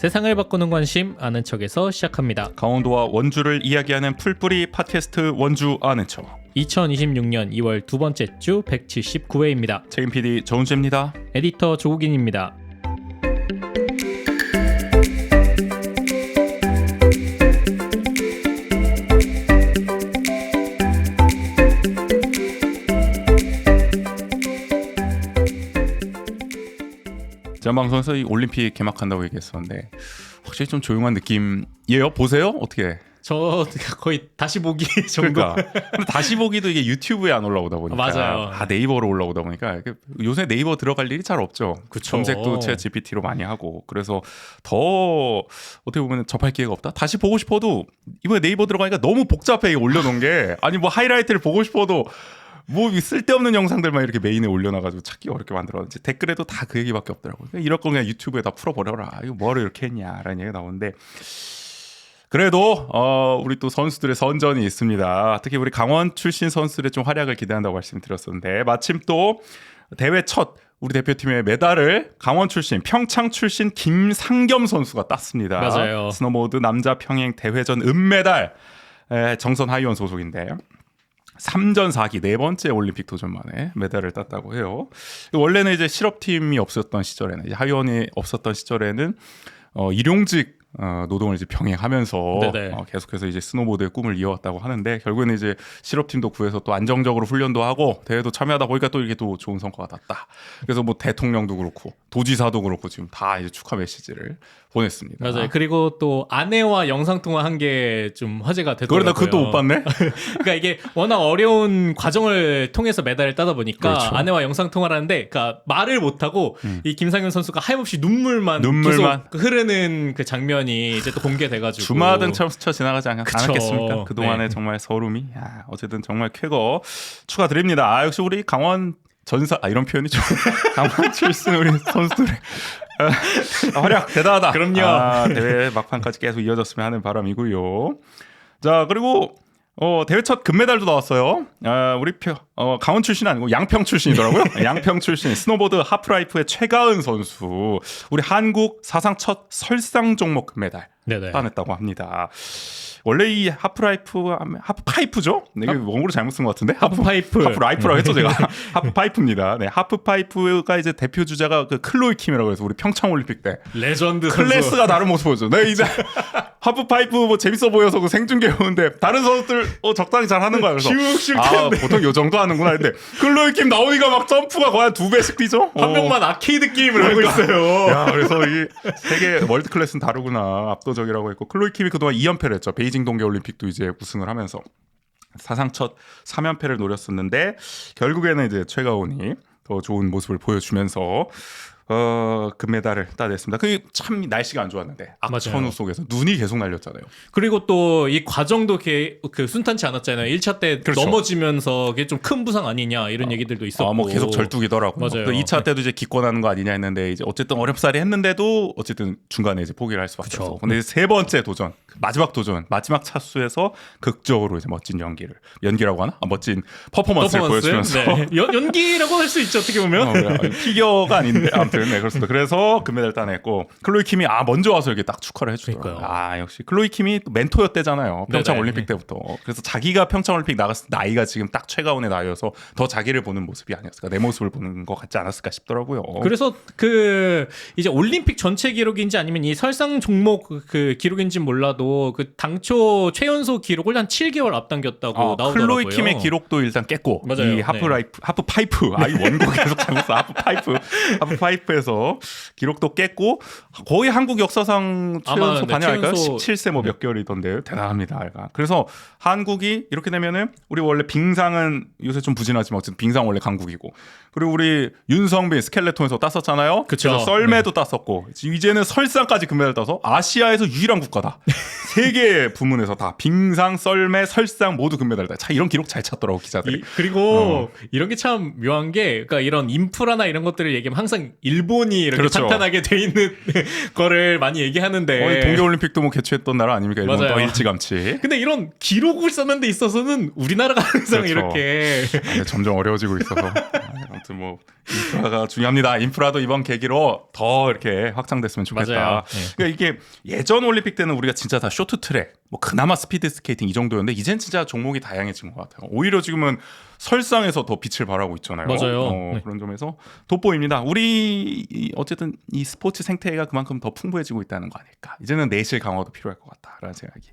세상을 바꾸는 관심 아는 척에서 시작합니다. 강원도와 원주를 이야기하는 풀뿌리 팟캐스트 원주 아는 척. 2026년 2월 두 번째 주 179회입니다. 책임 PD 정은주입니다. 에디터 조국인입니다. 지난 방송에서 이 올림픽 개막한다고 얘기했었는데 확실히 좀 조용한 느낌이에요. 보세요? 어떻게? 저 거의 다시 보기 정도. 그러니까. 근데 다시 보기도 이게 유튜브에 안 올라오다 보니까 맞아요. 다 네이버로 올라오다 보니까 요새 네이버 들어갈 일이 잘 없죠. 그쵸. 검색도 챗 GPT로 많이 하고 그래서 더 어떻게 보면 접할 기회가 없다. 다시 보고 싶어도 이번에 네이버 들어가니까 너무 복잡해 올려놓은 게 아니 뭐 하이라이트를 보고 싶어도 뭐 쓸데없는 영상들만 이렇게 메인에 올려놔가지고 찾기 어렵게 만들었는지 댓글에도 다 그 얘기밖에 없더라고요. 이럴 거 그냥 유튜브에 다 풀어버려라. 이거 뭐를 이렇게 했냐라는 얘기가 나오는데 그래도 우리 또 선수들의 선전이 있습니다. 특히 우리 강원 출신 선수들의 좀 활약을 기대한다고 말씀드렸었는데 마침 또 대회 첫 우리 대표팀의 메달을 강원 출신, 평창 출신 김상겸 선수가 땄습니다. 맞아요. 스노보드 남자 평행 대회전 은메달 정선 하이원 소속인데 3전 4기 네 번째 올림픽 도전 만에 메달을 땄다고 해요. 원래는 이제 실업팀이 없었던 시절에는 이제 하이원이 없었던 시절에는 일용직 노동을 이제 병행하면서 계속해서 이제 스노보드의 꿈을 이어왔다고 하는데 결국에는 이제 실업팀도 구해서 또 안정적으로 훈련도 하고 대회도 참여하다 보니까 또 이게 또 좋은 성과가 났다. 그래서 뭐 대통령도 그렇고 도지사도 그렇고 지금 다 이제 축하 메시지를 보냈습니다. 맞아요. 그리고 또 아내와 영상 통화 한 게 좀 화제가 되더라고요. 그러다 그것도 못 봤네. 그러니까 이게 워낙 어려운 과정을 통해서 메달을 따다 보니까 그렇죠. 아내와 영상 통화를 하는데 그러니까 말을 못 하고 이 김상현 선수가 하염없이 눈물만 계속 흐르는 그 장면이 이제 또 공개돼가지고 주마등처럼 스쳐 지나가지 않았겠습니까? 그 동안에 정말 서름이. 어쨌든 정말 쾌거 축하드립니다. 역시 우리 강원 전사 이런 표현이 좀 강원 출신 우리 선수들의 활약 대단하다. 그럼요. 대회 막판까지 계속 이어졌으면 하는 바람이고요. 자 그리고 대회 첫 금메달도 나왔어요. 우리 강원 출신 아니고 양평 출신이더라고요. 양평 출신 스노보드 하프라이프의 최가은 선수. 우리 한국 사상 첫 설상 종목 금메달 따냈다고 합니다. 원래 이 하프파이프죠? 이게 원고를 잘못 쓴 것 같은데? 하프라이프라고 했죠 제가. 하프파이프입니다. 네, 하프파이프가 이제 대표 주자가 그 클로이 킴이라고 해서 우리 평창 올림픽 때 레전드 클래스가 다른 모습 보여줘. 네, 이제 하프파이프 뭐 재밌어 보여서 그 생중계 보는데 다른 선수들 적당히 잘 하는 거야. 그래서 보통 요 정도 하는구나 했는데 클로이 킴 나오니까 막 점프가 거의 한 2배씩 뛰죠. 한 명만 아케이드 게임을 하고 있어요. 야, 그래서 이 세계 월드 클래스는 다르구나. 압도적이라고 했고 클로이 킴이 그동안 2연패를 했죠. 베이징 동계올림픽도 이제 우승을 하면서 사상 첫 3연패를 노렸었는데 결국에는 이제 최가온이 더 좋은 모습을 보여주면서 금메달을 따냈습니다. 그게 참 날씨가 안 좋았는데 악천후 속에서 눈이 계속 날렸잖아요. 그리고 또 이 과정도 그 순탄치 않았잖아요. 1차 때 그렇죠. 넘어지면서 그게 좀 큰 부상 아니냐 이런 얘기들도 있었고 뭐 계속 절뚝이더라고요. 맞아요. 또 2차 때도 이제 기권하는 거 아니냐 했는데 이제 어쨌든 어렵사리 했는데도 어쨌든 중간에 이제 포기를 할 수밖에 없어. 근데 세 번째 도전, 마지막 차수에서 극적으로 이제 멋진 연기라고 하나? 멋진 퍼포먼스를 보여주면서 연기라고 할 수 있죠. 어떻게 보면 피겨가 아닌데 아무튼 네, 그렇습니다. 그래서 금메달 따냈고 클로이 킴이 먼저 와서 이렇게 딱 축하를 해주더라고요. 역시 클로이 킴이 평창 올림픽 때부터. 그래서 자기가 평창 올림픽 나갔을 때 나이가 지금 딱 최가온의 나이여서 더 자기를 보는 모습이 아니었을까, 내 모습을 보는 것 같지 않았을까 싶더라고요. 그래서 그 이제 올림픽 전체 기록인지 아니면 이 설상 종목 그 기록인지 몰라도 그 당초 최연소 기록을 한 7개월 앞당겼다고 나오더라고요. 클로이 킴의 기록도 일단 깼고 맞아요. 이 하프파이프 이 원고 계속 잘못 써. 하프파이프에서 기록도 깼고 거의 한국 역사상 최연소 반영할까요? 17세 뭐 몇 개월이던데 대단합니다. 그래서 한국이 이렇게 되면은 우리 원래 빙상은 요새 좀 부진하지만 어쨌든 빙상 원래 강국이고 그리고 우리 윤성빈 스켈레톤에서 땄었잖아요. 그렇죠. 썰매도 땄었고 이제는 설상까지 금메달 따서 아시아에서 유일한 국가다. 세 개 부문에서 다 빙상, 썰매, 설상 모두 금메달 따. 이런 기록 잘 찾더라고 기자들이. 그리고 이런 게 참 묘한 게 그러니까 이런 인프라나 이런 것들을 얘기하면 항상 일본이 이렇게 그렇죠. 탄탄하게 돼 있는 거를 많이 얘기하는데 동계올림픽도 뭐 개최했던 나라 아닙니까? 일본 더 일찌감치. 근데 이런 기록을 써는 데 있어서는 우리나라가 항상 그렇죠. 이렇게 점점 어려워지고 있어서 아무튼 뭐 인프라가 중요합니다. 인프라도 이번 계기로 더 이렇게 확장됐으면 좋겠다. 맞아요. 그러니까 이게 예전 올림픽 때는 우리가 진짜 다 쇼트트랙, 뭐 그나마 스피드 스케이팅 이 정도였는데 이젠 진짜 종목이 다양해진 것 같아요. 오히려 지금은 설상에서 더 빛을 발하고 있잖아요. 맞아요. 네. 그런 점에서 돋보입니다. 우리 어쨌든 이 스포츠 생태계가 그만큼 더 풍부해지고 있다는 거 아닐까. 이제는 내실 강화도 필요할 것 같다라는 생각이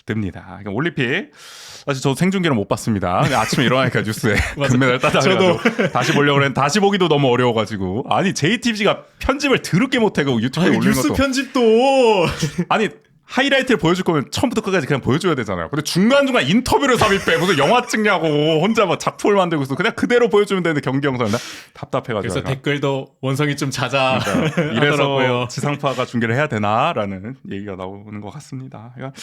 듭니다. 그러니까 올림픽 사실 저도 생중계를 못 봤습니다. 아침에 일어나니까 뉴스에 금메달 따다가지고 다시 보려고 했는데 다시 보기도 너무 어려워가지고 아니 JTBC가 편집을 더럽게 못해고 유튜브에 올리는 뉴스 것도 편집도 아니 하이라이트를 보여줄 거면 처음부터 끝까지 그냥 보여줘야 되잖아요. 근데 중간중간 인터뷰를 삽입해 무슨 영화 찍냐고 혼자 막 작품을 만들고 있어. 그냥 그대로 보여주면 되는데 경기 영상을 답답해가지고 그래서 댓글도 원성이 좀 잦아 이래서 하더라고요. 지상파가 중계를 해야 되나라는 얘기가 나오는 것 같습니다. 그러니까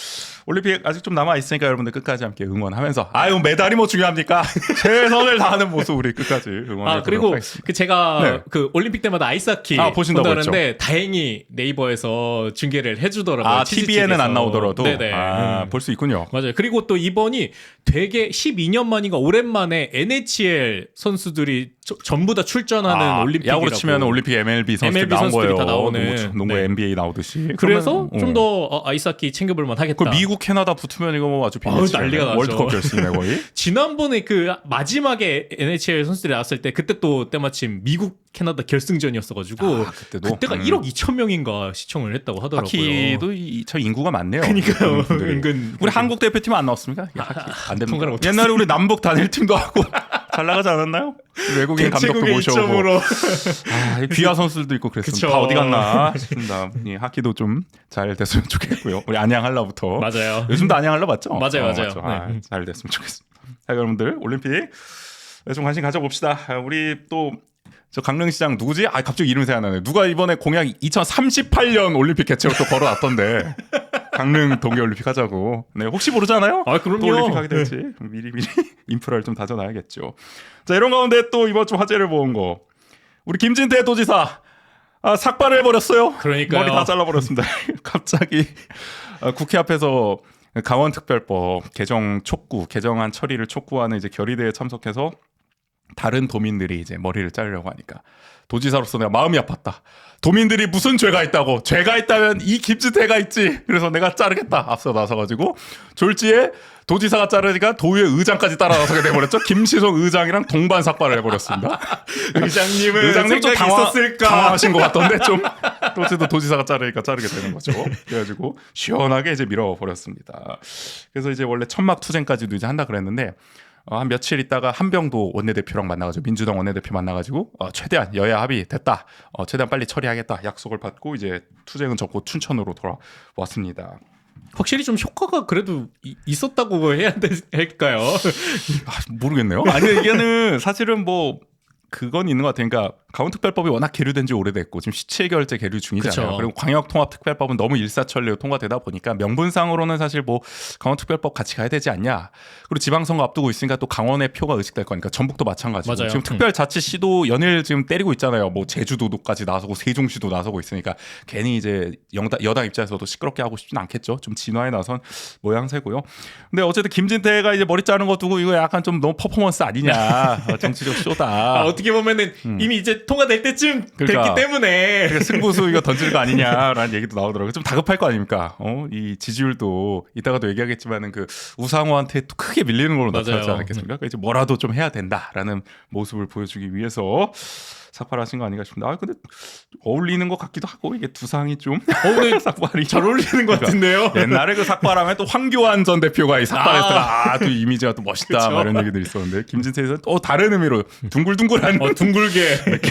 올림픽 아직 좀 남아 있으니까 여러분들 끝까지 함께 응원하면서 아유 메달이 뭐 중요합니까? 최선을 다하는 모습 우리 끝까지 응원해 그리고 보도록 하겠습니다. 그 제가 네. 그 올림픽 때마다 아이스하키 보신다고 본다는데 다행히 네이버에서 중계를 해주더라고요. TV에는 안 나오더라도 네네. 볼 수 있군요. 맞아요. 그리고 또 이번이 되게 12년 만인가 오랜만에 NHL 선수들이 전부 다 출전하는 올림픽이라고. 야구로 치면 올림픽 MLB 선수들 MLB 나온 선수들이 거예요. 다 나오는. 농구 네. NBA 나오듯이. 그래서 그러면, 좀 더 아이스하키 챙겨볼 만하겠다. 그 미국 캐나다 붙으면 이거 뭐 아주 빅매치 난리가 나죠. 월드컵 결승이네 거의. 지난번에 그 마지막에 NHL 선수들이 나왔을 때 그때 또 때마침 미국 캐나다 결승전이었어가지고 그때도 그때가 1억 2천 명인가 시청을 했다고 하더라고요. 하키도 저 인구가 많네요. 그러니까요. 은근 우리 한국 대표팀 안 나왔습니까? 하키 안 됩니다. 통과를 못했어요. 옛날에 우리 남북 단일 팀도 하고 잘 나가지 않았나요? 외국인 감독도 대체국의 모셔오고. 이점으로. 귀하 선수들도 있고 그랬습니다. 그쵸. 다 어디 갔나 싶습니다. 하키도 좀 잘 됐으면 좋겠고요. 우리 안양 한라부터. 맞아요. 요즘도 안양 한라 맞죠? 맞아요. 맞죠. 네. 잘 됐으면 좋겠습니다. 자, 여러분들 올림픽 좀 관심 가져봅시다. 우리 또 저 강릉시장 누구지? 갑자기 이름 생각나네. 누가 이번에 공약 2038년 올림픽 개최로 또 걸어놨던데. 강릉 동계올림픽 하자고. 네, 혹시 모르잖아요? 그럼요. 또 올림픽 하게 될지 미리미리 인프라를 좀 다져놔야겠죠. 자, 이런 가운데 또 이번 주 화제를 모은 거. 우리 김진태 도지사 삭발을 해버렸어요. 그러니까요. 머리 다 잘라버렸습니다. 갑자기 국회 앞에서 강원특별법 개정안 처리를 촉구하는 이제 결의대에 참석해서 다른 도민들이 이제 머리를 자르려고 하니까 도지사로서 내가 마음이 아팠다. 도민들이 무슨 죄가 있다고? 죄가 있다면 이 김진태가 있지. 그래서 내가 자르겠다. 앞서 나서가지고 졸지에 도지사가 자르니까 도의회 의장까지 따라 나서게 돼버렸죠. 김시성 의장이랑 동반 삭발을 해버렸습니다. 의장님은 좀 생각이 있었을까? 당황하신 것 같던데 좀 어쨌든 도지사가 자르니까 자르게 되는 거죠. 그래가지고 시원하게 이제 밀어버렸습니다. 그래서 이제 원래 천막 투쟁까지도 이제 한다 그랬는데 한 며칠 있다가 한병도 원내대표랑 만나가지고 민주당 원내대표 만나가지고 최대한 여야 합의 됐다. 최대한 빨리 처리하겠다. 약속을 받고 이제 투쟁은 접고 춘천으로 돌아왔습니다. 확실히 좀 효과가 그래도 있었다고 해야 될까요? 모르겠네요. 아니 이게는 사실은 뭐 그건 있는 것 같아요. 그러니까 강원특별법이 워낙 계류된 지 오래됐고 지금 시체결제 계류 중이잖아요. 그쵸. 그리고 광역통합특별법은 너무 일사천리로 통과되다 보니까 명분상으로는 사실 뭐 강원특별법 같이 가야 되지 않냐. 그리고 지방선거 앞두고 있으니까 또 강원의 표가 의식될 거니까 전북도 마찬가지고 맞아요. 지금 특별자치시도 연일 지금 때리고 있잖아요. 뭐 제주도까지 나서고 세종시도 나서고 있으니까 괜히 이제 여당 입장에서도 시끄럽게 하고 싶진 않겠죠. 좀 진화에 나선 모양새고요. 근데 어쨌든 김진태가 이제 머리 자른 거 두고 이거 약간 좀 너무 퍼포먼스 아니냐. 정치적 쇼다. 어떻게 보면은 이미 이제 통과될 때쯤 그러니까. 됐기 때문에 그러니까 승부수 이거 던질 거 아니냐라는 얘기도 나오더라고요. 좀 다급할 거 아닙니까? 이 지지율도 이따가도 얘기하겠지만은 그 우상호한테 또 크게 밀리는 걸로 나타나지 맞아요. 않았겠습니까? 그러니까 이제 뭐라도 좀 해야 된다라는 모습을 보여주기 위해서 삭발하신 거 아닌가 싶습니다. 근데 어울리는 것 같기도 하고 이게 두상이 좀 근데 삭발이 잘 어울리는 것 같은데요. 옛날에 그 삭발하면 또 황교안 전 대표가 이 삭발했다가 또 이미지가 또 멋있다 그쵸? 막 이런 얘기들이 있었는데 김진태에서는 또 다른 의미로 둥글둥글한 둥글게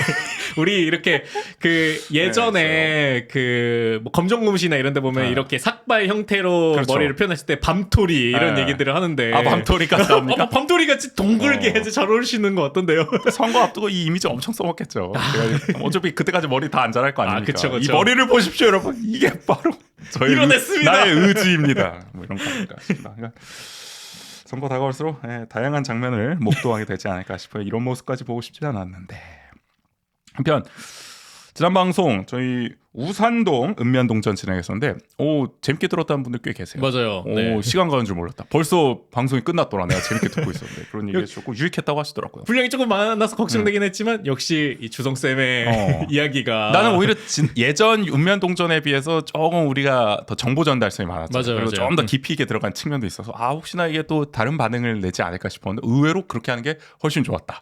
우리 이렇게 그 예전에 그뭐 검정고무시나 이런 데 보면 이렇게 삭발 형태로 그렇죠. 머리를 표현했을 때 밤토리 이런 네. 얘기들을 하는데 밤토리까지 나옵니까? 밤토리 같이 동글게 해서 잘 어울리시는 것 같던데요. 선거 앞두고 이 이미지 엄청 써먹겠죠. 그래가지고 어차피 그때까지 머리 다 안 자랄 거 아닙니까? 그쵸. 이 머리를 보십시오, 여러분. 이게 바로 저의 이뤄냈습니다. 나의 의지입니다. 뭐 이런 거 아닐까 싶습니다. 그러니까 선거 다가올수록 다양한 장면을 목도하게 되지 않을까 싶어요. 이런 모습까지 보고 싶지 않았는데 한편 지난 방송 저희 우산동 읍면동전 진행했었는데 재밌게 들었다는 분들 꽤 계세요. 맞아요. 네. 시간 가는 줄 몰랐다. 벌써 방송이 끝났더라. 내가 재밌게 듣고 있었는데 그런 얘기 해주셨고 유익했다고 하시더라고요. 분량이 조금 많아서 걱정되긴 했지만 역시 이 주성쌤의 이야기가 나는 오히려 예전 읍면동전에 비해서 조금 우리가 더 정보 전달성이 많았죠. 그리고 좀 더 깊이 있게 들어간 측면도 있어서 혹시나 이게 또 다른 반응을 내지 않을까 싶었는데 의외로 그렇게 하는 게 훨씬 좋았다.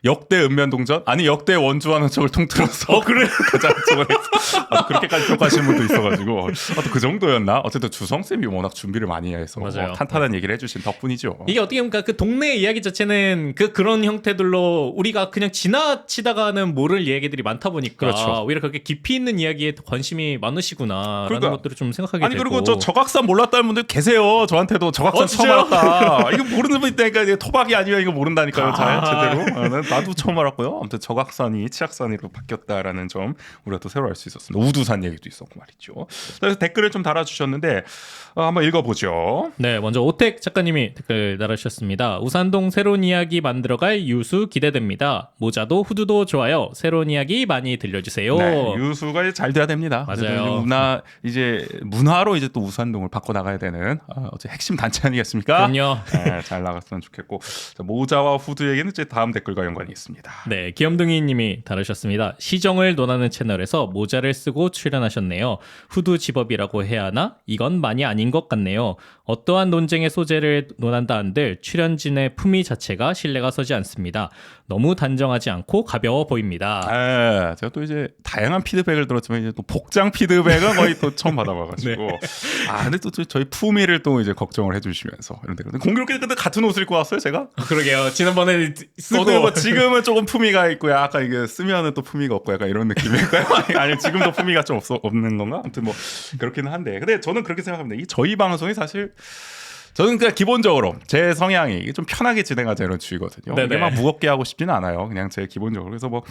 역대 읍면동전 역대 원주하는 척을 통틀어서 그래? 가장 좋아했어. 그렇게까지 평가하시는 분도 있어가지고 또 그 정도였나? 어쨌든 주성쌤이 워낙 준비를 많이 해서 탄탄한 얘기를 해주신 덕분이죠. 이게 어떻게 보면 그 동네 이야기 자체는 그런 형태들로 우리가 그냥 지나치다가는 모를 얘기들이 많다 보니까 그렇죠. 오히려 그렇게 깊이 있는 이야기에 관심이 많으시구나라는 그러니까, 것들을 좀 생각하게 되고. 그리고 저 저각산 몰랐다는 분들 계세요. 저한테도 저각산 처음 알았다. 이거 모르는 분 있다니까. 이게 토박이 아니면 이거 모른다니까요. 잘 제대로. 나도 처음 알았고요. 아무튼 저각산이 치악산으로 바뀌었다라는 점 우리가 또 새로 알 수 있었습니다. 우두산 얘기도 있었고 말이죠. 그래서 댓글을 좀 달아주셨는데 한번 읽어보죠. 네, 먼저 오택 작가님이 댓글 달아주셨습니다. 우산동 새로운 이야기 만들어갈 유수 기대됩니다. 모자도 후드도 좋아요. 새로운 이야기 많이 들려주세요. 네, 유수가 잘 돼야 됩니다. 맞아요. 문화로 이제 또 우산동을 바꿔 나가야 되는 어제 핵심 단체 아니겠습니까? 그럼요. 네, 잘 나갔으면 좋겠고 자, 모자와 후드 얘기는 이제 다음 댓글과 연관이 있습니다. 네, 귀염둥이님이 달으셨습니다. 시정을 논하는 채널에서 모자를 쓰고 출연하셨네요. 후드 집업이라고 해야 하나? 이건 많이 아닌 것 같네요. 어떠한 논쟁의 소재를 논한다 한들 출연진의 품위 자체가 신뢰가 서지 않습니다. 너무 단정하지 않고 가벼워 보입니다. 네, 제가 또 이제 다양한 피드백을 들었지만 이제 또 복장 피드백은 거의 또 처음 받아봐가지고 네. 근데 또 저희 품위를 또 이제 걱정을 해주시면서 이런 댓글. 공교롭게 근데 같은 옷을 입고 왔어요, 제가? 그러게요. 지난번에 쓰고 뭐 지금은 조금 품위가 있고 약간 이게 쓰면은 또 품위가 없고 약간 이런 느낌일까요? 아니 지금도 품위가 좀 없는 건가? 아무튼 뭐 그렇기는 한데 근데 저는 그렇게 생각합니다. 이 저희 방송이 사실 저는 그냥 기본적으로 제 성향이 좀 편하게 진행하자 이런 주의거든요. 네네. 이게 막 무겁게 하고 싶지는 않아요. 그냥 제 기본적으로. 그래서 뭐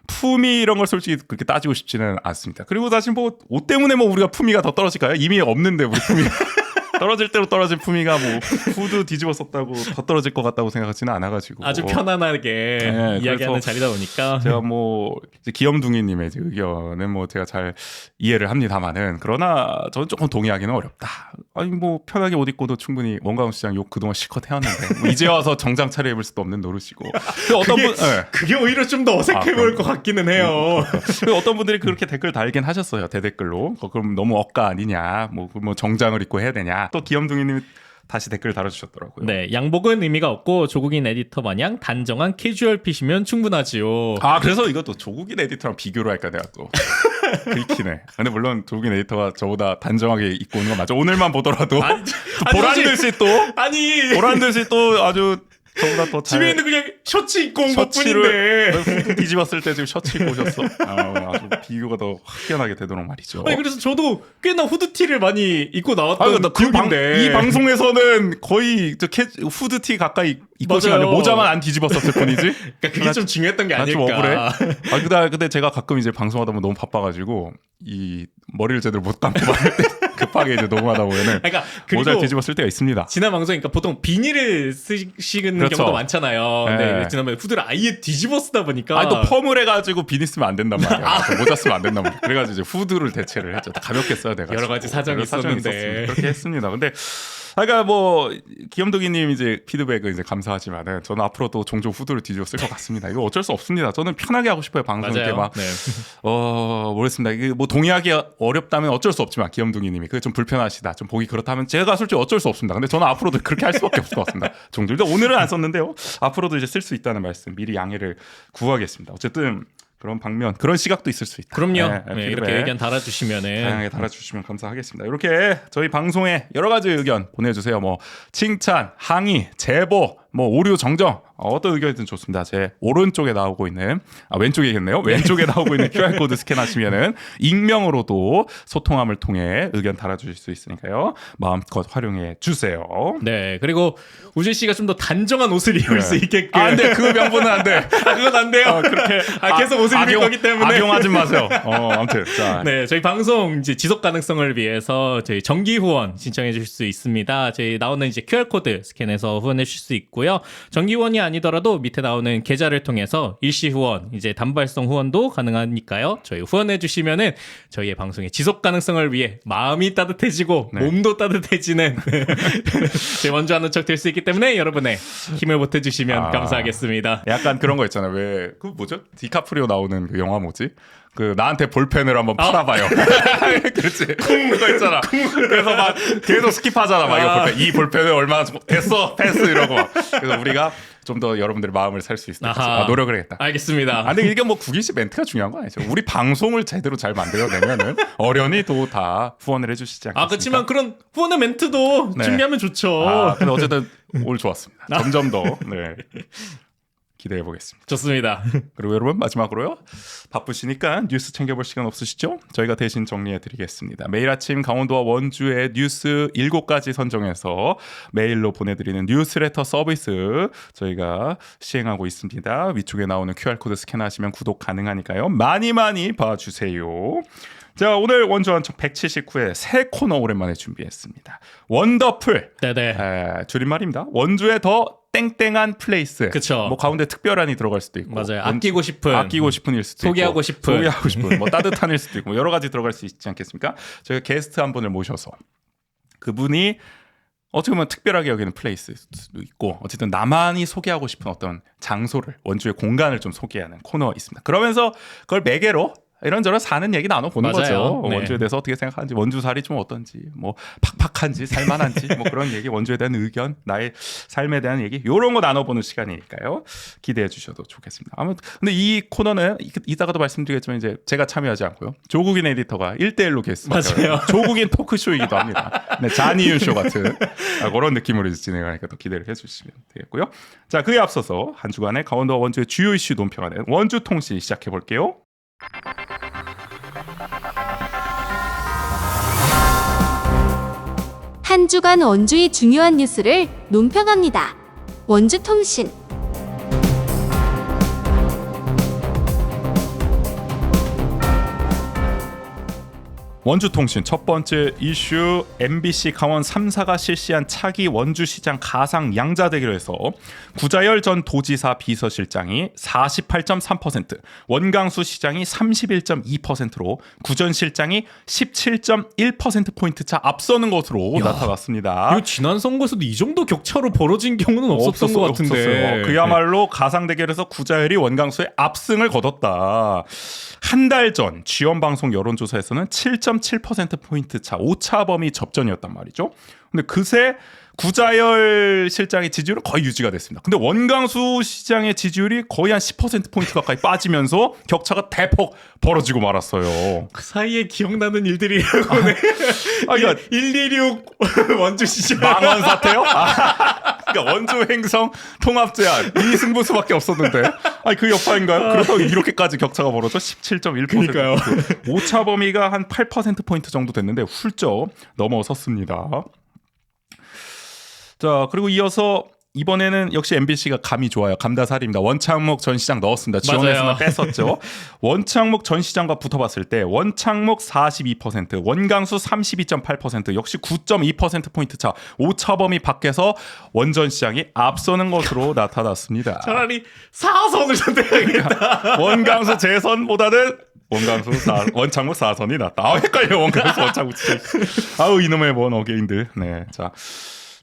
품위 이런 걸 솔직히 그렇게 따지고 싶지는 않습니다. 그리고 사실 뭐 옷 때문에 뭐 우리가 품위가 더 떨어질까요? 이미 없는데 우리 품위. 떨어질 대로 떨어질 품위가 뭐 후드 뒤집어 썼다고 더 떨어질 것 같다고 생각하지는 않아가지고 아주 편안하게 이야기하는 자리다 보니까 제가 뭐 이제 귀염둥이님의 이제 의견은 뭐 제가 잘 이해를 합니다만은 그러나 저는 조금 동의하기는 어렵다. 아니 뭐 편하게 옷 입고도 충분히 원가훈 시장 욕 그동안 실컷 해왔는데 뭐 이제 와서 정장 차려 입을 수도 없는 노릇이고 그게 오히려 좀 더 어색해 보일 것 같기는 해요. 그리고 어떤 분들이 그렇게 댓글 달긴 하셨어요. 대댓글로 그럼 너무 억까 아니냐 뭐 정장을 입고 해야 되냐. 또 귀염둥이님이 다시 댓글 달아주셨더라고요. 네, 양복은 의미가 없고 조국인 에디터 마냥 단정한 캐주얼 핏이면 충분하지요. 그래서 이것도 조국인 에디터랑 비교를 할까 내가 또 긁히네. 근데 물론 조국인 에디터가 저보다 단정하게 입고 오는 건 맞아. 오늘만 보더라도 보란듯이 또 아주 저보다 더 집에 있는 그냥 셔츠 입고 온 것뿐인데 후드 뒤집었을 때 지금 셔츠 입고 오셨어. 아주 비교가 더 확연하게 되도록 말이죠. 아니 그래서 저도 꽤나 후드티를 많이 입고 나왔던 기억인데 이 방송에서는 거의 후드티 가까이 입고 아니라 모자만 안 뒤집었었을 뿐이지. 그러니까 그게 좀 중요했던 게 아닐까. 좀 억울해. 근데 제가 가끔 이제 방송하다 보면 너무 바빠가지고 이 머리를 제대로 못 감고 말할 때 급하게 이제 녹음하다 보면은 모자를 뒤집었을 때가 있습니다. 지난 방송이니까 보통 비닐을 쓰시는 경우도 많잖아요. 근데 지난번에 후드를 아예 뒤집어 쓰다 보니까 또 펌을 해가지고 비닐 쓰면 안 된단 말이야. 모자 쓰면 안 된단 말이야. 그래가지고 이제 후드를 대체를 했죠. 가볍게 써야 돼가지고 여러 가지 사정이 있었는데 그렇게 했습니다. 근데 그러니까 뭐 귀염둥이님 이제 피드백은 이제 감사하지만은 저는 앞으로도 종종 후드를 뒤집어 쓸 것 같습니다. 이거 어쩔 수 없습니다. 저는 편하게 하고 싶어요. 방송 때 막 모르겠습니다. 이게 뭐 동의하기 어렵다면 어쩔 수 없지만 귀염둥이님이 그게 좀 불편하시다, 좀 보기 그렇다면 제가 솔직히 어쩔 수 없습니다. 근데 저는 앞으로도 그렇게 할 수밖에 없을 것 같습니다. 종종 오늘은 안 썼는데요. 앞으로도 이제 쓸 수 있다는 말씀 미리 양해를 구하겠습니다. 어쨌든. 그런 방면, 그런 시각도 있을 수 있다. 그럼요. 이렇게 의견 달아주시면은 다양하게 달아주시면 감사하겠습니다. 이렇게 저희 방송에 여러 가지 의견 보내주세요. 뭐 칭찬, 항의, 제보, 뭐 오류 정정 어떤 의견이든 좋습니다. 제 오른쪽에 나오고 있는 왼쪽이겠네요. 왼쪽에 나오고 있는 QR코드 스캔하시면은 익명으로도 소통함을 통해 의견 달아주실 수 있으니까요. 마음껏 활용해 주세요. 네, 그리고 우재 씨가 좀 더 단정한 옷을 입을 수 있게끔. 안 돼, 그 명분은 안 돼. 그건 안 돼요. 그렇게 계속 옷을 입을 거기 때문에 악용하지 마세요. 아무튼 자. 네, 저희 방송 이제 지속 가능성을 위해서 저희 정기 후원 신청해 주실 수 있습니다. 저희 나오는 이제 QR 코드 스캔해서 후원해 주실 수 있고. 있고요. 정기 후원이 아니더라도 밑에 나오는 계좌를 통해서 일시 후원, 이제 단발성 후원도 가능하니까요. 저희 후원해 주시면은 저희의 방송의 지속 가능성을 위해 마음이 따뜻해지고 네. 몸도 따뜻해지는 제 먼저 하는 척 될 수 있기 때문에 여러분의 힘을 보태 주시면 감사하겠습니다. 약간 그런 거 있잖아요. 왜 그 뭐죠? 디카프리오 나오는 그 영화 뭐지? 그 나한테 볼펜을 한번 팔아봐요. 그렇지. 그거 있잖아. 그래서 막 계속 스킵하잖아. 막 이거 볼펜. 이 볼펜을 얼마나 됐어 패스 이러고 막. 그래서 우리가 좀 더 여러분들의 마음을 살 수 있도록 노력을 해야겠다. 알겠습니다. 근데 이게 뭐 국인 씨 멘트가 중요한 거 아니죠? 우리 방송을 제대로 잘 만들어내면은 어련히 또 다 후원을 해주시지 않겠습니까? 그렇지만 그런 후원의 멘트도 네. 준비하면 좋죠. 근데 어쨌든 오늘 좋았습니다. 점점 더 기대해 보겠습니다. 좋습니다. 그리고 여러분 마지막으로요. 바쁘시니까 뉴스 챙겨볼 시간 없으시죠? 저희가 대신 정리해 드리겠습니다. 매일 아침 강원도와 원주의 뉴스 7가지 선정해서 메일로 보내드리는 뉴스레터 서비스 저희가 시행하고 있습니다. 위쪽에 나오는 QR코드 스캔하시면 구독 가능하니까요. 많이 많이 봐주세요. 자, 오늘 원주 원청 179회 새 코너 오랜만에 준비했습니다. 원더풀. 네네. 줄임말입니다. 원주의 더 땡땡한 플레이스. 그쵸. 뭐 가운데 특별한이 들어갈 수도 있고. 맞아요. 아끼고 싶은일 수도 소개하고 있고. 싶은. 소개하고 싶은. 뭐 따뜻한일 수도 있고. 여러 가지 들어갈 수 있지 않겠습니까? 저희가 게스트 한 분을 모셔서 그분이 어떻게 보면 특별하게 여기는 플레이스도 있고 어쨌든 나만이 소개하고 싶은 어떤 장소를 원주의 공간을 좀 소개하는 코너가 있습니다. 그러면서 그걸 매개로 이런저런 사는 얘기 나눠보는 맞아요. 거죠. 네. 원주에 대해서 어떻게 생각하는지, 원주살이 좀 어떤지, 뭐 팍팍한지, 살만한지, 뭐 그런 얘기, 원주에 대한 의견, 나의 삶에 대한 얘기, 이런 거 나눠보는 시간이니까요. 기대해 주셔도 좋겠습니다. 아무튼 근데 이 코너는 이따가도 말씀드리겠지만 이제 제가 참여하지 않고요. 조국인 에디터가 1대1로 게스트 맞아요. 조국인 토크쇼이기도 합니다. 네, 잔이윤 쇼 같은 그런 느낌으로 진행하니까 또 기대를 해주시면 되겠고요. 자, 그에 앞서서 한 주간의 강원도와 원주의 주요 이슈 논평하는 원주통신 시작해 볼게요. 한 주간 원주의 중요한 뉴스를 논평합니다. 원주통신. 원주통신 첫 번째 이슈 MBC 강원 3사가 실시한 차기 원주시장 가상 양자 대결에서 구자열 전 도지사 비서실장이 48.3%, 원강수 시장이 31.2%로 구 전 실장이 17.1%포인트 차 앞서는 것으로 나타났습니다. 이거 지난 선거에서도 이 정도 격차로 벌어진 경우는 없었던 것 같은데. 없었어요. 그야말로 가상 대결에서 구자열이 원강수의 압승을 거뒀다. 한 달 전 지원방송 여론조사에서는 7.7%포인트 차 오차범위 접전이었단 말이죠. 근데 그새 구자열 실장의 지지율은 거의 유지가 됐습니다. 근데 원강수 시장의 지지율이 거의 한 10%포인트 가까이 빠지면서 격차가 대폭 벌어지고 말았어요. 그 사이에 기억나는 일들이라고네. 그러니까 126 원주시장 망원 사태요? 그러니까 원주 행성 통합 제한 이 승부수밖에 없었는데 그 여파인가요? 그래서 이렇게까지 격차가 벌어져 17.1%. 그러니까요. 오차 범위가 한 8%포인트 정도 됐는데 훌쩍 넘어섰습니다. 자, 그리고 이어서 이번에는 역시 MBC가 감이 좋아요. 감다살입니다. 원창목 전 시장 넣었습니다. 지원에서는 뺐었죠. 원창목 전 시장과 붙어봤을 때 원창목 42%, 원강수 32.8%, 역시 9.2%포인트 차 오차범위 밖에서 원전 시장이 앞서는 것으로 나타났습니다. 차라리 4선을 선택하겠다. 원강수 재선보다는 원창목 4선이 낫다. 헷갈려. 원강수 원창목 이놈의 원 어게인들. 네,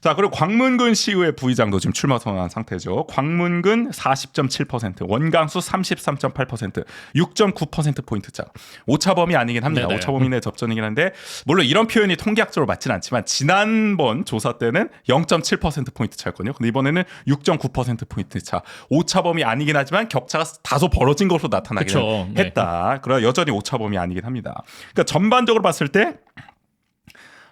자, 그리고 광문군 시의회 부의장도 지금 출마 선언한 상태죠. 광문군 40.7%, 원강수 33.8%, 6.9%포인트 차. 오차범위 아니긴 합니다. 네네. 오차범위 내 접전이긴 한데 물론 이런 표현이 통계학적으로 맞진 않지만 지난번 조사 때는 0.7%포인트 차였거든요. 근데 이번에는 6.9%포인트 차. 오차범위 아니긴 하지만 격차가 다소 벌어진 것으로 나타나긴 했다. 그러나 여전히 오차범위 아니긴 합니다. 그러니까 전반적으로 봤을 때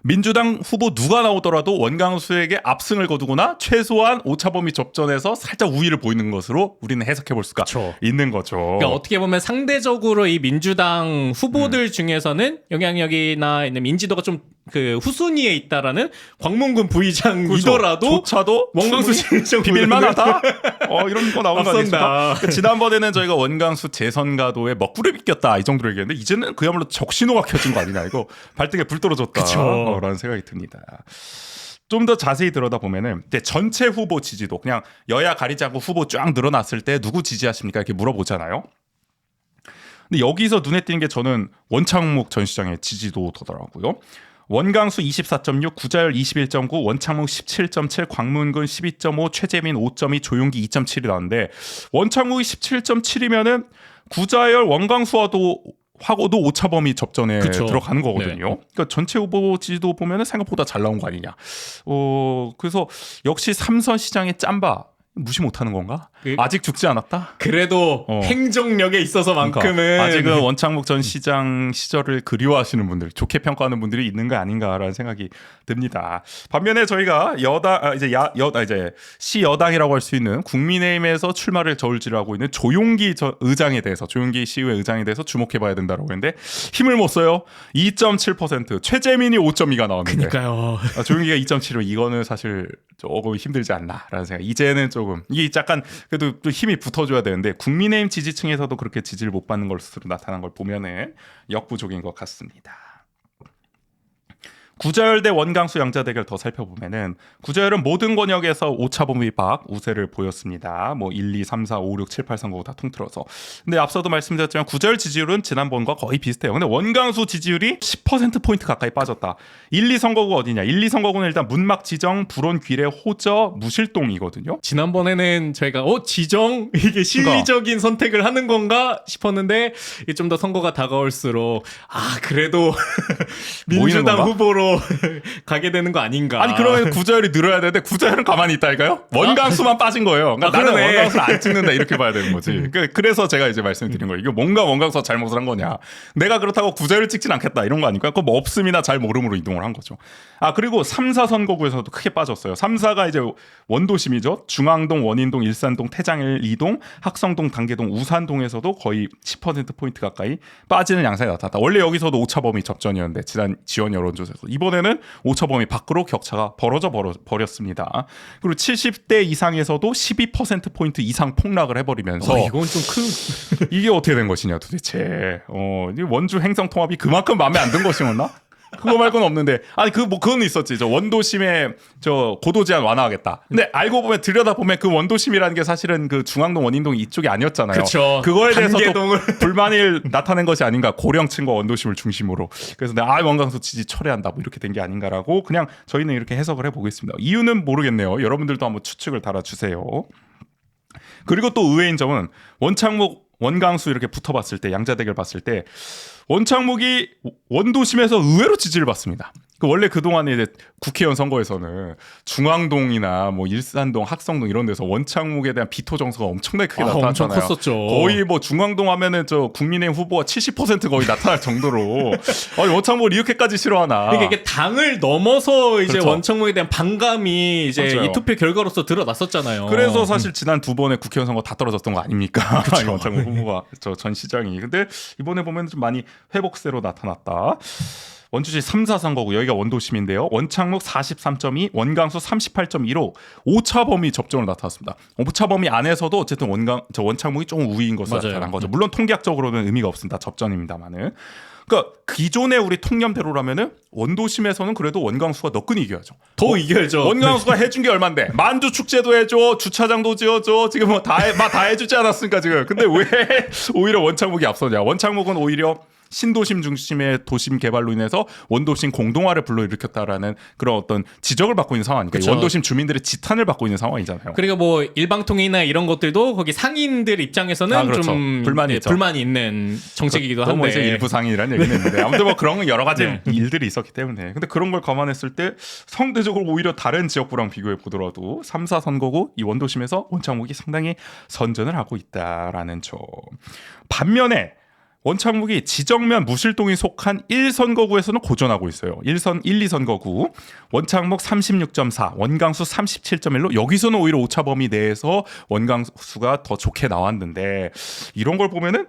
민주당 후보 누가 나오더라도 원강수에게 압승을 거두거나 최소한 오차범위 접전에서 살짝 우위를 보이는 것으로 우리는 해석해 볼 수가 있는 거죠. 그러니까 어떻게 보면 상대적으로 이 민주당 후보들 중에서는 영향력이나 있는 인지도가 좀 그 후순위에 있다라는 광문군 부의장이더라도 조차도 원강수 시장 비빌만하다. 이런 거 나온 거 아닙니까? 앞선다. 지난번에는 저희가 원강수 재선가도에 먹구름이 꼈다 이 정도로 얘기했는데 이제는 그야말로 적신호가 켜진 거 아니냐 이거 발등에 불 떨어졌다 라는 생각이 듭니다. 좀 더 자세히 들여다보면은 이제 전체 후보 지지도 그냥 여야 가리지 않고 후보 쫙 늘어났을 때 누구 지지하십니까 이렇게 물어보잖아요. 근데 여기서 눈에 띄는 게 저는 원창묵 전 시장의 지지도더라고요. 원광수 24.6, 구자열 21.9, 원창묵 17.7, 광문근 12.5, 최재민 5.2, 조용기 2.7이 나왔는데 원창묵이 17.7이면은 구자열, 원광수와도 하고도 오차 범위 접전에 그쵸. 들어가는 거거든요. 네. 그러니까 전체 후보 지지도 보면은 생각보다 잘 나온 거 아니냐. 그래서 역시 삼선 시장의 짬바 무시 못하는 건가? 아직 죽지 않았다. 그래도 행정력에 있어서만큼은 그러니까 아직은 원창묵 전 시장 시절을 그리워하시는 분들, 좋게 평가하는 분들이 있는 거 아닌가라는 생각이 듭니다. 반면에 저희가 이제 시여당이라고 할 수 있는 국민의힘에서 출마를 저울질하고 있는 조용기 의장에 대해서, 조용기 시의회 의장에 대해서 주목해봐야 된다라고 했는데 힘을 못 써요. 2.7%, 최재민이 5.2가 나왔는데. 그러니까요. 조용기가 2.75, 이거는 사실 조금 힘들지 않나라는 생각. 이제는 조금 이게 약간 그래도 좀 힘이 붙어줘야 되는데 국민의힘 지지층에서도 그렇게 지지를 못 받는 것으로 나타난 걸 보면은 역부족인 것 같습니다. 구자열 대 원광수 양자 대결 더 살펴보면은 구자열은 모든 권역에서 오차범위 밖 우세를 보였습니다. 뭐 1, 2, 3, 4, 5, 6, 7, 8 선거구 다 통틀어서. 근데 앞서도 말씀드렸지만 구자열 지지율은 지난번과 거의 비슷해요. 근데 원광수 지지율이 10%포인트 가까이 빠졌다. 1, 2 선거구 어디냐? 1, 2 선거구는 일단 문막 지정, 불온, 귀례, 호저, 무실동이거든요. 지난번에는 저희가 지정 이게 실리적인 선택을 하는 건가 싶었는데 좀 더 선거가 다가올수록 그래도 민주당 후보로 가게 되는 거 아닌가. 아니 그러면 구자열이 늘어야 되는데 구자열은 가만히 있다니까요? 원광수만 빠진 거예요. 그러니까 나는 원광수를 안 찍는다 이렇게 봐야 되는 거지. 그래서 제가 이제 말씀드린 거예요. 이게 뭔가 원광수가 잘못을 한 거냐. 내가 그렇다고 구자열을 찍진 않겠다 이런 거 아니까. 그거 뭐 없음이나 잘 모름으로 이동을 한 거죠. 그리고 3, 4 선거구에서도 크게 빠졌어요. 3, 4가 이제 원도심이죠. 중앙동, 원인동, 일산동, 태장일, 이동, 학성동, 단계동, 우산동에서도 거의 10%포인트 가까이 빠지는 양상이 나타났다. 원래 여기서도 오차범위 접전이었는데 지난 지원 여론조사에서 이번에는 오차범위 밖으로 격차가 벌어져 버렸습니다. 그리고 70대 이상에서도 12%포인트 이상 폭락을 해버리면서 이건 좀 큰 이게 어떻게 된 것이냐 도대체. 원주 행정통합이 그만큼 마음에 안 든 것이었나? 그거 말고는 없는데. 아니 그건 있었지. 저 원도심에 저 고도 제한 완화하겠다. 근데 알고 보면 들여다보면 그 원도심이라는 게 사실은 그 중앙동 원인동 이쪽이 아니었잖아요. 그쵸. 그거에 대해서 단계동을 불만을 나타낸 것이 아닌가. 고령층과 원도심을 중심으로. 그래서 내가 원광수 지지 철회한다 뭐 이렇게 된 게 아닌가라고 그냥 저희는 이렇게 해석을 해보겠습니다. 이유는 모르겠네요. 여러분들도 한번 추측을 달아주세요. 그리고 또 의외인 점은 원창묵 원광수 이렇게 붙어봤을 때 양자 대결 봤을 때 원창묵이 원도심에서 의외로 지지를 받습니다. 원래 그동안에 이제 국회의원 선거에서는 중앙동이나 뭐 일산동, 학성동 이런 데서 원창묵에 대한 비토 정서가 엄청나게 크게 나타났잖아요. 엄청 컸었죠. 거의 뭐 중앙동 하면은 저 국민의힘 후보가 70% 거의 나타날 정도로 원창묵을 이렇게까지 싫어하나. 그러니까 이게 당을 넘어서 이제 그렇죠. 원창묵에 대한 반감이 이제 맞아요. 이 투표 결과로서 드러났었잖아요. 그래서 사실 지난 두 번의 국회의원 선거 다 떨어졌던 거 아닙니까? 그쵸. 원창묵 후보가 전 시장이. 근데 이번에 보면 좀 많이 회복세로 나타났다. 원주시 3, 4 선거구 여기가 원도심인데요. 원창묵 43.2, 원광수 38.2로 오차 범위 접전으로 나타났습니다. 오차 범위 안에서도 어쨌든 원창묵이 조금 우위인 것으로 나타난 거죠. 물론 통계학적으로는 의미가 없습니다. 접전입니다만은. 그러니까 기존의 우리 통념대로라면은 원도심에서는 그래도 원광수가 너끈히 이겨야죠. 더 이겨야죠. 원광수가 해준 게 얼만데 만주 축제도 해줘, 주차장도 지어줘, 지금 뭐 다 해주지 않았습니까 지금? 근데 왜 오히려 원창묵이 앞서냐? 원창묵은 오히려 신도심 중심의 도심 개발로 인해서 원도심 공동화를 불러일으켰다라는 그런 어떤 지적을 받고 있는 상황이니까 원도심 주민들의 지탄을 받고 있는 상황이잖아요. 그리고 뭐 일방통행이나 이런 것들도 거기 상인들 입장에서는 그렇죠. 좀 불만이 있는 정책이기도 너무 한데 이제 일부 상인이라는 얘기는 있는데 아무튼 뭐 그런 여러 가지 일들이 있었기 때문에 근데 그런 걸 감안했을 때 상대적으로 오히려 다른 지역구랑 비교해 보더라도 3, 4 선거구 이 원도심에서 원창묵이 상당히 선전을 하고 있다라는 점. 반면에 원창묵이 지정면 무실동이 속한 1선거구에서는 고전하고 있어요. 1, 2선거구 원창묵 36.4, 원광수 37.1로 여기서는 오히려 오차범위 내에서 원광수가 더 좋게 나왔는데 이런 걸 보면은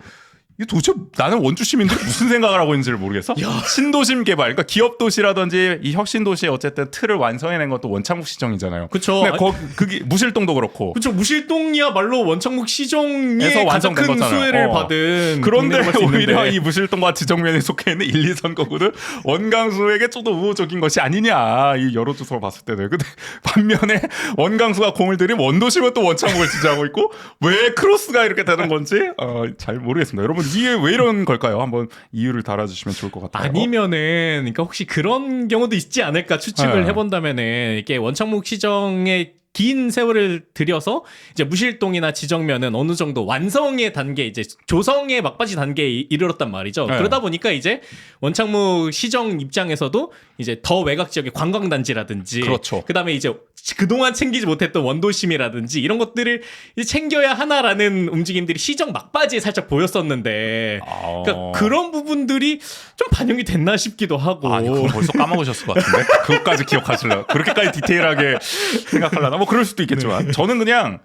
이게 도대체 나는 원주 시민들이 무슨 생각을 하고 있는지를 모르겠어. 신도심 개발, 그러니까 기업 도시라든지 이 혁신 도시의 어쨌든 틀을 완성해낸 것도 원창국 시정이잖아요. 그쵸. 근데 그게 무실동도 그렇고. 그쵸. 무실동이야말로 원창국 시정에 에서 가장 완성된 큰 거잖아요. 수혜를 받은. 그런데 동네라고 할수 오히려 있는데. 이 무실동과 지정면에 속해 있는 1, 2선 거구는 원광수에게 좀 더 우호적인 것이 아니냐, 이 여론조사를 봤을 때는. 근데 반면에 원광수가 공을 들인 원도심은 또 원창국을 지지하고 있고, 왜 크로스가 이렇게 되는 건지 잘 모르겠습니다. 여러분 이게 왜 이런 걸까요? 한번 이유를 달아주시면 좋을 것 같아요. 아니면은 그러니까 혹시 그런 경우도 있지 않을까 추측을 네. 해본다면은 이게 원창목 시정의 긴 세월을 들여서 이제 무실동이나 지정면은 어느 정도 완성의 단계, 이제 조성의 막바지 단계에 이르렀단 말이죠. 네. 그러다 보니까 이제 원창목 시정 입장에서도 이제 더 외곽 지역의 관광단지라든지, 그렇죠. 그다음에 이제 그동안 챙기지 못했던 원도심이라든지 이런 것들을 이제 챙겨야 하나라는 움직임들이 시정 막바지에 살짝 보였었는데, 그러니까 그런 부분들이 좀 반영이 됐나 싶기도 하고. 아니, 그거 벌써 까먹으셨을 것 같은데. 그것까지 기억하실래요? 그렇게까지 디테일하게 생각하려나? 뭐 그럴 수도 있겠지만 저는 그냥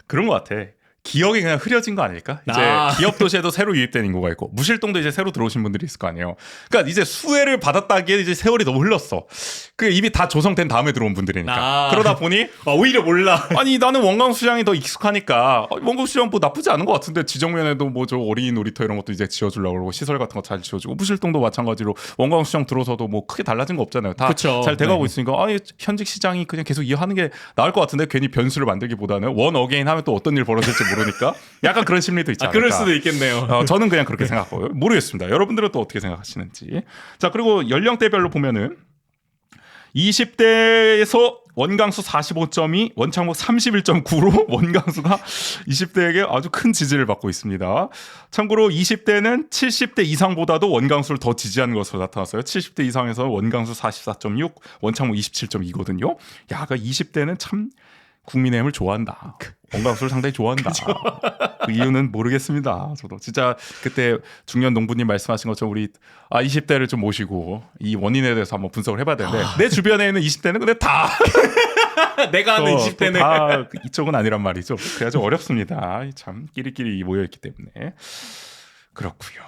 그런 것 같아. 기억이 그냥 흐려진 거 아닐까? 이제 기업 도시에도 새로 유입된 인구가 있고 무실동도 이제 새로 들어오신 분들이 있을 거 아니에요. 그러니까 이제 수혜를 받았다기에 이제 세월이 너무 흘렀어. 그게 이미 다 조성된 다음에 들어온 분들이니까. 그러다 보니 오히려 몰라. 아니 나는 원광수시장이 더 익숙하니까 원광수시장 뭐 나쁘지 않은 것 같은데 지정면에도 뭐 저 어린이 놀이터 이런 것도 이제 지어주려고 그러고 시설 같은 거 잘 지어주고 무실동도 마찬가지로 원광수시장 들어서도 뭐 크게 달라진 거 없잖아요. 다 잘 돼가고 있으니까 현직 시장이 그냥 계속 이어하는 게 나을 것 같은데 괜히 변수를 만들기보다는 원 어게인 하면 또 어떤 일 벌어질지 모르니까 약간 그런 심리도 있지 않을까. 그럴 수도 있겠네요. 저는 그냥 그렇게 생각하고요. 모르겠습니다. 여러분들은 또 어떻게 생각하시는지. 자, 그리고 연령대별로 보면은 20대에서 원광수 45.2, 원창목 31.9로 원광수가 20대에게 아주 큰 지지를 받고 있습니다. 참고로 20대는 70대 이상보다도 원광수를 더 지지하는 것으로 나타났어요. 70대 이상에서 원광수 44.6, 원창목 27.2거든요. 야, 그러니까 20대는 참 국민의힘을 좋아한다. 원광수를 상당히 좋아한다. 그 이유는 모르겠습니다. 저도 진짜 그때 중년 농부님 말씀하신 것처럼 우리 20대를 좀 모시고 이 원인에 대해서 한번 분석을 해봐야 되는데 내 주변에 있는 20대는 근데 다 내가 아는 20대는 다 이쪽은 아니란 말이죠. 그래야 좀 어렵습니다. 참 끼리끼리 모여있기 때문에. 그렇고요.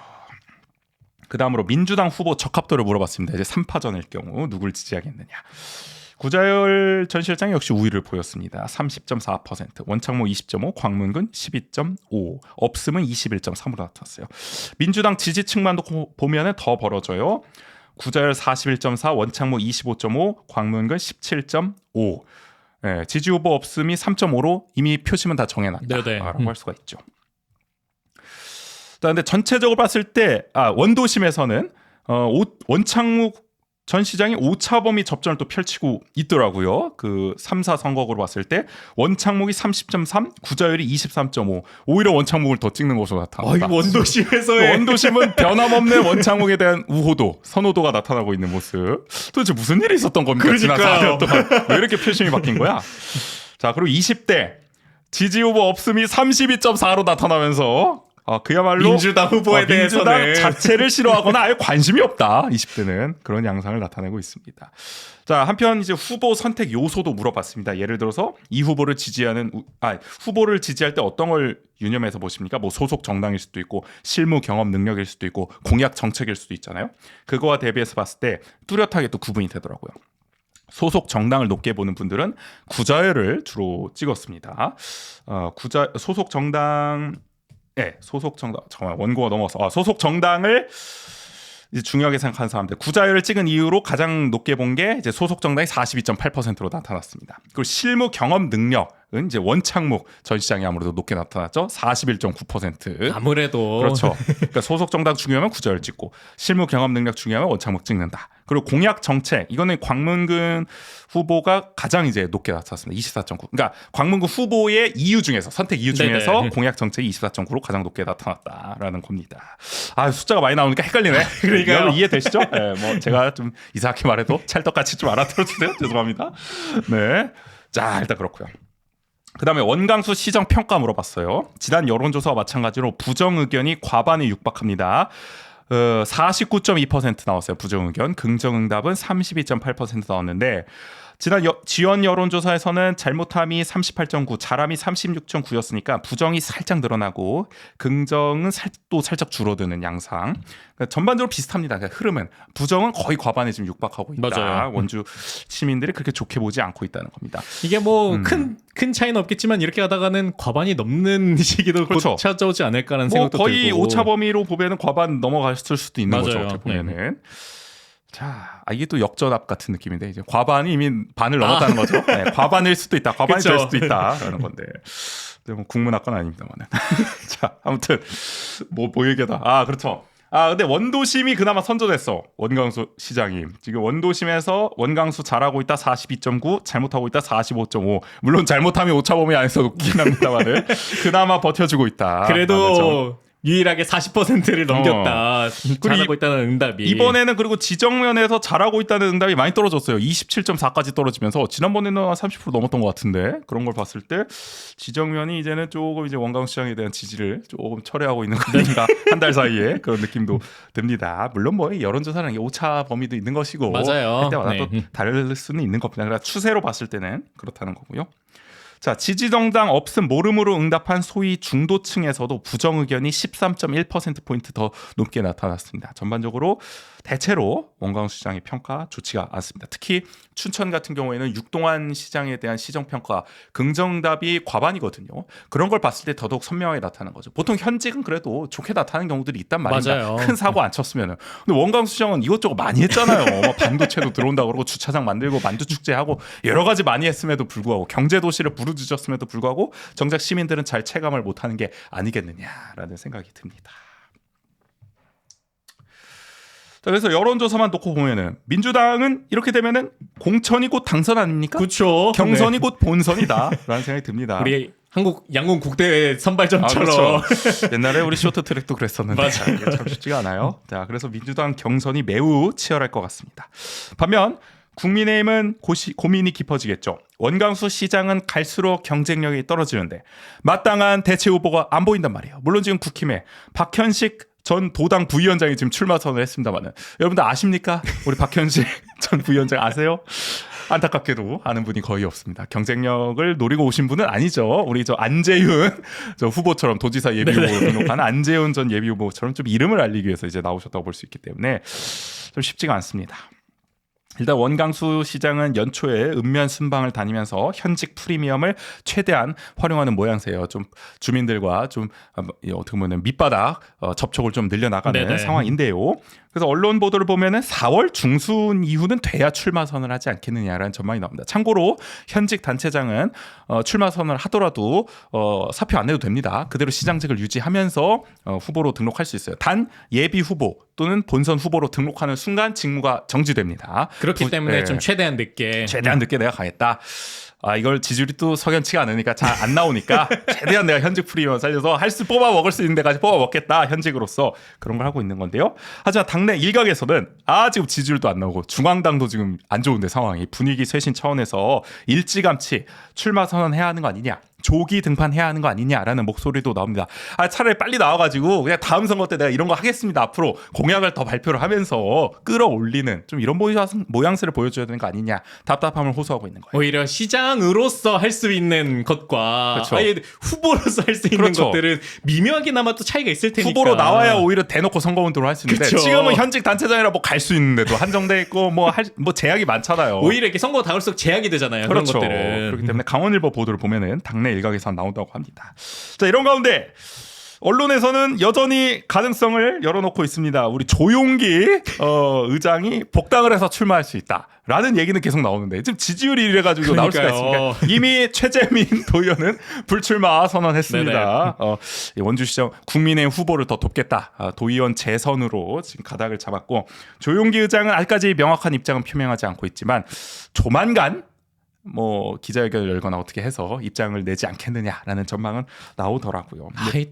그 다음으로 민주당 후보 적합도를 물어봤습니다. 이제 3파전일 경우 누굴 지지하겠느냐. 구자열 전 실장이 역시 우위를 보였습니다. 30.4%, 원창모 20.5, 광문근 12.5, 없음은 21.3으로 나타났어요. 민주당 지지층만 보면은 더 벌어져요. 구자열 41.4, 원창모 25.5, 광문근 17.5. 네, 지지 후보 없음이 3.5로 이미 표심은 다 정해놨다라고 할 수가 있죠. 그런데 전체적으로 봤을 때 원도심에서는 원창묵 전 시장이 오차범위 접전을 또 펼치고 있더라고요. 그 3사 선거구로 봤을 때 원창목이 30.3, 구자열이 23.5. 오히려 원창목을 더 찍는 것으로 나타났다. 원도심에서의 원도심은 변함없는 원창목에 대한 우호도, 선호도가 나타나고 있는 모습. 도대체 무슨 일이 있었던 겁니까? 지난 4년 동안. 왜 이렇게 표심이 바뀐 거야? 자, 그리고 20대 지지 후보 없음이 32.4로 나타나면서 그야말로 민주당 후보에 대해서는 민주당 자체를 싫어하거나 아예 관심이 없다. 20대는 그런 양상을 나타내고 있습니다. 자, 한편 이제 후보 선택 요소도 물어봤습니다. 예를 들어서 이 후보를 지지하는 후보를 지지할 때 어떤 걸 유념해서 보십니까? 뭐 소속 정당일 수도 있고 실무 경험 능력일 수도 있고 공약 정책일 수도 있잖아요. 그거와 대비해서 봤을 때 뚜렷하게 또 구분이 되더라고요. 소속 정당을 높게 보는 분들은 구자열을 주로 찍었습니다. 소속 정당 잠깐만 원고가 넘어서 소속 정당을 이제 중요하게 생각하는 사람들 구자열을 찍은 이유로 가장 높게 본 게 이제 소속 정당이 42.8%로 나타났습니다. 그리고 실무 경험 능력은 이제 원창묵 전 시장이 아무래도 높게 나타났죠. 41.9%. 아무래도 그렇죠. 그러니까 소속 정당 중요하면 구자열 찍고 실무 경험 능력 중요하면 원창묵 찍는다. 그리고 공약 정책 이거는 광문근 후보가 가장 이제 높게 나타났습니다. 24.9. 그러니까 광문근 후보의 이유 중에서 선택 이유 중에서 네네. 공약 정책이 24.9로 가장 높게 나타났다라는 겁니다. 숫자가 많이 나오니까 헷갈리네. 그러니까 이해되시죠? 네, 뭐 제가 좀 이상하게 말해도 찰떡같이 좀 알아들어주세요. 죄송합니다. 네, 자 일단 그렇고요. 그다음에 원광수 시정 평가 물어봤어요. 지난 여론조사와 마찬가지로 부정 의견이 과반에 육박합니다. 49.2% 나왔어요. 부정 의견. 긍정 응답은 32.8% 나왔는데 지난 지원 여론조사에서는 잘못함이 38.9, 잘함이 36.9였으니까 부정이 살짝 늘어나고 긍정은 또 살짝 줄어드는 양상. 그러니까 전반적으로 비슷합니다. 그러니까 흐름은 부정은 거의 과반에 지금 육박하고 있다. 맞아요. 원주 시민들이 그렇게 좋게 보지 않고 있다는 겁니다. 이게 뭐 큰 차이는 없겠지만 이렇게 가다가는 과반이 넘는 시기도 그렇죠. 곧 찾아오지 않을까라는 뭐 생각도 거의 들고. 오차 범위로 보면은 과반 넘어갔을 수도 있는 맞아요. 거죠. 어떻게 보면은. 자, 이게 또 역전압 같은 느낌인데 이제 과반이 이미 반을 넘었다는 거죠. 네, 과반일 수도 있다. 과반이 그쵸. 될 수도 있다라는 건데. 근데 뭐 국문학과는 아닙니다만은. 자, 아무튼 뭐 얘기하다. 아, 그렇죠. 아, 근데 원도심이 그나마 선전했어. 원광수 시장이. 지금 원도심에서 원광수 잘하고 있다 42.9, 잘못하고 있다 45.5. 물론 잘못하면 오차범위 안에서 높긴 합니다만은 그나마 버텨주고 있다. 그래도 유일하게 40%를 넘겼다. 그리고 잘하고 있다는 응답이. 이번에는 그리고 지정면에서 잘하고 있다는 응답이 많이 떨어졌어요. 27.4까지 떨어지면서 지난번에는 30% 넘었던 것 같은데 그런 걸 봤을 때 지정면이 이제는 조금 이제 원광 시장에 대한 지지를 조금 철회하고 있는 거 아닌가 한 달 사이에 그런 느낌도 듭니다. 물론 뭐 여론조사는 이게 오차 범위도 있는 것이고 맞아요. 할 때마다 네. 또 다를 수는 있는 겁니다. 그러니까 추세로 봤을 때는 그렇다는 거고요. 자, 지지정당 없음 모름으로 응답한 소위 중도층에서도 부정 의견이 13.1%포인트 더 높게 나타났습니다. 전반적으로 대체로 원광수 시장의 평가 좋지가 않습니다. 특히 춘천 같은 경우에는 육동안 시장에 대한 시정평가 긍정답이 과반이거든요. 그런 걸 봤을 때 더더욱 선명하게 나타나는 거죠. 보통 현직은 그래도 좋게 나타나는 경우들이 있단 말입니다. 맞아요. 큰 사고 안 쳤으면은. 근데 원광수 시장은 이것저것 많이 했잖아요. 뭐 반도체도 들어온다고 그러고 주차장 만들고 만두 축제하고 여러 가지 많이 했음에도 불구하고 경제 도시를 부르짖었음에도 불구하고 정작 시민들은 잘 체감을 못하는 게 아니겠느냐라는 생각이 듭니다. 자, 그래서 여론조사만 놓고 보면은 민주당은 이렇게 되면은 공천이 곧 당선 아닙니까? 그렇죠. 경선이 곧 본선이다라는 생각이 듭니다. 우리 한국 양궁 국대회 선발전처럼. 그렇죠. 옛날에 우리 쇼트트랙도 그랬었는데 맞아. 이게 참 쉽지가 않아요. 자, 그래서 민주당 경선이 매우 치열할 것 같습니다. 반면 국민의힘은 고민이 깊어지겠죠. 원광수 시장은 갈수록 경쟁력이 떨어지는데 마땅한 대체 후보가 안 보인단 말이에요. 물론 지금 국힘에 박현식 전 도당 부위원장이 지금 출마 선언을 했습니다만은 여러분들 아십니까? 우리 박현식 전 부위원장 아세요? 안타깝게도 아는 분이 거의 없습니다. 경쟁력을 노리고 오신 분은 아니죠. 우리 저 안재윤 저 후보처럼 도지사 예비 후보로 등록한 안재윤 전 예비 후보처럼 좀 이름을 알리기 위해서 이제 나오셨다고 볼 수 있기 때문에 좀 쉽지가 않습니다. 일단 원광수 시장은 연초에 읍면 순방을 다니면서 현직 프리미엄을 최대한 활용하는 모양새예요. 좀 주민들과 좀 어떻게 보면 밑바닥 접촉을 좀 늘려나가는 네네. 상황인데요. 그래서 언론 보도를 보면은 4월 중순 이후는 돼야 출마 선언을 하지 않겠느냐라는 전망이 나옵니다. 참고로 현직 단체장은 출마 선언을 하더라도 사표 안 내도 됩니다. 그대로 시장직을 유지하면서 후보로 등록할 수 있어요. 단 예비 후보 또는 본선 후보로 등록하는 순간 직무가 정지됩니다. 그렇기 때문에 네. 좀 최대한 늦게. 최대한 늦게 내가 가겠다. 아, 이걸 지지율이 또 석연치가 않으니까 잘 안 나오니까 최대한 내가 현직 프리미엄 살려서 뽑아 먹을 수 있는 데까지 뽑아 먹겠다. 현직으로서 그런 걸 하고 있는 건데요. 하지만 당내 일각에서는 지금 지지율도 안 나오고 중앙당도 지금 안 좋은데 상황이 분위기 쇄신 차원에서 일찌감치 출마 선언해야 하는 거 아니냐. 조기 등판해야 하는 거 아니냐라는 목소리도 나옵니다. 차라리 빨리 나와가지고 그냥 다음 선거 때 내가 이런 거 하겠습니다. 앞으로 공약을 더 발표를 하면서 끌어올리는 좀 이런 모양새를 보여줘야 되는 거 아니냐. 답답함을 호소하고 있는 거예요. 오히려 시장으로서 할 수 있는 것과 그렇죠. 아예 후보로서 할 수 있는 그렇죠. 것들은 미묘하게나마 또 차이가 있을 테니까. 후보로 나와야 오히려 대놓고 선거운동을 할 수 있는데 그쵸. 지금은 현직 단체장이라 뭐 갈 수 있는데도 한정돼 있고 뭐 제약이 많잖아요. 오히려 이렇게 선거가 다갈수록 제약이 되잖아요. 그렇죠. 그런 것들은. 그렇기 때문에 강원일보 보도를 보면은 당내 일각에서 나온다고 합니다. 자, 이런 가운데 언론에서는 여전히 가능성을 열어놓고 있습니다. 우리 조용기 의장이 복당을 해서 출마할 수 있다라는 얘기는 계속 나오는데 지금 지지율이 이래가지고 나올 수가 그러니까요. 있습니까? 이미 최재민 도의원은 불출마 선언했습니다. 원주시장 국민의 후보를 더 돕겠다. 도의원 재선으로 지금 가닥을 잡았고 조용기 의장은 아직까지 명확한 입장은 표명하지 않고 있지만 조만간 뭐 기자회견을 열거나 어떻게 해서 입장을 내지 않겠느냐라는 전망은 나오더라고요.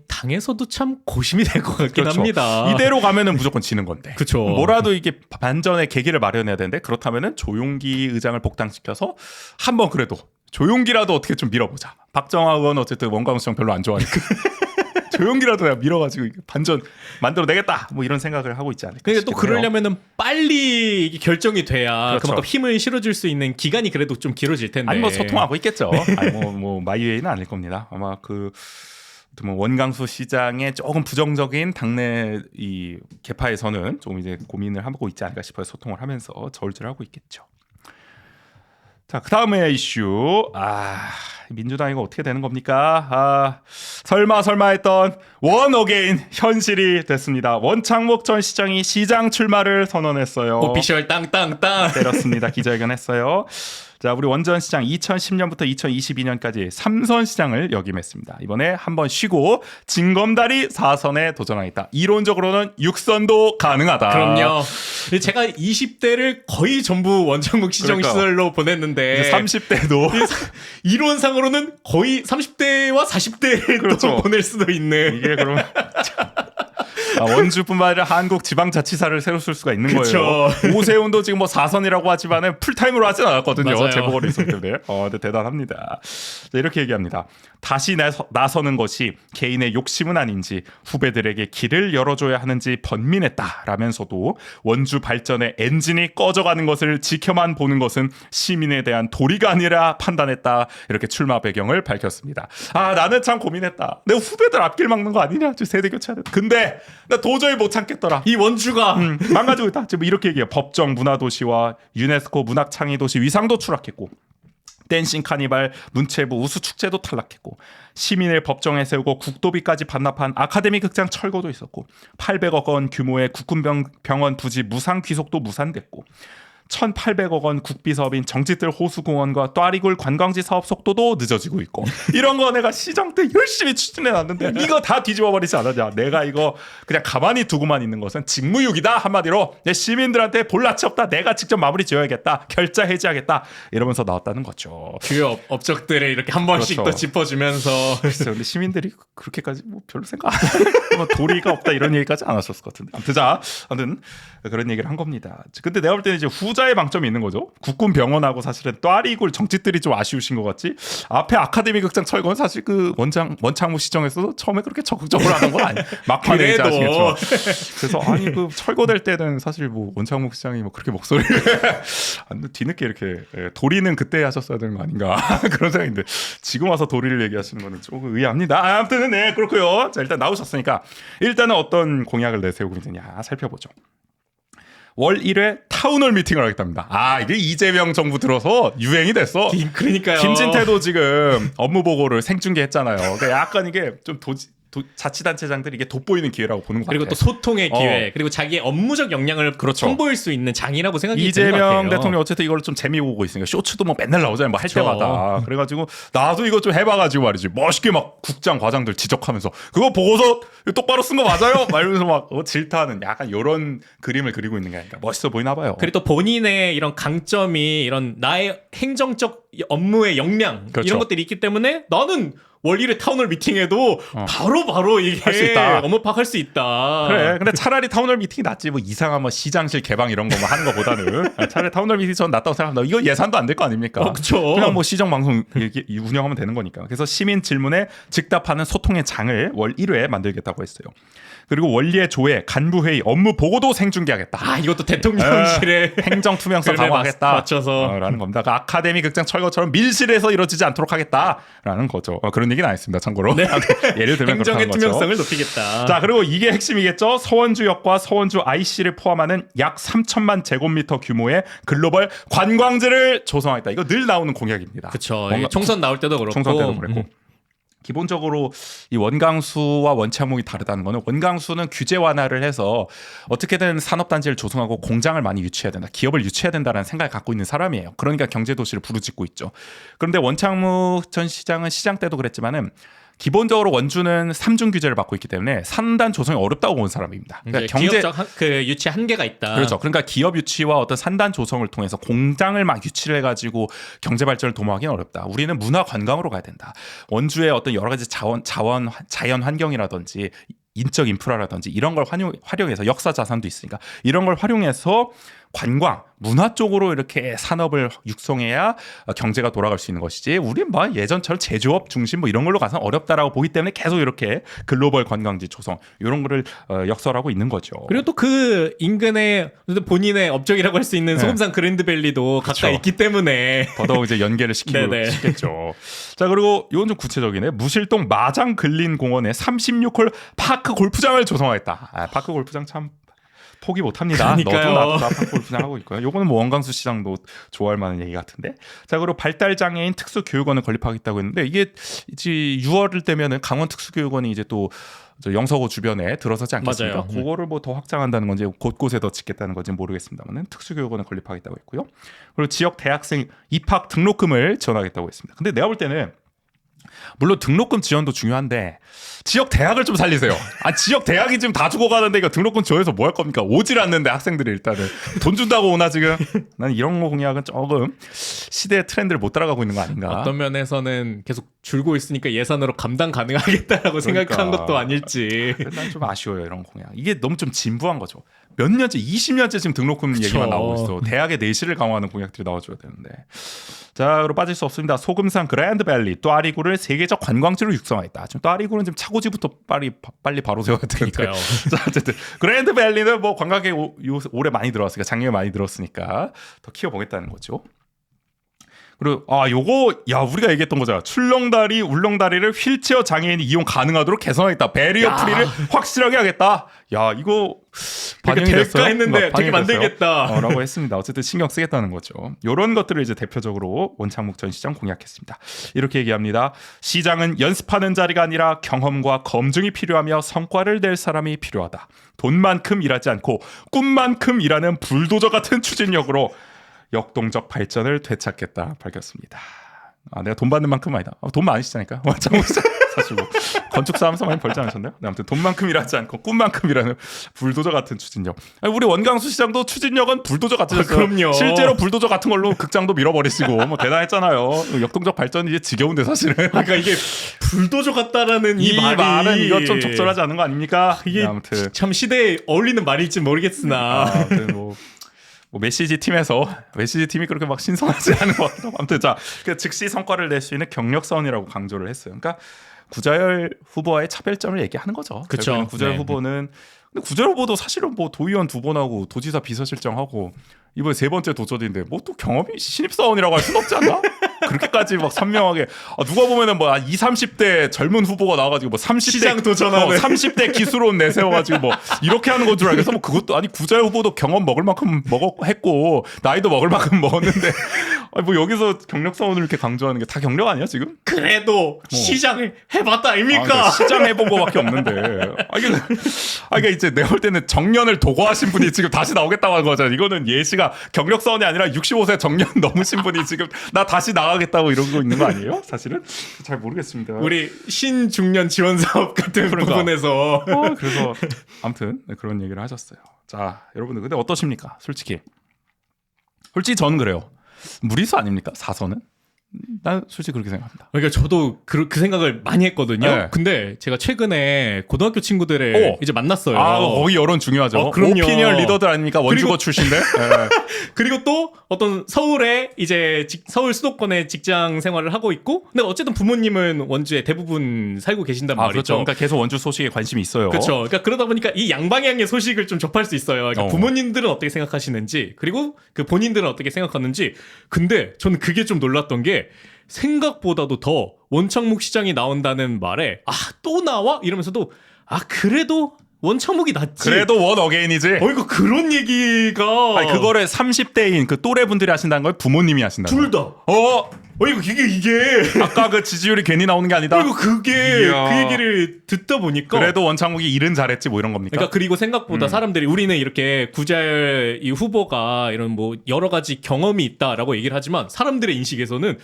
당에서도 참 고심이 될 것 같긴 그렇죠. 합니다. 이대로 가면은 무조건 지는 건데. 그쵸. 뭐라도 이게 반전의 계기를 마련해야 되는데 그렇다면은 조용기 의장을 복당시켜서 한번 그래도 조용기라도 어떻게 좀 밀어보자. 박정화 의원 어쨌든 원광수 형 별로 안 좋아하니까. 조용기라도 내가 밀어가지고 반전 만들어내겠다 뭐 이런 생각을 하고 있지 않을까 근데 또 싶긴 해요. 그러려면은 빨리 이게 결정이 돼야 그렇죠. 그만큼 힘을 실어줄 수 있는 기간이 그래도 좀 길어질 텐데. 아니 뭐 소통하고 있겠죠. 아니 뭐 마이웨이는 아닐 겁니다. 아마 뭐 원강수 시장의 조금 부정적인 당내 이 개파에서는 좀 이제 고민을 하고 있지 않을까 싶어요. 소통을 하면서 저울질하고 있겠죠. 자, 그 다음에 이슈. 민주당 이거 어떻게 되는 겁니까? 설마 했던 원 어게인 현실이 됐습니다. 원창목 전 시장이 시장 출마를 선언했어요. 오피셜 땅땅땅. 때렸습니다. 기자회견했어요. 자, 우리 원전 시장 2010년부터 2022년까지 3선 시장을 역임했습니다. 이번에 한번 쉬고 징검다리 4선에 도전하겠다. 이론적으로는 6선도 가능하다. 그럼요. 제가 20대를 거의 전부 원창목 시정 그러니까. 시절로 보냈는데 30대도 이론상으로는 거의 30대와 40대를 그렇죠. 또 보낼 수도 있는. 이게 그러면 원주뿐만 아니라 한국 지방자치사를 새로 쓸 수가 있는 그쵸. 거예요. 오세훈도 지금 뭐 4선이라고 하지만은 풀타임으로 하진 않았거든요. 맞아요. 재보궐이 있었기 때문에. 근데 대단합니다. 자, 이렇게 얘기합니다. 다시 나서는 것이 개인의 욕심은 아닌지 후배들에게 길을 열어줘야 하는지 번민했다라면서도 원주 발전의 엔진이 꺼져가는 것을 지켜만 보는 것은 시민에 대한 도리가 아니라 판단했다. 이렇게 출마 배경을 밝혔습니다. 나는 참 고민했다. 내 후배들 앞길 막는 거 아니냐? 세대 교체하는. 근데 나 도저히 못 참겠더라. 이 원주가 망가지고 있다. 지금 이렇게 얘기해요. 법정 문화도시와 유네스코 문학창의도시 위상도 추락했고 댄싱 카니발 문체부 우수축제도 탈락했고 시민을 법정에 세우고 국도비까지 반납한 아카데미 극장 철거도 있었고 800억 원 규모의 국군병원 부지 무상 귀속도 무산됐고 1,800억 원 국비 사업인 정지들 호수공원과 또아리굴 관광지 사업 속도도 늦어지고 있고 이런 거 내가 시정 때 열심히 추진해놨는데 이거 다 뒤집어버리지 않았냐. 내가 이거 그냥 가만히 두고만 있는 것은 직무유기다. 한마디로 내 시민들한테 볼라치 없다. 내가 직접 마무리 지어야겠다. 결자 해지하겠다. 이러면서 나왔다는 거죠. 주요 업적들을 이렇게 한 번씩 그렇죠. 또 짚어주면서 글쎄요. 근데 시민들이 그렇게까지 뭐 별로 생각 뭐 도리가 없다 이런 얘기까지 안 하셨을 것 같은데. 아무튼 그런 얘기를 한 겁니다. 근데 내가 볼 때는 이제 후자의 방점이 있는 거죠. 국군 병원하고 사실은 또아리굴 정치들이 좀 아쉬우신 것 같지. 앞에 아카데미 극장 철거는 사실 그 원창무 시정에서도 처음에 그렇게 적극적으로 하던 건 아니에요. 막판에 이제 아시겠죠. 그래서 그 철거될 때는 사실 뭐 원창무 시장이 뭐 그렇게 목소리를 뒤늦게 이렇게 도리는 그때 하셨어야 되는 거 아닌가 그런 생각인데 지금 와서 도리를 얘기하시는 거는 조금 의아합니다. 아무튼 네 그렇고요. 자 일단 나오셨으니까 일단은 어떤 공약을 내세우고 있느냐 살펴보죠. 월 1회 타운홀 미팅을 하겠답니다. 이게 이재명 정부 들어서 유행이 됐어. 그러니까요. 김진태도 지금 업무 보고를 생중계했잖아요. 그러니까 약간 이게 좀 자치단체장들이 이게 돋보이는 기회라고 보는 것 같아요. 그리고 또 소통의 기회, 그리고 자기의 업무적 역량을 그렇죠. 선보일 수 있는 장이라고 생각이 드는 것 이재명 같아요. 대통령 어쨌든 이걸 좀 재미 보고 있으니까 쇼츠도 뭐 맨날 나오잖아요. 뭐 할 그쵸. 때마다. 그래가지고 나도 이거 좀 해봐가지고 말이지. 멋있게 막 국장 과장들 지적하면서 그거 보고서 똑바로 쓴 거 맞아요? 말면서 막 질타하는 약간 이런 그림을 그리고 있는 게 아닐까. 멋있어 보이나 봐요. 그리고 또 본인의 이런 강점이 이런 나의 행정적 업무의 역량 그렇죠. 이런 것들이 있기 때문에 나는 월 1회 타운홀 미팅에도 바로 이게 할 수 있다. 업무 파악할 수 있다. 그래. 근데 차라리 타운홀 미팅이 낫지. 뭐 이상한 뭐 시장실 개방 이런 거 뭐 하는 거보다는 차라리 타운홀 미팅이 전 낫다고 생각합니다. 이거 예산도 안 될 거 아닙니까? 그렇죠. 그냥 뭐 시정 방송 운영하면 되는 거니까. 그래서 시민 질문에 즉답하는 소통의 장을 월 1회 만들겠다고 했어요. 그리고 원리의 조회, 간부회의, 업무 보고도 생중계하겠다. 이것도 대통령실의 행정 투명성 그래, 강화하겠다. 맞춰서. 라는 겁니다. 그 아카데미 극장 철거처럼 밀실에서 이루어지지 않도록 하겠다라는 거죠. 그런 얘기는 안 했습니다. 참고로. 예를 들면 행정의 그렇다는 거죠. 투명성을 높이겠다. 자, 그리고 이게 핵심이겠죠. 서원주역과 서원주 IC를 포함하는 약 3천만 제곱미터 규모의 글로벌 관광지를 조성하겠다. 이거 늘 나오는 공약입니다. 그렇죠. 총선 나올 때도 그렇고. 총선 때도 그랬고. 기본적으로 이 원강수와 원창목이 다르다는 거는 원강수는 규제 완화를 해서 어떻게든 산업단지를 조성하고 공장을 많이 유치해야 된다. 기업을 유치해야 된다는 생각을 갖고 있는 사람이에요. 그러니까 경제도시를 부르짖고 있죠. 그런데 원창목 전 시장은 시장 때도 그랬지만은 기본적으로 원주는 3중 규제를 받고 있기 때문에 산단 조성이 어렵다고 본 사람입니다. 그러니까 기업적 유치 한계가 있다. 그렇죠. 그러니까 기업 유치와 어떤 산단 조성을 통해서 공장을 막 유치를 해가지고 경제 발전을 도모하기는 어렵다. 우리는 문화 관광으로 가야 된다. 원주의 어떤 여러 가지 자연 환경이라든지 인적 인프라라든지 이런 걸 활용해서 역사 자산도 있으니까 이런 걸 활용해서 관광, 문화 쪽으로 이렇게 산업을 육성해야 경제가 돌아갈 수 있는 것이지. 우린 뭐 예전처럼 제조업 중심 뭐 이런 걸로 가서 어렵다라고 보기 때문에 계속 이렇게 글로벌 관광지 조성 이런 거를 역설하고 있는 거죠. 그리고 또 그 인근에 본인의 업적이라고 할 수 있는 소금산 그랜드밸리도 가까이 그쵸. 있기 때문에 더더욱 이제 연계를 시키겠죠. 자, 그리고 이건 좀 구체적이네. 무실동 마장 근린공원에 36홀 파크 골프장을 조성하겠다. 파크 골프장 참 포기 못합니다. 그러니까요. 너도 나도 다 파크 골프장 하고 있고요. 요거는 뭐 원광수 시장도 좋아할 만한 얘기 같은데. 자, 그리고 발달 장애인 특수교육원을 건립하겠다고 했는데 이게 이제 6월 되면은 강원 특수교육원이 이제 또 영서고 주변에 들어서지 않겠습니까? 맞아요. 그거를 뭐 더 확장한다는 건지 곳곳에 더 짓겠다는 건지 모르겠습니다만은 특수교육원을 건립하겠다고 했고요. 그리고 지역 대학생 입학 등록금을 지원하겠다고 했습니다. 근데 내가 볼 때는 물론 등록금 지원도 중요한데 지역 대학을 좀 살리세요. 지역 대학이 지금 다 죽어가는데 이거 등록금 지원해서 뭐 할 겁니까? 오질 않는데 학생들이 일단은 돈 준다고 오나 지금? 나는 이런 거 공약은 조금 시대의 트렌드를 못 따라가고 있는 거 아닌가? 어떤 면에서는 계속 줄고 있으니까 예산으로 감당 가능하겠다라고 생각한 것도 아닐지. 난 좀 아쉬워요 이런 공약. 이게 너무 좀 진부한 거죠. 몇 년째, 20년째 지금 등록금 얘기만 나오고 있어. 대학의 내실을 강화하는 공약들이 나와줘야 되는데. 자, 그리고 빠질 수 없습니다. 소금산 그랜드밸리 또 아리구를 세계적 관광지로 육성하겠다. 지금 또 아리구는 지금 차고지부터 빨리 바로 세워야 되니까요. 자, 어쨌든 그랜드밸리는 뭐 관광객 올해 많이 들어왔으니까 작년에 많이 들었으니까 더 키워보겠다는 거죠. 그리고 요거 우리가 얘기했던 거잖아. 출렁다리, 울렁다리를 휠체어 장애인이 이용 가능하도록 개선하겠다. 배리어 프리를 확실하게 하겠다. 야, 이거 반영이 될까 됐어요. 했는데 되게 만들겠다. 라고 했습니다. 어쨌든 신경 쓰겠다는 거죠. 이런 것들을 이제 대표적으로 원창목 전 시장 공약했습니다. 이렇게 얘기합니다. 시장은 연습하는 자리가 아니라 경험과 검증이 필요하며 성과를 낼 사람이 필요하다. 돈만큼 일하지 않고 꿈만큼 일하는 불도저 같은 추진력으로 역동적 발전을 되찾겠다 밝혔습니다. 내가 돈 받는 만큼 아니다. 돈 많으시다니까. 사실 뭐 건축 사업에서 많이 벌지 않으셨나요? 아무튼 돈만큼 일하지 않고 꿈만큼 일하는 불도저 같은 추진력. 우리 원광수 시장도 추진력은 불도저 같으셨어요. 그럼요. 실제로 불도저 같은 걸로 극장도 밀어버리시고 뭐 대단했잖아요. 역동적 발전이 이제 지겨운데 사실은. 그러니까 이게 불도저 같다라는 이 말은 이거 좀 적절하지 않은 거 아닙니까? 이게 아무튼 참 시대에 어울리는 말일지 모르겠으나. 뭐 메시지 팀이 그렇게 막 신선하지 않은 것 같아요. 아무튼 그 즉시 성과를 낼 수 있는 경력선이라고 강조를 했어요. 그러니까 구자열 후보와의 차별점을 얘기하는 거죠. 그렇죠. 구자열 후보는 근데 구자열 후보도 사실은 뭐 도의원 2번 하고 도지사 비서실장하고 이번에 3번째 도전인데 뭐 또 경험이 신입사원이라고 할 순 없지 않나? 그렇게까지 막 선명하게 누가 보면은 뭐 20, 30대 젊은 후보가 나와가지고 뭐 30대 시장 도전하는 30대 기술원 내세워가지고 뭐 이렇게 하는 건 줄 알겠어. 뭐 그것도 구자열 후보도 경험 먹을 만큼 했고 나이도 먹을 만큼 먹었는데 뭐 여기서 경력사원을 이렇게 강조하는 게 다 경력 아니야 지금? 그래도 시장을 해봤다 아닙니까? 그러니까 시장 해본 거밖에 없는데. 그러니까 이제 내가 볼 때는 정년을 도과하신 분이 지금 다시 나오겠다고 한 거잖아. 이거는 예시가 경력사원이 아니라 65세 정년 넘으신 분이 지금 나 다시 나가겠다고 이러고 있는 거 아니에요? 사실은 잘 모르겠습니다. 우리 신중년 지원 사업 같은 부분에서 그래서 아무튼 그런 얘기를 하셨어요. 자, 여러분들 근데 어떠십니까? 솔직히 저는 그래요. 무리수 아닙니까? 4선은? 난 솔직히 그렇게 생각합니다. 그러니까 저도 그 생각을 많이 했거든요. 네. 근데 제가 최근에 고등학교 친구들을 이제 만났어요. 거기 여론 중요하죠. 그럼요. 오피니언 리더들 아닙니까? 원주거 출신들. 네. 그리고 또 어떤 서울에 이제 서울 수도권에 직장 생활을 하고 있고, 근데 어쨌든 부모님은 원주에 대부분 살고 계신단 말이죠. 그렇죠. 그러니까 계속 원주 소식에 관심이 있어요. 그렇죠. 그러니까 그러다 보니까 이 양방향의 소식을 좀 접할 수 있어요. 그러니까 부모님들은 어떻게 생각하시는지, 그리고 그 본인들은 어떻게 생각하는지. 근데 저는 그게 좀 놀랐던 게 생각보다도 더 원창목 시장이 나온다는 말에 또 나와? 이러면서도 그래도 원창목이 낫지. 그래도 원 어게인이지. 이거 그런 얘기가 아니 그거를 30대인 그 또래 분들이 하신다는 걸 부모님이 하신다는 둘 다. 이게 아까 그 지지율이 괜히 나오는 게 아니다. 그 얘기를 듣다 보니까 그래도 원창욱이 일은 잘했지 뭐 이런 겁니까? 그러니까 그리고 생각보다 사람들이 우리는 이렇게 구자열 이 후보가 이런 뭐 여러 가지 경험이 있다라고 얘기를 하지만 사람들의 인식에서는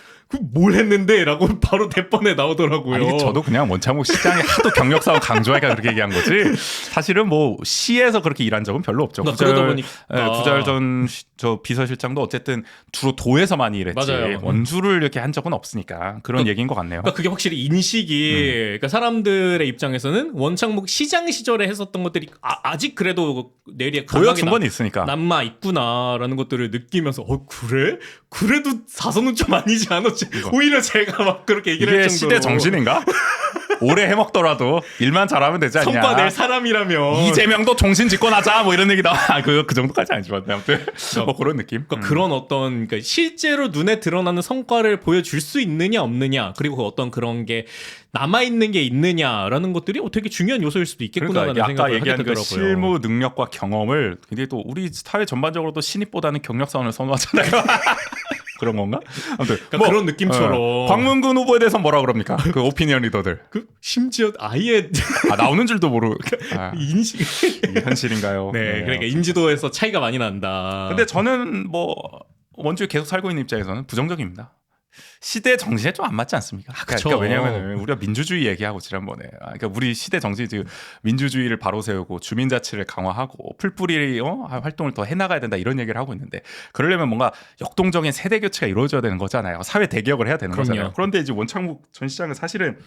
뭘 했는데라고 바로 대번에 나오더라고요. 아니 저도 그냥 원창욱 시장이 하도 경력 싸움 강조하니까 그렇게 얘기한 거지. 사실은 뭐 시에서 그렇게 일한 적은 별로 없죠. 그러다 보니까 구자열 저 비서실장도 어쨌든 주로 도에서 많이 일했지 맞아요. 원주를 이렇게 한 적은 없으니까 그런 얘기인 것 같네요. 그러니까 그게 확실히 인식이 그러니까 사람들의 입장에서는 원창목 시장 시절에 했었던 것들이 아직 그래도 내리에 보여준 건 있으니까 남아 있구나라는 것들을 느끼면서 그래? 그래도 사선은 좀 아니지 않았지? 오히려 제가 막 그렇게 얘기를 할 이게 정도로 시대 정신인가? 오래 해먹더라도 일만 잘하면 되지 않냐. 성과 낼 사람이라면 이재명도 종신 집권하자 뭐 이런 얘기다. 그 정도까지 아니지만 아무튼 뭐 그런 느낌. 그러니까 그런 어떤 그러니까 실제로 눈에 드러나는 성과를 보여줄 수 있느냐 없느냐 그리고 어떤 그런 게 남아 있는 게 있느냐라는 것들이 되게 중요한 요소일 수도 있겠구나라는 그러니까 아까 생각을 하게 얘기한 그 되더라고요. 실무 능력과 경험을 근데 또 우리 사회 전반적으로도 신입보다는 경력사원을 선호하잖아요. 그런 건가? 아무튼 그러니까 그런 느낌처럼 광문군 후보에 대해서 뭐라 그럽니까? 그 오피니언 리더들. 심지어 아예 나오는 줄도 모르. 인식 이게 현실인가요? 네, 그러니까 인지도에서 차이가 많이 난다. 근데 저는 뭐 원주에 계속 살고 있는 입장에서는 부정적입니다. 시대 정신에 좀 안 맞지 않습니까? 그러니까 왜냐하면 우리가 민주주의 얘기하고 지난번에 그러니까 우리 시대 정신이 지금 민주주의를 바로 세우고 주민자치를 강화하고 풀뿌리 활동을 더 해나가야 된다 이런 얘기를 하고 있는데 그러려면 뭔가 역동적인 세대 교체가 이루어져야 되는 거잖아요. 사회 대개혁을 해야 되는 거잖아요. 그런데 이제 원창목 전 시장은 사실은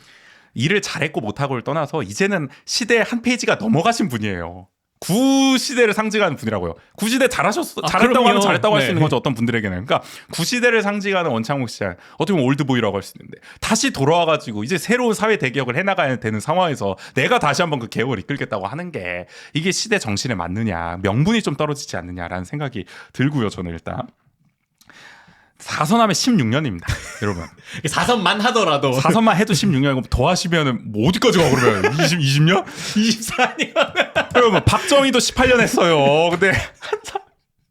일을 잘했고 못하고를 떠나서 이제는 시대의 한 페이지가 넘어가신 분이에요. 구시대를 상징하는 분이라고요. 구시대 잘했다고 그럼요. 하면 잘했다고 할 수 네. 있는 거죠. 어떤 분들에게는. 그러니까 구시대를 상징하는 원창목 시장. 어떻게 보면 올드보이라고 할 수 있는데 다시 돌아와가지고 이제 새로운 사회 대개혁을 해나가야 되는 상황에서 내가 다시 한번 그 개혁을 이끌겠다고 하는 게 이게 시대 정신에 맞느냐. 명분이 좀 떨어지지 않느냐라는 생각이 들고요. 저는 일단. 4선하면 16년입니다. 여러분. 4선만 하더라도 4선만 해도 16년이고 더 하시면은 뭐 어디까지 가 그러면 20년? 24년 여러분 박정희도 18년 했어요. 근데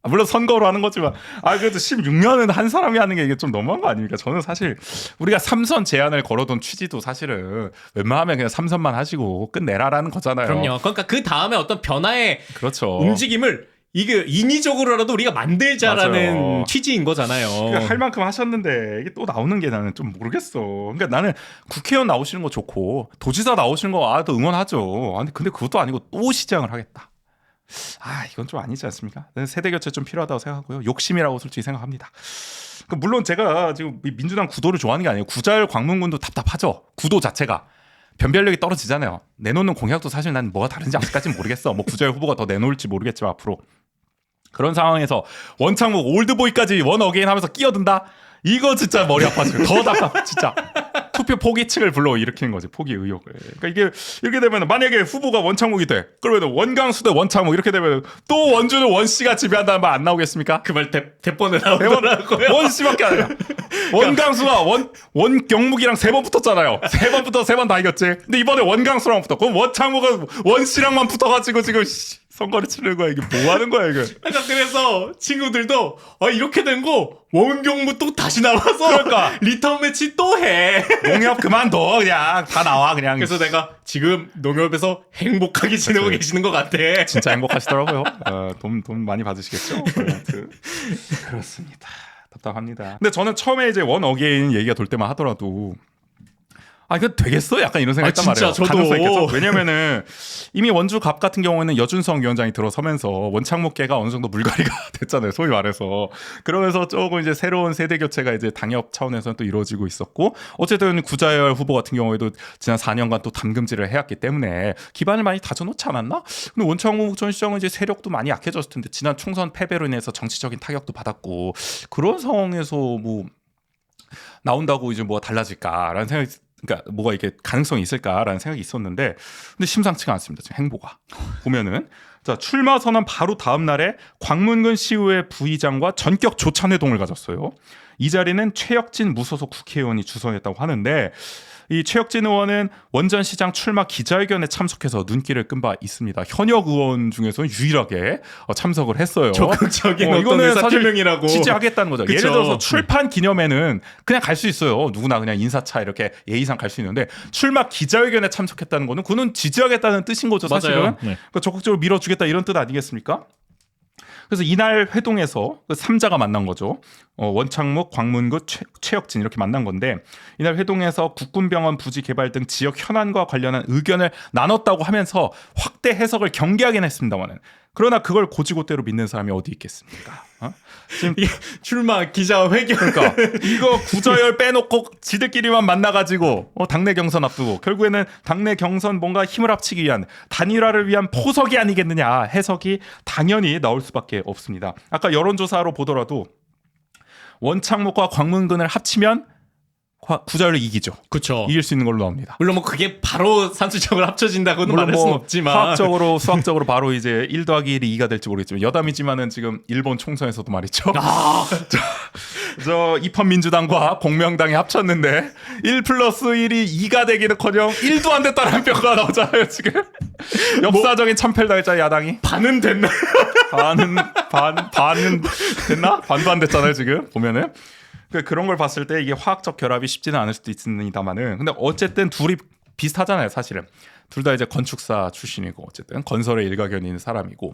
물론 선거로 하는 거지만 그래도 16년은 한 사람이 하는 게 이게 좀 너무한 거 아닙니까? 저는 사실 우리가 3선 제안을 걸어둔 취지도 사실은 웬만하면 그냥 3선만 하시고 끝내라라는 거잖아요. 그럼요. 그러니까 그 다음에 어떤 변화의 그렇죠. 움직임을 이게 인위적으로라도 우리가 만들자라는 맞아요. 취지인 거잖아요. 그러니까 할 만큼 하셨는데 이게 또 나오는 게 나는 좀 모르겠어. 그러니까 나는 국회의원 나오시는 거 좋고 도지사 나오시는 거 또 응원하죠. 근데 그것도 아니고 또 시장을 하겠다. 이건 좀 아니지 않습니까? 세대 교체 좀 필요하다고 생각하고요. 욕심이라고 솔직히 생각합니다. 물론 제가 지금 민주당 구도를 좋아하는 게 아니에요. 구자열 광문군도 답답하죠. 구도 자체가. 변별력이 떨어지잖아요. 내놓는 공약도 사실 난 뭐가 다른지 아직까지는 모르겠어. 뭐 구자열 후보가 더 내놓을지 모르겠지만 앞으로. 그런 상황에서 원창목 올드보이까지 원 어게인 하면서 끼어든다? 이거 진짜 머리 아파지고 더 답답 진짜. 투표 포기층을 불러일으키는 거지. 포기 의혹을. 그러니까 이게 이렇게 되면 만약에 후보가 원창목이 돼. 그러면 원강수 대 원창목 이렇게 되면 또 원주는 원씨가 지배한다는 말 안 나오겠습니까? 그 말 대본에 나오더라고요. 원씨밖에 안 해요. 원강수와 원경묵이랑 3번 붙었잖아요. 3번 붙어 3번 다 이겼지. 근데 이번에 원강수랑 붙어. 그럼 원창목은 원씨랑만 붙어가지고 지금 선거를 치는 거야. 이게 뭐 하는 거야 이게. 그러니까 그래서 친구들도 이렇게 된 거 원경무 또 다시 나와서 그러니까. 리턴 매치 또 해. 농협 그만둬 그냥 다 나와 그냥. 그래서 내가 지금 농협에서 행복하게 지내고 그렇죠. 계시는 것 같아. 진짜 행복하시더라고요. 돈 많이 받으시겠죠? 그렇습니다. 답답합니다. 근데 저는 처음에 이제 원 어게인 얘기가 돌 때만 하더라도 이거 되겠어? 약간 이런 생각했단 진짜 말이에요. 저도. 가능성이 있겠어? 왜냐면은 이미 원주 갑 같은 경우에는 여준성 위원장이 들어서면서 원창목계가 어느 정도 물갈이가 됐잖아요. 소위 말해서. 그러면서 조금 이제 새로운 세대 교체가 이제 당협 차원에서는 또 이루어지고 있었고 어쨌든 구자열 후보 같은 경우에도 지난 4년간 또 담금질을 해왔기 때문에 기반을 많이 다져놓지 않았나? 근데 원창목 전 시장은 이제 세력도 많이 약해졌을 텐데 지난 총선 패배로 인해서 정치적인 타격도 받았고 그런 상황에서 뭐 나온다고 이제 뭐가 달라질까라는 생각이 그러니까 뭐가 이게 가능성이 있을까라는 생각이 있었는데 근데 심상치가 않습니다. 지금 행보가 보면은 자 출마 선언 바로 다음 날에 광문군 시의회 부의장과 전격 조찬 회동을 가졌어요. 이 자리는 최혁진 무소속 국회의원이 주선했다고 하는데 이 최혁진 의원은 원전 시장 출마 기자회견에 참석해서 눈길을 끈 바 있습니다. 현역 의원 중에서는 유일하게 참석을 했어요. 적극적인 어떤 이거는 의사표명이라고 지지하겠다는 거죠. 그쵸. 예를 들어서 출판 기념회는 그냥 갈 수 있어요. 누구나 그냥 인사차 이렇게 예의상 갈 수 있는데 출마 기자회견에 참석했다는 거는 그는 지지하겠다는 뜻인 거죠. 사실은. 맞아요. 네. 그러니까 적극적으로 밀어주겠다 이런 뜻 아니겠습니까? 그래서 이날 회동에서 그 3자가 만난 거죠. 원창묵, 광문구, 최혁진 이렇게 만난 건데 이날 회동에서 국군병원 부지 개발 등 지역 현안과 관련한 의견을 나눴다고 하면서 확대 해석을 경계하긴 했습니다만은 그러나 그걸 고지고대로 믿는 사람이 어디 있겠습니까? 지금 출마 기자 회견. 그러니까 이거 구저열 빼놓고 지들끼리만 만나가지고 당내 경선 앞두고 결국에는 당내 경선 뭔가 힘을 합치기 위한 단일화를 위한 포석이 아니겠느냐 해석이 당연히 나올 수밖에 없습니다. 아까 여론조사로 보더라도 원창묵과 광문군을 합치면 구자열을 이기죠. 그렇죠. 이길 수 있는 걸로 나옵니다. 물론 뭐 그게 바로 산술적으로 합쳐진다고는 물론 말할 수는 없지만 화학적으로 수학적으로 바로 이제 1 더하기 1이 2가 될지 모르겠지만 여담이지만은 지금 일본 총선에서도 말이죠. 저 입헌민주당과 공명당이 합쳤는데 1 플러스 1이 2가 되기는커녕 1도 안 됐다는 평가가 나오잖아요 지금. 역사적인 참패를 당했잖아요 야당이. 반은 됐나? 반은 됐나? 반도 안 됐잖아요 지금 보면은. 그런 걸 봤을 때 이게 화학적 결합이 쉽지는 않을 수도 있습니다만은 근데 어쨌든 둘이 비슷하잖아요 사실은. 둘 다 이제 건축사 출신이고 어쨌든 건설에 일가견이 있는 사람이고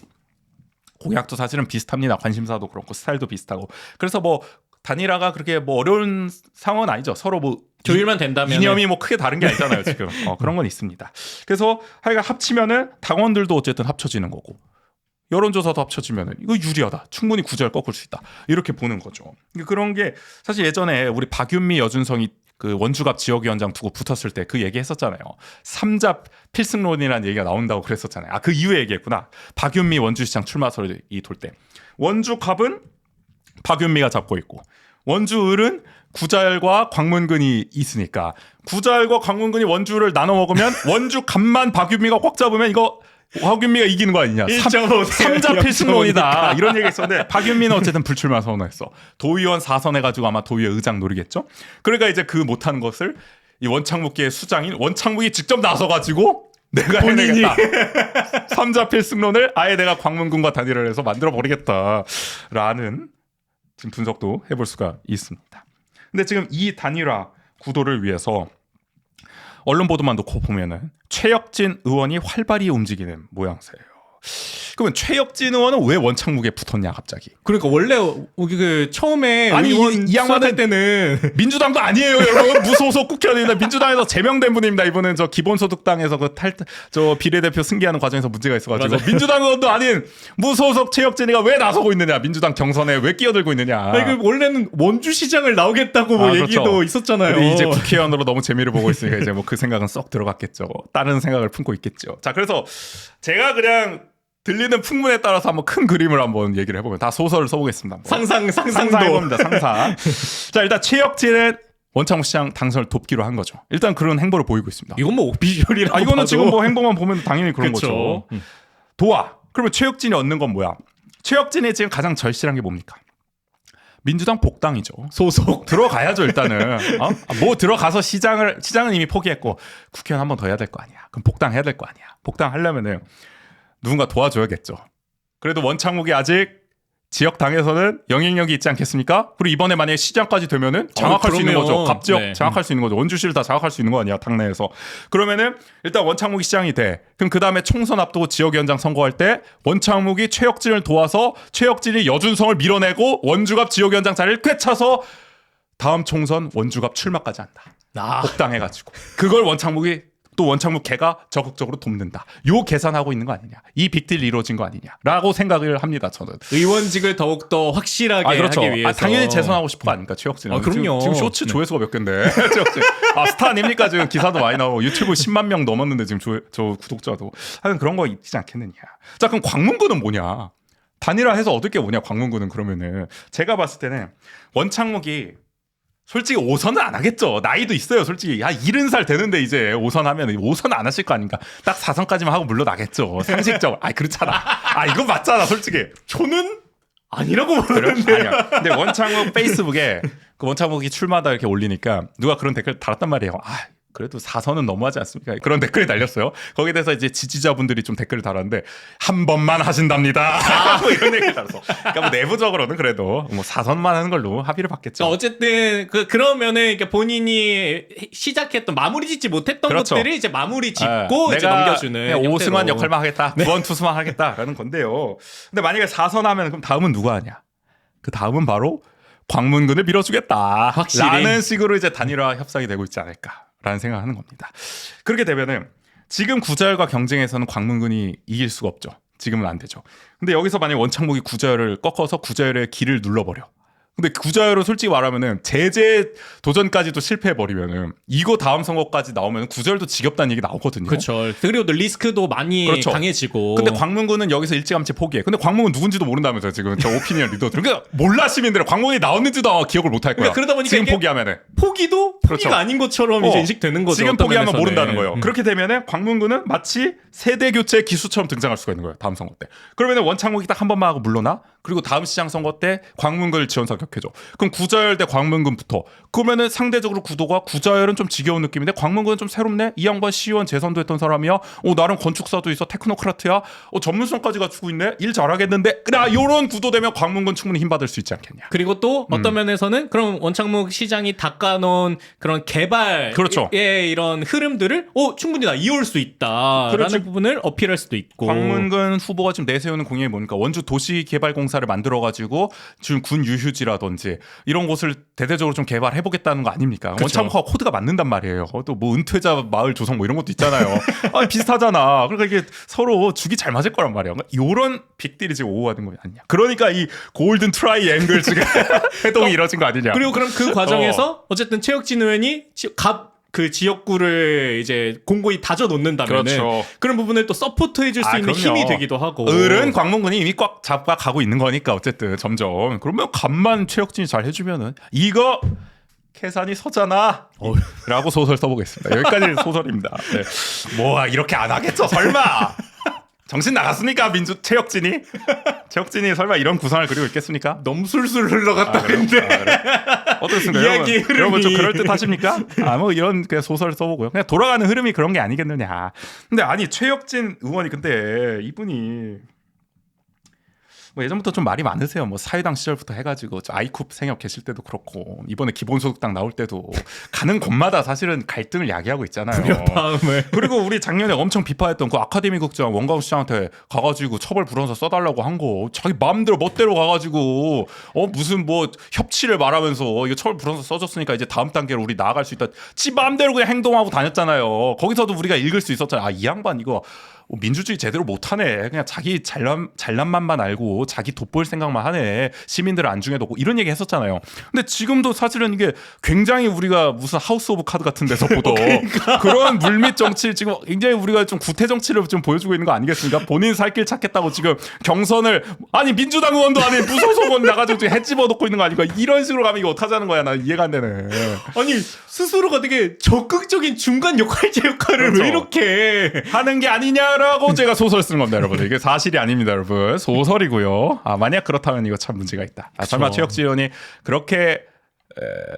공약도 사실은 비슷합니다. 관심사도 그렇고 스타일도 비슷하고. 그래서 뭐 단일화가 그렇게 뭐 어려운 상황은 아니죠. 서로 뭐 조율만 된다면 이념이 뭐 크게 다른 게 아니잖아요 지금. 그런 건 있습니다. 그래서 하여간 합치면은 당원들도 어쨌든 합쳐지는 거고 여론조사도 합쳐지면은 이거 유리하다. 충분히 구자열 꺾을 수 있다. 이렇게 보는 거죠. 그런 게 사실 예전에 우리 박윤미 여준성이 그 원주갑 지역위원장 두고 붙었을 때 그 얘기했었잖아요. 3자 필승론이라는 얘기가 나온다고 그랬었잖아요. 그 이후에 얘기했구나. 박윤미 원주시장 출마설이 돌 때 원주갑은 박윤미가 잡고 있고 원주을은 구자열과 광문근이 있으니까 구자열과 광문근이 원주를 나눠 먹으면 원주갑만 박윤미가 꽉 잡으면 이거 박윤미가 이기는 거 아니냐. 3자 필승론이다. 이런 얘기가 있었는데 박윤미는 어쨌든 불출마 선언했어. 도의원 4선 해가지고 아마 도의회 의장 노리겠죠. 그러니까 이제 그 못하는 것을 이 원창묵계의 수장인 원창묵이 직접 나서가지고 내가 해내겠다. 3자 필승론을 아예 내가 광문군과 단일화를 해서 만들어 버리겠다라는 지금 분석도 해볼 수가 있습니다. 근데 지금 이 단일화 구도를 위해서 언론 보도만 놓고 보면은 최혁진 의원이 활발히 움직이는 모양새예요. 그러면 최혁진 의원은 왜 원창묵에 붙었냐 갑자기? 그러니까 원래 우리 처음에 아니 이 양반은 때는 민주당도 아니에요 여러분. 무소속 국회의원입니다. 민주당에서 제명된 분입니다. 이분은 저 기본소득당에서 저 비례대표 승계하는 과정에서 문제가 있어가지고 맞아요. 민주당 의원도 아닌 무소속 최혁진이가 왜 나서고 있느냐? 민주당 경선에 왜 끼어들고 있느냐? 아니, 원래는 원주시장을 나오겠다고 뭐 얘기도 그렇죠. 있었잖아요. 근데 이제 국회의원으로 너무 재미를 보고 있으니까 이제 뭐 그 생각은 쏙 들어갔겠죠. 다른 생각을 품고 있겠죠. 자 그래서 제가 그냥 들리는 풍문에 따라서 한번 큰 그림을 한번 얘기를 해보면 다 소설을 써보겠습니다. 상상해봅니다. 상상. 자 일단 최혁진은 원창묵 시장 당선을 돕기로 한 거죠. 일단 그런 행보를 보이고 있습니다. 이건 뭐 오피셜이라고 이거는 봐도. 지금 뭐 행보만 보면 당연히 그런 그쵸. 거죠. 도와. 그러면 최혁진이 얻는 건 뭐야? 최혁진이 지금 가장 절실한 게 뭡니까? 민주당 복당이죠. 소속 들어가야죠 일단은. 뭐 들어가서 시장은 이미 포기했고 국회의원 한 번 더 해야 될 거 아니야. 그럼 복당해야 될 거 아니야. 복당하려면은 누군가 도와줘야겠죠. 그래도 원창묵이 아직 지역 당에서는 영향력이 있지 않겠습니까? 그리고 이번에 만약에 시장까지 되면은 장악할 수 있는 거죠. 갑지역 네. 장악할 수 있는 거죠. 원주시를 다 장악할 수 있는 거 아니야 당내에서. 그러면은 일단 원창묵이 시장이 돼. 그럼 그 다음에 총선 앞두고 지역위원장 선거할 때 원창묵이 최혁진을 도와서 최혁진이 여준성을 밀어내고 원주갑 지역위원장 자리를 꿰차서 다음 총선 원주갑 출마까지 한다. 복당해가지고 그걸 원창묵이 또 원창묵 걔가 적극적으로 돕는다. 요 계산하고 있는 거 아니냐. 이 빅딜이 이루어진 거 아니냐라고 생각을 합니다. 저는. 의원직을 더욱더 확실하게 그렇죠. 하기 위해서. 당연히 재선하고 싶은 거 아닙니까 최혁진은. 그럼요. 지금 쇼츠 조회수가 몇 개인데. 최혁진. 스타 아닙니까? 지금 기사도 많이 나오고 유튜브 10만 명 넘었는데 지금 저 구독자도. 하여간 그런 거 있지 않겠느냐. 자 그럼 광문구는 뭐냐. 단일화해서 얻을 게 뭐냐 광문구는. 그러면은 제가 봤을 때는 원창묵이 솔직히 5선은 안 하겠죠. 나이도 있어요. 솔직히 70살 되는데 이제 5선 하면 5선 안 하실 거 아닙니까? 딱 4선까지만 하고 물러나겠죠. 상식적으로. 그렇잖아. 이거 맞잖아. 솔직히. 저는 아니라고 보는데. 아니야. 근데 원창묵 페이스북에 그 원창묵이 출마다 이렇게 올리니까 누가 그런 댓글 달았단 말이에요. 그래도 4선은 너무하지 않습니까? 그런 댓글이 달렸어요. 거기에 대해서 이제 지지자분들이 좀 댓글을 달았는데 한 번만 하신답니다. 뭐 이런 얘기를 달았어. 그러니까 뭐 내부적으로는 그래도 뭐 4선만 하는 걸로 합의를 받겠죠. 어쨌든 그러면은 본인이 시작했던 마무리 짓지 못했던 그렇죠. 것들을 이제 마무리 짓고 이제 내가 넘겨주는 그냥 오승환 형태로. 역할만 하겠다. 구원 투수만 하겠다라는 건데요. 근데 만약에 4선 하면 그럼 다음은 누가 하냐? 그 다음은 바로 광문군을 밀어주겠다. 확실히. 라는 식으로 이제 단일화 협상이 되고 있지 않을까라는 생각을 하는 겁니다. 그렇게 되면은 지금 구자열과 경쟁에서는 광문군이 이길 수가 없죠. 지금은 안 되죠. 근데 여기서 만약에 원창목이 구자열을 꺾어서 구자열의 길을 눌러버려. 근데 구자열은 솔직히 말하면은 제재 도전까지도 실패해버리면은 이거 다음 선거까지 나오면 구자열도 지겹다는 얘기 나오거든요. 그렇죠. 그리고 또 리스크도 많이 그렇죠. 강해지고. 근데 광문군은 여기서 일찌감치 포기해. 근데 광문군 누군지도 모른다면서요, 지금 저 오피니언 리더들. 그러니까 몰라 시민들은 광문이 나왔는지도 기억을 못 할 거야. 그러다 보니까 지금 이게 포기하면은. 포기도 그렇죠. 포기가 아닌 것처럼 이제 인식되는 거죠. 지금 어떤 포기하면 면에서는. 모른다는 거예요. 그렇게 되면은 광문군은 마치 세대 교체 기수처럼 등장할 수가 있는 거예요. 다음 선거 때. 그러면은 원창목이 딱 한 번만 하고 물러나. 그리고 다음 시장 선거 때 광문군을 지원 사격해줘. 그럼 구자열 대 광문군부터. 그러면은 상대적으로 구도가 구자열은 좀 지겨운 느낌인데 광문군은 좀 새롭네. 이 양반 시의원 재선도 했던 사람이야. 나름 건축사도 있어. 테크노크라트야. 전문성까지 갖추고 있네. 일 잘하겠는데. 요런 구도 되면 광문군 충분히 힘받을 수 있지 않겠냐. 그리고 또 어떤 면에서는 그럼 원창목 시장이 닦아놓은 그런 개발의 그렇죠. 이런 흐름들을 충분히 나 이어올 수 있다라는 그렇죠. 부분을 어필할 수도 있고. 광문군 후보가 지금 내세우는 공약이 뭡니까? 원주 도시개발공사를 만들어가지고 지금 군 유휴지라든지 이런 곳을 대대적으로 좀 개발해보겠다는 거 아닙니까? 그쵸. 원창목하고 코드가 맞는단 말이에요. 또 뭐 은퇴자 마을 조성 뭐 이런 것도 있잖아요. 비슷하잖아. 그러니까 이게 서로 죽이 잘 맞을 거란 말이야. 요런 빅딜이 지금 오고가는 거 아니냐. 그러니까 이 골든 트라이앵글 지금 해동이 이뤄진 거 아니냐. 그리고 그럼 그 과정에서 어쨌든 최혁진 의원이 그 지역구를 이제 공고히 다져 놓는다면 그렇죠. 그런 부분을 또 서포트해줄 수 있는 그럼요. 힘이 되기도 하고. 을은 광문군이 이미 꽉 잡아가고 있는 거니까 어쨌든 점점. 그러면 간만 최혁진이 잘 해주면은 이거 계산이 서잖아 라고 소설 써보겠습니다. 여기까지 소설입니다. 네. 뭐 이렇게 안 하겠죠 설마. 정신 나갔습니까 최혁진이 설마 이런 구상을 그리고 있겠습니까? 너무 술술 흘러갔다 그래요? 근데 그래? 어떻습니까? 이야기의 여러분 좀 흐름이. 그럴 듯 하십니까? 뭐 이런 그냥 소설 써보고요. 그냥 돌아가는 흐름이 그런 게 아니겠느냐. 근데 아니 최혁진 의원이 근데 이분이 뭐 예전부터 좀 말이 많으세요. 뭐 사회당 시절부터 해가지고 아이쿱 생협 계실 때도 그렇고 이번에 기본소득당 나올 때도 가는 곳마다 사실은 갈등을 야기하고 있잖아요. 다음에 그리고 우리 작년에 엄청 비판했던 그 아카데미 극장 원광 시장한테 가가지고 처벌 불원서 써달라고 한 거 자기 마음대로 멋대로 가가지고 무슨 뭐 협치를 말하면서 이거 처벌 불원서 써줬으니까 이제 다음 단계로 우리 나아갈 수 있다. 지 마음대로 그냥 행동하고 다녔잖아요. 거기서도 우리가 읽을 수 있었잖아요. 이 양반 이거 민주주의 제대로 못하네. 그냥 자기 잘난만만 알고 자기 돋보일 생각만 하네. 시민들을 안중에 놓고 이런 얘기 했었잖아요. 근데 지금도 사실은 이게 굉장히 우리가 무슨 하우스 오브 카드 같은 데서 보던 그러니까. 그런 물밑 정치 지금 굉장히 우리가 좀 구태 정치를 좀 보여주고 있는 거 아니겠습니까? 본인 살 길 찾겠다고 지금 경선을 아니 민주당 의원도 아닌 무소속 의원 나가지고 지금 해 집어넣고 있는 거 아니까 이런 식으로 가면 이거 어떡하자는 거야. 나 이해가 안 되네. 아니 스스로가 되게 적극적인 중간 역할자 역할을 그렇죠. 왜 이렇게 하는 게 아니냐라고 제가 소설 쓴 겁니다, 여러분. 이게 사실이 아닙니다, 여러분. 소설이고요. 만약 그렇다면 이거 참 문제가 있다. 설마 최혁진 의원이 그렇게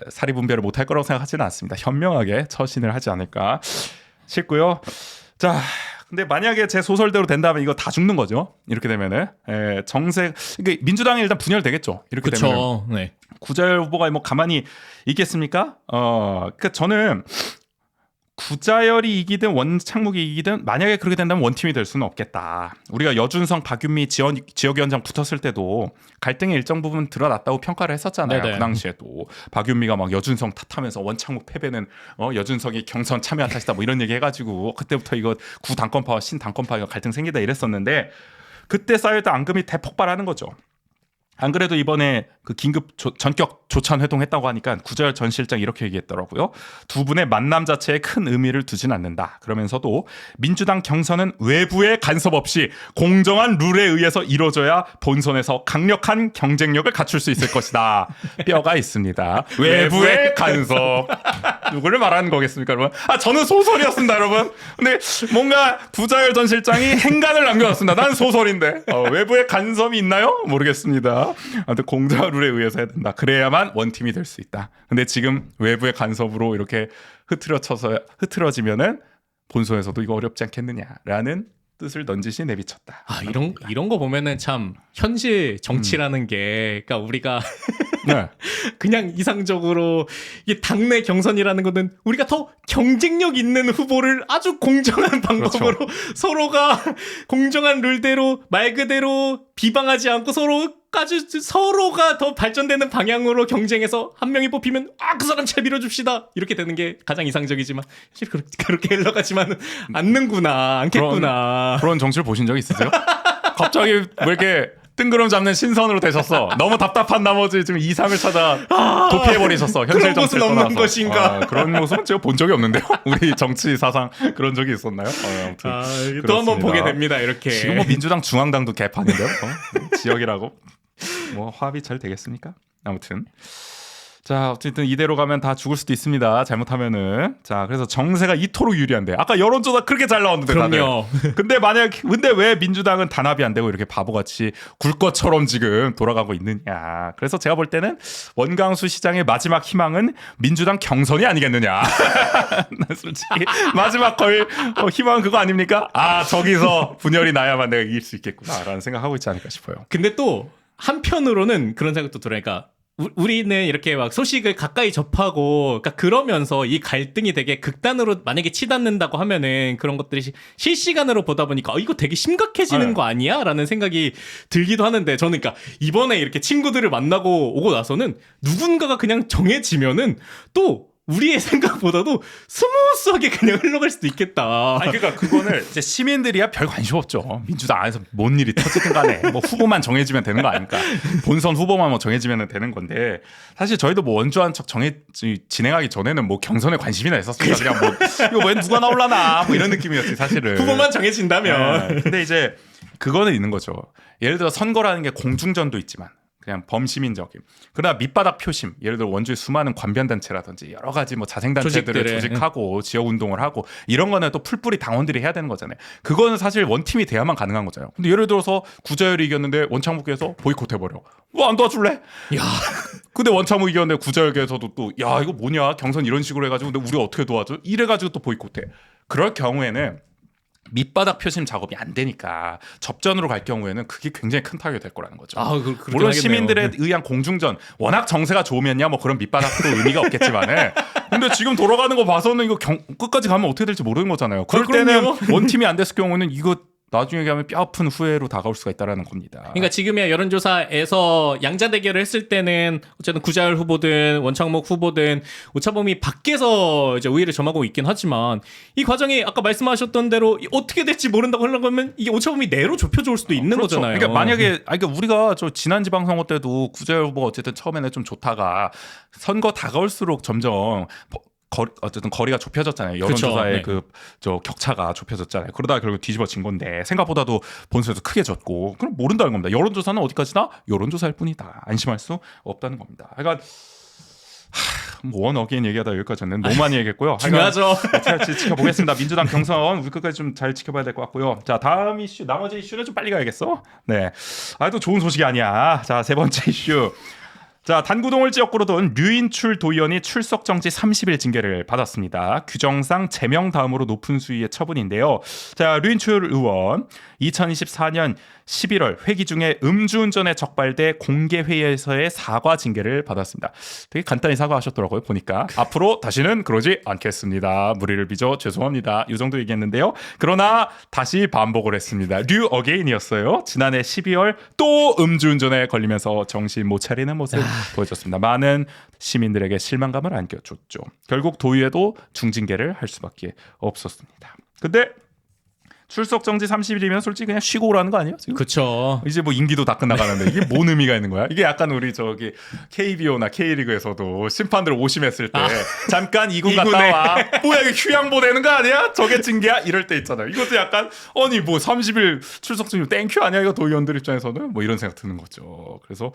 사리 분별을 못할 거라고 생각하지는 않습니다. 현명하게 처신을 하지 않을까 싶고요. 자, 근데 만약에 제 소설대로 된다면 이거 다 죽는 거죠. 이렇게 되면은 정색. 그러니까 민주당이 일단 분열되겠죠. 이렇게 되면. 그렇죠. 네. 구자열 후보가 뭐 가만히 있겠습니까? 그러니까 저는. 구자열이 이기든 원창목이 이기든 만약에 그렇게 된다면 원팀이 될 수는 없겠다. 우리가 여준성, 박윤미 지역위원장 붙었을 때도 갈등의 일정 부분 드러났다고 평가를 했었잖아요. 네네. 그 당시에도 박윤미가 막 여준성 탓하면서 원창목 패배는 여준성이 경선 참여한 탓이다 뭐 이런 얘기 해가지고 그때부터 이거 구당권파와 신당권파 갈등 생기다 이랬었는데 그때 쌓여있던 앙금이 대폭발하는 거죠. 안 그래도 이번에 그 긴급 전격 조찬 회동했다고 하니까 구자열 전 실장 이렇게 얘기했더라고요. 두 분의 만남 자체에 큰 의미를 두진 않는다. 그러면서도 민주당 경선은 외부의 간섭 없이 공정한 룰에 의해서 이루어져야 본선에서 강력한 경쟁력을 갖출 수 있을 것이다. 뼈가 있습니다. 외부의 간섭. 누구를 말하는 거겠습니까, 여러분? 저는 소설이었습니다, 여러분. 근데 뭔가 구자열 전 실장이 행간을 남겨놨습니다. 난 소설인데 외부의 간섭이 있나요? 모르겠습니다. 아무튼 공정한 룰에 의해서 해야 된다. 그래야만 원팀이 될 수 있다. 근데 지금 외부의 간섭으로 이렇게 흐트러지면은 본선에서도 이거 어렵지 않겠느냐라는 뜻을 넌지시 내비쳤다. 이런 거 보면은 참 현실 정치라는 게, 그러니까 우리가 네. 그냥 이상적으로 이 당내 경선이라는 거는 우리가 더 경쟁력 있는 후보를 아주 공정한 방법으로 서로가 공정한 룰대로 말 그대로 비방하지 않고 서로가 더 발전되는 방향으로 경쟁해서 한 명이 뽑히면 그 사람 잘 밀어줍시다 이렇게 되는 게 가장 이상적이지만 사실 그렇게 흘러가지만은 않겠구나. 그런 정치를 보신 적 있으세요? 갑자기 왜 이렇게 뜬구름 잡는 신선으로 되셨어? 너무 답답한 나머지 지금 이상을 찾아 도피해버리셨어. 현실 그런 정치를 모습은 없는 떠나서. 것인가? 그런 모습은 제가 본 적이 없는데요. 우리 정치 사상 그런 적이 있었나요? 아무튼 또 한번 그렇습니다. 보게 됩니다. 이렇게 지금 뭐 민주당 중앙당도 개판인데요. 지역이라고 뭐 화합이 잘 되겠습니까? 아무튼 자 어쨌든 이대로 가면 다 죽을 수도 있습니다. 잘못하면은. 자 그래서 정세가 이토록 유리한데 아까 여론조사 그렇게 잘 나왔는데 그럼요. 다들. 근데 왜 민주당은 단합이 안 되고 이렇게 바보같이 굴 것처럼 지금 돌아가고 있느냐. 그래서 제가 볼 때는 원광수 시장의 마지막 희망은 민주당 경선이 아니겠느냐. 난 솔직히 마지막 희망은 그거 아닙니까? 저기서 분열이 나야만 내가 이길 수 있겠구나라는 생각하고 있지 않을까 싶어요. 근데 또 한편으로는 그런 생각도 들어요. 그러니까 우리는 이렇게 막 소식을 가까이 접하고, 그러니까 그러면서 이 갈등이 되게 극단으로 만약에 치닫는다고 하면은 그런 것들이 실시간으로 보다 보니까 이거 되게 심각해지는 거 아니야? 라는 생각이 들기도 하는데 저는 그러니까 이번에 이렇게 친구들을 만나고 오고 나서는 누군가가 그냥 정해지면은 또 우리의 생각보다도 스무스하게 그냥 흘러갈 수도 있겠다. 그러니까 그거는 이제 시민들이야 별 관심 없죠. 민주당 안에서 뭔 일이 터지든 간에 뭐 후보만 정해지면 되는 거 아닙니까? 본선 후보만 뭐 정해지면 되는 건데 사실 저희도 뭐 원주한 척 진행하기 전에는 뭐 경선에 관심이나 있었으니까 그냥 뭐 이거 왜 누가 나올라나 뭐 이런 느낌이었지 사실은. 후보만 정해진다면. 네. 근데 이제 그거는 있는 거죠. 예를 들어 선거라는 게 공중전도 있지만 그냥 범시민적인. 그러나 밑바닥 표심, 예를 들어 원주의 수많은 관변단체라든지 여러 가지 뭐 자생단체들을 조직하고 지역운동을 하고 이런 거는 또 풀뿌리 당원들이 해야 되는 거잖아요. 그거는 사실 원팀이 돼야만 가능한 거잖아요. 근데 예를 들어서 구자열이 이겼는데 원창묵께서 보이콧해버려. 안 도와줄래? 야. 근데 원창묵 이겼는데 구자열께서도 또 이거 뭐냐 경선 이런 식으로 해가지고 근데 우리가 어떻게 도와줘? 이래가지고 또 보이콧해. 그럴 경우에는 밑바닥 표심 작업이 안 되니까 접전으로 갈 경우에는 그게 굉장히 큰 타격이 될 거라는 거죠. 물론 시민들에 의한 공중전 워낙 정세가 좋으면야 뭐 그런 밑바닥도 의미가 없겠지만은 근데 지금 돌아가는 거 봐서는 이거 끝까지 가면 어떻게 될지 모르는 거잖아요. 그럴 때는 원팀이 안 됐을 경우는 이거 나중에 가면 뼈아픈 후회로 다가올 수가 있다라는 겁니다. 그러니까 지금의 여론조사에서 양자 대결을 했을 때는 어쨌든 구자열 후보든 원창목 후보든 오차범위 밖에서 이제 우위를 점하고 있긴 하지만 이 과정이 아까 말씀하셨던 대로 어떻게 될지 모른다고 흘러가면 이게 오차범위 내로 좁혀져 올 수도 있는 그렇죠. 거잖아요. 그러니까 만약에 그러니까 우리가 저 지난 지방선거 때도 구자열 후보가 어쨌든 처음에는 좀 좋다가 선거 다가올수록 점점 어쨌든 거리가 좁혀졌잖아요. 여론조사의 저 격차가 좁혀졌잖아요. 그러다가 결국 뒤집어진 건데 생각보다도 본선에서 크게 졌고 그럼 모른다는 겁니다. 여론조사는 어디까지나 여론조사일 뿐이다. 안심할 수 없다는 겁니다. 그러니까 원 어게인 얘기하다 여기까지 왔는데 너무 많이 얘기했고요. 중요하죠. 어떻게 할지 지켜보겠습니다. 민주당 경선 우리 끝까지 좀 잘 지켜봐야 될 것 같고요. 자 다음 이슈 나머지 이슈는 좀 빨리 가야겠어. 네, 또 좋은 소식이 아니야. 자 세 번째 이슈. 자, 단구동을 지역구로 돈 류인출 도의원이 출석 정지 30일 징계를 받았습니다. 규정상 제명 다음으로 높은 수위의 처분인데요. 자, 류인출 의원 2024년 11월 회기 중에 음주운전에 적발돼 공개회의에서의 사과 징계를 받았습니다. 되게 간단히 사과하셨더라고요. 보니까 앞으로 다시는 그러지 않겠습니다. 무리를 빚어 죄송합니다. 이 정도 얘기했는데요. 그러나 다시 반복을 했습니다. 류 어게인이었어요. 지난해 12월 또 음주운전에 걸리면서 정신 못 차리는 모습 보여줬습니다. 많은 시민들에게 실망감을 안겨줬죠. 결국 도의회도 중징계를 할 수밖에 없었습니다. 근데 출석 정지 30일이면 솔직히 그냥 쉬고 오라는 거 아니에요? 지금? 그렇죠. 이제 뭐 임기도 다 끝나가는데 이게 뭔 의미가 있는 거야? 이게 약간 우리 저기 KBO나 K리그에서도 심판들 오심했을 때 잠깐 2군 갔다 와. 뭐야 이게 휴양 보내는 거 아니야? 저게 징계야? 이럴 때 있잖아요. 이것도 약간 아니 뭐 30일 출석 정지 땡큐 아니야? 이거 도의원들 입장에서는 뭐 이런 생각 드는 거죠. 그래서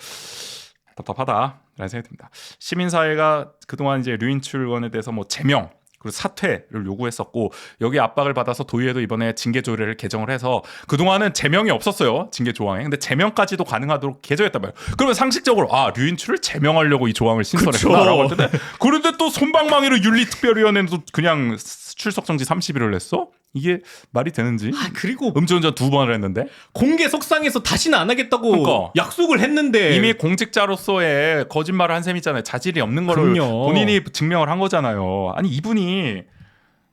답답하다라는 생각이 듭니다. 시민사회가 그동안 이제 류인출 의원에 대해서 뭐 제명 그리고 사퇴를 요구했었고 여기 압박을 받아서 도의회도 이번에 징계 조례를 개정을 해서 그동안은 제명이 없었어요. 징계 조항에. 근데 제명까지도 가능하도록 개정했단 말이에요. 그러면 상식적으로 류인출을 제명하려고 이 조항을 신설했구나라고 했는데 그런데 또 솜방망이로 윤리특별위원회도 그냥 출석 정지 30일을 냈어? 이게 말이 되는지? 그리고 음주운전 2번을 했는데 공개 석상에서 다시는 안 하겠다고 그러니까. 약속을 했는데 이미 공직자로서의 거짓말을 한 셈이잖아요. 자질이 없는 거를 그럼요. 본인이 증명을 한 거잖아요. 아니 이분이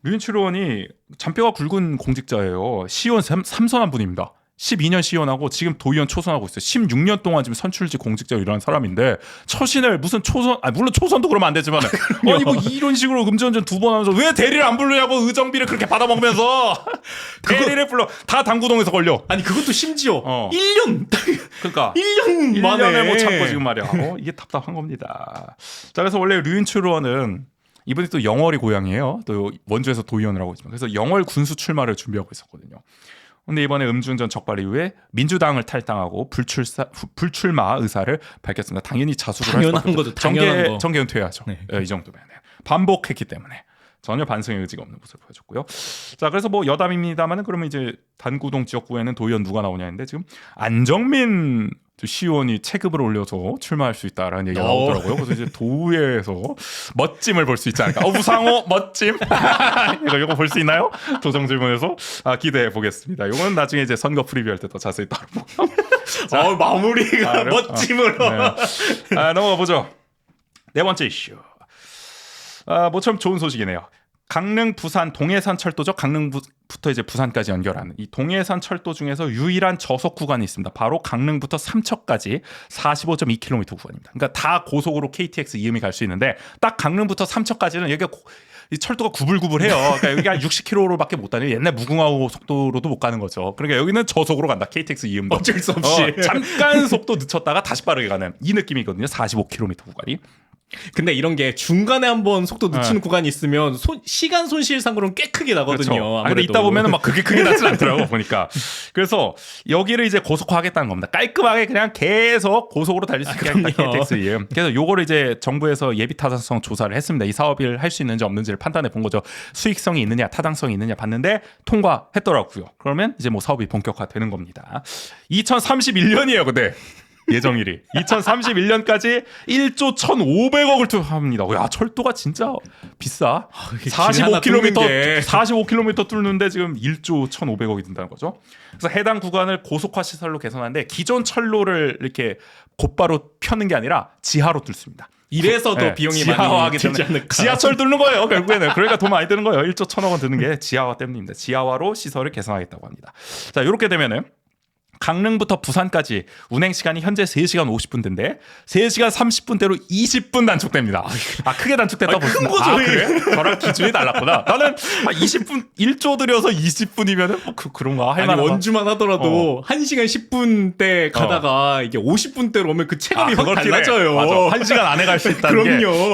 류인출 의원이 잔뼈가 굵은 공직자예요. 시의원 삼선한 분입니다. 12년 시의원하고 지금 도의원 초선하고 있어요. 16년 동안 지금 선출직 공직자로 일하는 사람인데 처신을 무슨 초선 물론 초선도 그러면 안 되지만 아니 뭐 이런 식으로 음주운전 2번 하면서 왜 대리를 안 부르냐고 의정비를 그렇게 받아먹으면서 대리를 불러 다 당구동에서 걸려. 아니 그것도 심지어 1년 그러니까 1년 만에 1년을 못 참고 지금 말이야. 이게 답답한 겁니다. 자 그래서 원래 류인출 의원은 이분이 또 영월이 고향이에요. 또 원주에서 도의원을 하고 있지만 그래서 영월 군수 출마를 준비하고 있었거든요. 근데 이번에 음주운전 적발 이후에 민주당을 탈당하고 불출마 의사를 밝혔습니다. 당연히 자수를 할 당연한 거죠. 당연한 거. 정계 은퇴해야죠. 네. 이 정도면 반복했기 때문에 전혀 반성의 의지가 없는 모습을 보여줬고요. 자 그래서 뭐 여담입니다만은 그러면 이제 단구동 지역구에는 도의원 누가 나오냐 했는데 지금 안정민 시의원이 체급을 올려서 출마할 수 있다라는 얘기가 나오더라고요. 그래서 이제 도의회에서 멋짐을 볼 수 있지 않을까. 우상호 멋짐. 이거 볼 수 있나요? 도정 질문에서 기대해 보겠습니다. 이건 나중에 이제 선거 프리뷰할 때 더 자세히 따라보고. 마무리가 멋짐으로. 네. 넘어가 보죠. 네 번째 이슈. 모처럼 좋은 소식이네요. 강릉 부산 동해산 철도죠. 강릉부터 이제 부산까지 연결하는 이 동해산 철도 중에서 유일한 저속 구간이 있습니다. 바로 강릉부터 삼척까지 45.2km 구간입니다. 그러니까 다 고속으로 KTX 이음이 갈 수 있는데 딱 강릉부터 삼척까지는 여기가 이 철도가 구불구불해요. 그러니까 여기가 60km로밖에 못 다녀요. 옛날 무궁화호 속도로도 못 가는 거죠. 그러니까 여기는 저속으로 간다. KTX 이음도 어쩔 수 없이 잠깐 속도 늦췄다가 다시 빠르게 가는 이 느낌이거든요. 45km 구간이. 근데 이런 게 중간에 한번 속도 늦추는 구간이 있으면 시간 손실상으로는 꽤 크게 나거든요. 그렇죠. 근데 아무래도 있다 보면은 막 그게 크게 나진 않더라고 보니까. 그래서 여기를 이제 고속화하겠다는 겁니다. 깔끔하게 그냥 계속 고속으로 달릴 수 있게 하겠다. KTX 이음. 그래서 요거를 이제 정부에서 예비 타당성 조사를 했습니다. 이 사업을 할 수 있는지 없는지를 판단해 본 거죠. 수익성이 있느냐, 타당성이 있느냐 봤는데 통과했더라고요. 그러면 이제 뭐 사업이 본격화되는 겁니다. 2031년이에요, 근데. 예정일이 2031년까지 1조 1,500억을 투입합니다. 야 철도가 진짜 비싸. 45km 뚫는데 지금 1조 1,500억이 든다는 거죠. 그래서 해당 구간을 고속화 시설로 개선하는데 기존 철로를 이렇게 곧바로 펴는 게 아니라 지하로 뚫습니다. 이래서 더 비용이 많이 들지 않을까. 지하철 뚫는 거예요 결국에는. 그러니까 돈 많이 드는 거예요. 1조 1,000억원 드는 게 지하화 때문입니다. 지하화로 시설을 개선하겠다고 합니다. 자 이렇게 되면은 강릉부터 부산까지 운행 시간이 현재 3시간 50분대인데 3시간 30분대로 20분 단축됩니다. 크게 단축됐다 보시면 그래? 저랑 기준이 달랐구나. 나는 20분 1조 들여서 20분이면은 뭐 그런가 할 만한. 원주만 하더라도 1시간 10분대 가다가 이게 50분대로 오면 그 체감이 확 달라져요. 맞아. 1시간 안에 갈 수 있다는 게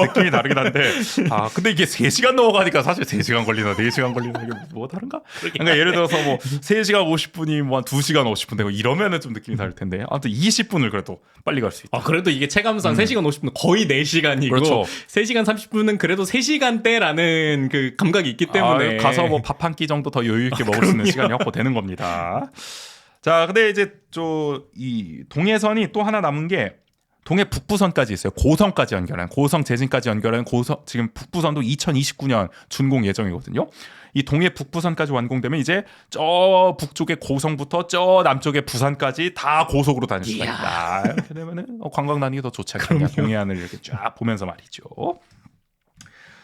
느낌이 다르긴 한데 근데 이게 3시간 넘어가니까 사실 3시간 걸리나 4시간 걸리나 이게 뭐 다른가? 그러니까 예를 들어서 뭐 3시간 50분이 뭐 한 2시간 50분 되고 이러면은 좀 느낌이 다를 텐데 아무튼 20분을 그래도 빨리 갈 수 있다. 그래도 이게 체감상 3시간 50분 거의 4시간이고 그렇죠. 3시간 30분은 그래도 3시간대라는 그 감각이 있기 때문에 가서 뭐 밥 한 끼 정도 더 여유 있게 먹을 수 있는 시간이 확보되는 겁니다. 자, 근데 이제 이 동해선이 또 하나 남은 게 동해 북부선까지 있어요. 고성까지 연결한 고성 제진까지 연결한 지금 북부선도 2029년 준공 예정이거든요. 이 동해 북부선까지 완공되면 이제 저 북쪽의 고성부터 저 남쪽의 부산까지 다 고속으로 다닐 수가 있다. 이렇게 되면은 관광 다니기 더 좋지 않겠냐. 동해안을 이렇게 쫙 보면서 말이죠.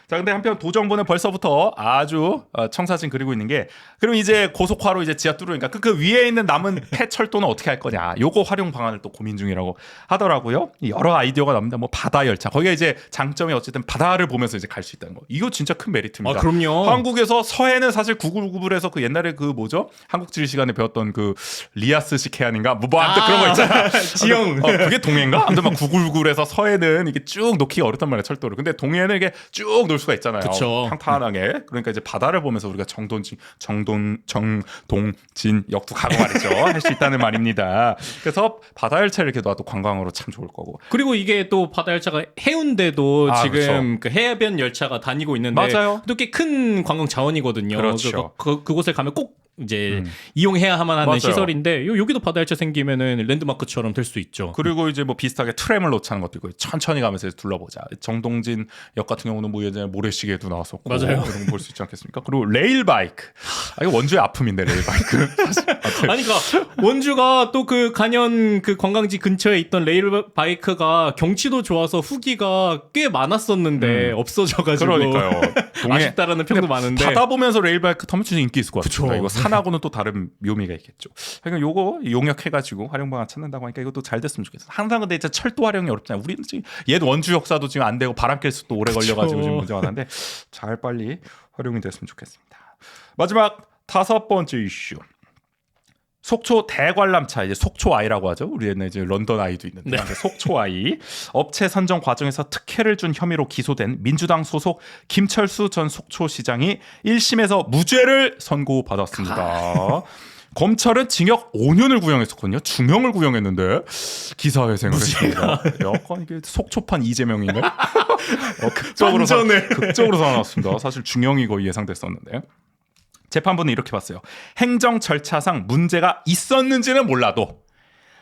자, 근데 한편 도정부는 벌써부터 아주 청사진 그리고 있는 게 그럼 이제 고속화로 이제 지하 뚫으니까 그 위에 있는 남은 폐철도는 어떻게 할 거냐. 요거 활용 방안을 또 고민 중이라고 하더라고요. 여러 아이디어가 나옵니다. 뭐 바다 열차. 거기가 이제 장점이 어쨌든 바다를 보면서 이제 갈 수 있다는 거. 이거 진짜 큰 메리트입니다. 그럼요. 한국에서 서해는 사실 구글구글해서 그 옛날에 그 뭐죠? 한국지리 시간에 배웠던 그 리아스식 해안인가? 뭐 아무튼 그런 거 있잖아. 지형. 그게 동해인가? 아무튼 막 구글구글해서 서해는 이게 쭉 놓기가 어렵단 말이야, 철도를. 근데 동해는 이게 쭉 놓을 수가 있잖아요. 그쵸. 평탄하게. 그러니까 이제 바다를 보면서 우리가 정동진 역도 가고 말이죠. 할 수 있다는 말입니다. 그래서 바다 열차를 이렇게 놔도 관광으로 참 좋을 거고. 그리고 이게 또 바다 열차가 해운대도 지금 그렇죠. 그 해변 열차가 다니고 있는데 맞아요. 또 꽤 큰 관광 자원이거든요. 그렇죠. 그곳을 가면 꼭 이제 이용해야만 하는 맞아요. 시설인데 여기도 바다 열차 생기면은 랜드마크처럼 될 수 있죠. 그리고 이제 뭐 비슷하게 트램을 놓자는 것도 있고 천천히 가면서 둘러보자. 정동진 역 같은 경우는 뭐 예전에 모래시계도 나왔었고 맞아요. 이런 거 볼 수 있지 않겠습니까? 그리고 레일 바이크. 이거 원주의 아픔인데 레일 바이크. 아니 그러니까 원주가 또 그 간현 그 관광지 근처에 있던 레일 바이크가 경치도 좋아서 후기가 꽤 많았었는데 없어져가지고 그러니까요. 아쉽다라는 평도 많은데 바다 보면서 레일 바이크 타면 진짜 인기 있을 것 같아요. 그쵸. 이거 산하고는 또 다른 묘미가 있겠죠. 그러니까 요거 용역해가지고 활용 방안 찾는다고 하니까 이것도 잘 됐으면 좋겠어. 항상 근데 진짜 철도 활용이 어렵잖아요. 우리는 지금 옛 원주 역사도 지금 안 되고 바람길 수도 오래 걸려가지고 지금 문제가 많은데 잘 빨리 활용이 됐으면 좋겠습니다. 마지막 5번째 이슈. 속초 대관람차 이제 속초 아이라고 하죠. 우리 옛날 이제 런던 아이도 있는데 속초 아이 업체 선정 과정에서 특혜를 준 혐의로 기소된 민주당 소속 김철수 전 속초시장이 1심에서 무죄를 선고받았습니다. 검찰은 징역 5년을 구형했었거든요. 중형을 구형했는데 기사회생을 했습니다. 약간 이게 속초판 이재명이네. 극적으로 살아났습니다. 사실 중형이 거의 예상됐었는데. 재판부는 이렇게 봤어요. 행정 절차상 문제가 있었는지는 몰라도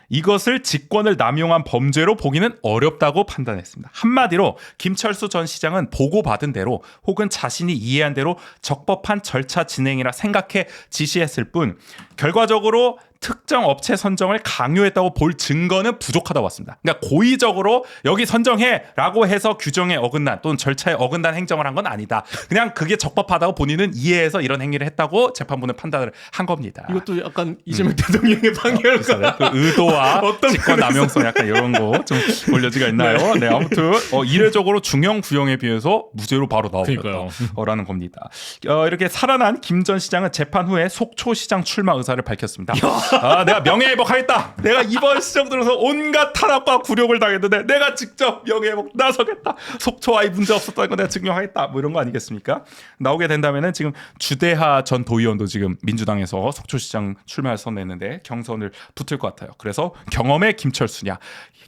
이것을 직권을 남용한 범죄로 보기는 어렵다고 판단했습니다. 한마디로 김철수 전 시장은 보고받은 대로 혹은 자신이 이해한 대로 적법한 절차 진행이라 생각해 지시했을 뿐 결과적으로 특정 업체 선정을 강요했다고 볼 증거는 부족하다고 봤습니다. 그러니까 고의적으로 여기 선정해라고 해서 규정에 어긋난 또는 절차에 어긋난 행정을 한 건 아니다. 그냥 그게 적법하다고 본인은 이해해서 이런 행위를 했다고 재판부는 판단을 한 겁니다. 이것도 약간 이재명 대통령의 판결과 그 의도와 직권 남용성 약간 이런 거 좀 올려지가 있나요? 네, 아무튼 이례적으로 중형 구형에 비해서 무죄로 바로 나오겠다라는 겁니다. 이렇게 살아난 김 전 시장은 재판 후에 속초시장 출마 의사를 밝혔습니다. 내가 명예회복하겠다. 내가 이번 시정 들어서 온갖 탄압과 굴욕을 당했는데 내가 직접 명예회복 나서겠다. 속초 아이 문제 없었다는 거 내가 증명하겠다. 뭐 이런 거 아니겠습니까? 나오게 된다면은 지금 주대하 전 도의원도 지금 민주당에서 속초시장 출마를 선언했는데 경선을 붙을 것 같아요. 그래서 경험의 김철수냐,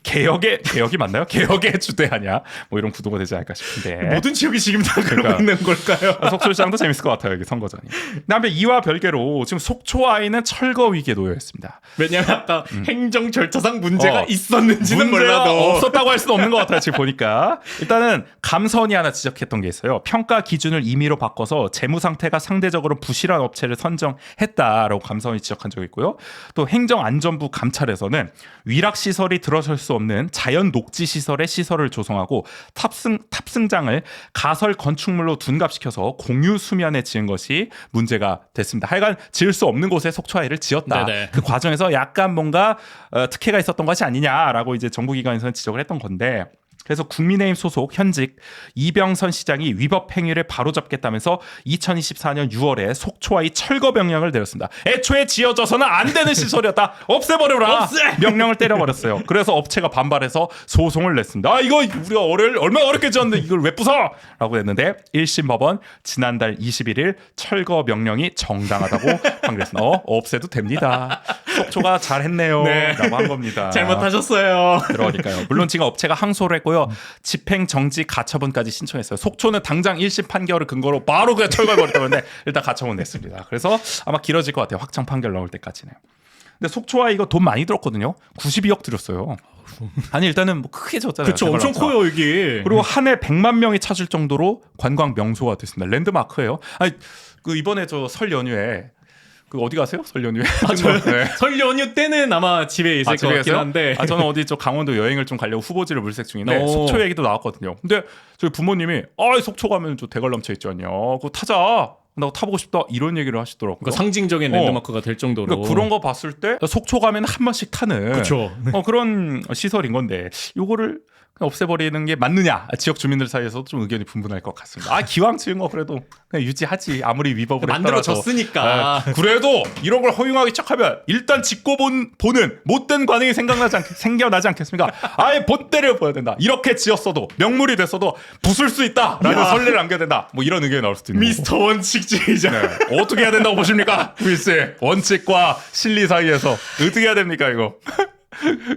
개혁이 맞나요? 개혁의 주대하냐, 뭐 이런 구도가 되지 않을까 싶은데 모든 지역이 지금 다 그러고 있는 걸까요? 속초시장도 재밌을 것 같아요. 여기 선거전이. 그다음에 이와 별개로 지금 속초 아이는 철거 위기에 놓여 있습니다. 왜냐하면 아까 행정 절차상 문제가 있었는지는 몰라도 없었다고 할 수는 없는 것 같아요. 지금 보니까 일단은 감선이 하나 지적했던 게 있어요. 평가 기준을 임의로 바꿔서 재무 상태가 상대적으로 부실한 업체를 선정했다라고 감선이 지적한 적이 있고요. 또 행정안전부 감찰에서는 위락 시설이 들어설 수 없는 자연 녹지 시설의 시설을 조성하고 탑승장을 가설 건축물로 둔갑시켜서 공유 수면에 지은 것이 문제가 됐습니다. 하여간 지을 수 없는 곳에 속초 아이를 지었다. 네네. 그 과정에서 약간 뭔가 특혜가 있었던 것이 아니냐라고 이제 정부기관에서는 지적을 했던 건데. 그래서 국민의힘 소속 현직 이병선 시장이 위법 행위를 바로잡겠다면서 2024년 6월에 속초아이 철거 명령을 내렸습니다. 애초에 지어져서는 안 되는 시설이었다. 없애버려라. 명령을 때려버렸어요. 그래서 업체가 반발해서 소송을 냈습니다. 이거 우리가 얼마나 어렵게 지었는데 이걸 왜 부숴? 라고 했는데 1심 법원 지난달 21일 철거 명령이 정당하다고 판결했습니다. 없애도 됩니다. 속초가 잘했네요. 라고 한 겁니다. 잘못하셨어요. 그러니까요. 물론 지금 업체가 항소를 했고요. 집행 정지 가처분까지 신청했어요. 속초는 당장 1심 판결을 근거로 바로 그냥 철거해버렸다는데 일단 가처분 냈습니다. 그래서 아마 길어질 것 같아요. 확정 판결 나올 때까지는. 근데 속초와 이거 돈 많이 들었거든요. 92억 들였어요. 아니 일단은 뭐 크게 졌잖아요. 그렇죠. 엄청 커요 이게. 그리고 한 해 100만 명이 찾을 정도로 관광 명소가 됐습니다. 랜드마크예요. 아니 그 이번에 저 설 연휴에 그 어디 가세요? 설 연휴에? 네. 설 연휴 때는 아마 집에 있을 것 같긴 한데. 저는 어디 저 강원도 여행을 좀 가려고 후보지를 물색 중인데 속초 얘기도 나왔거든요. 근데 저희 부모님이 속초 가면 저 대관람차 있지 않냐? 그거 타자. 나 타보고 싶다 이런 얘기를 하시더라고요. 그러니까 상징적인 랜드마크가 될 정도로. 그러니까 그런 거 봤을 때 속초 가면 한 번씩 타는 그쵸. 그런 시설인 건데 요거를 그냥 없애버리는 게 맞느냐? 지역 주민들 사이에서도 좀 의견이 분분할 것 같습니다. 기왕 지은 거 그래도 그냥 유지하지. 아무리 위법을 했더라도. 만들어졌으니까. 그래도 이런 걸 허용하기 시작하면 일단 짓고 보는 못된 관행이 생겨나지 않겠습니까? 아예 본때를 보여야 된다. 이렇게 지었어도 명물이 됐어도 부술 수 있다라는 선례를 남겨야 된다. 뭐 이런 의견이 나올 수도 있는 미스터 원칙주의자. 네. 어떻게 해야 된다고 보십니까? 구일씨 원칙과 실리 사이에서 어떻게 해야 됩니까 이거?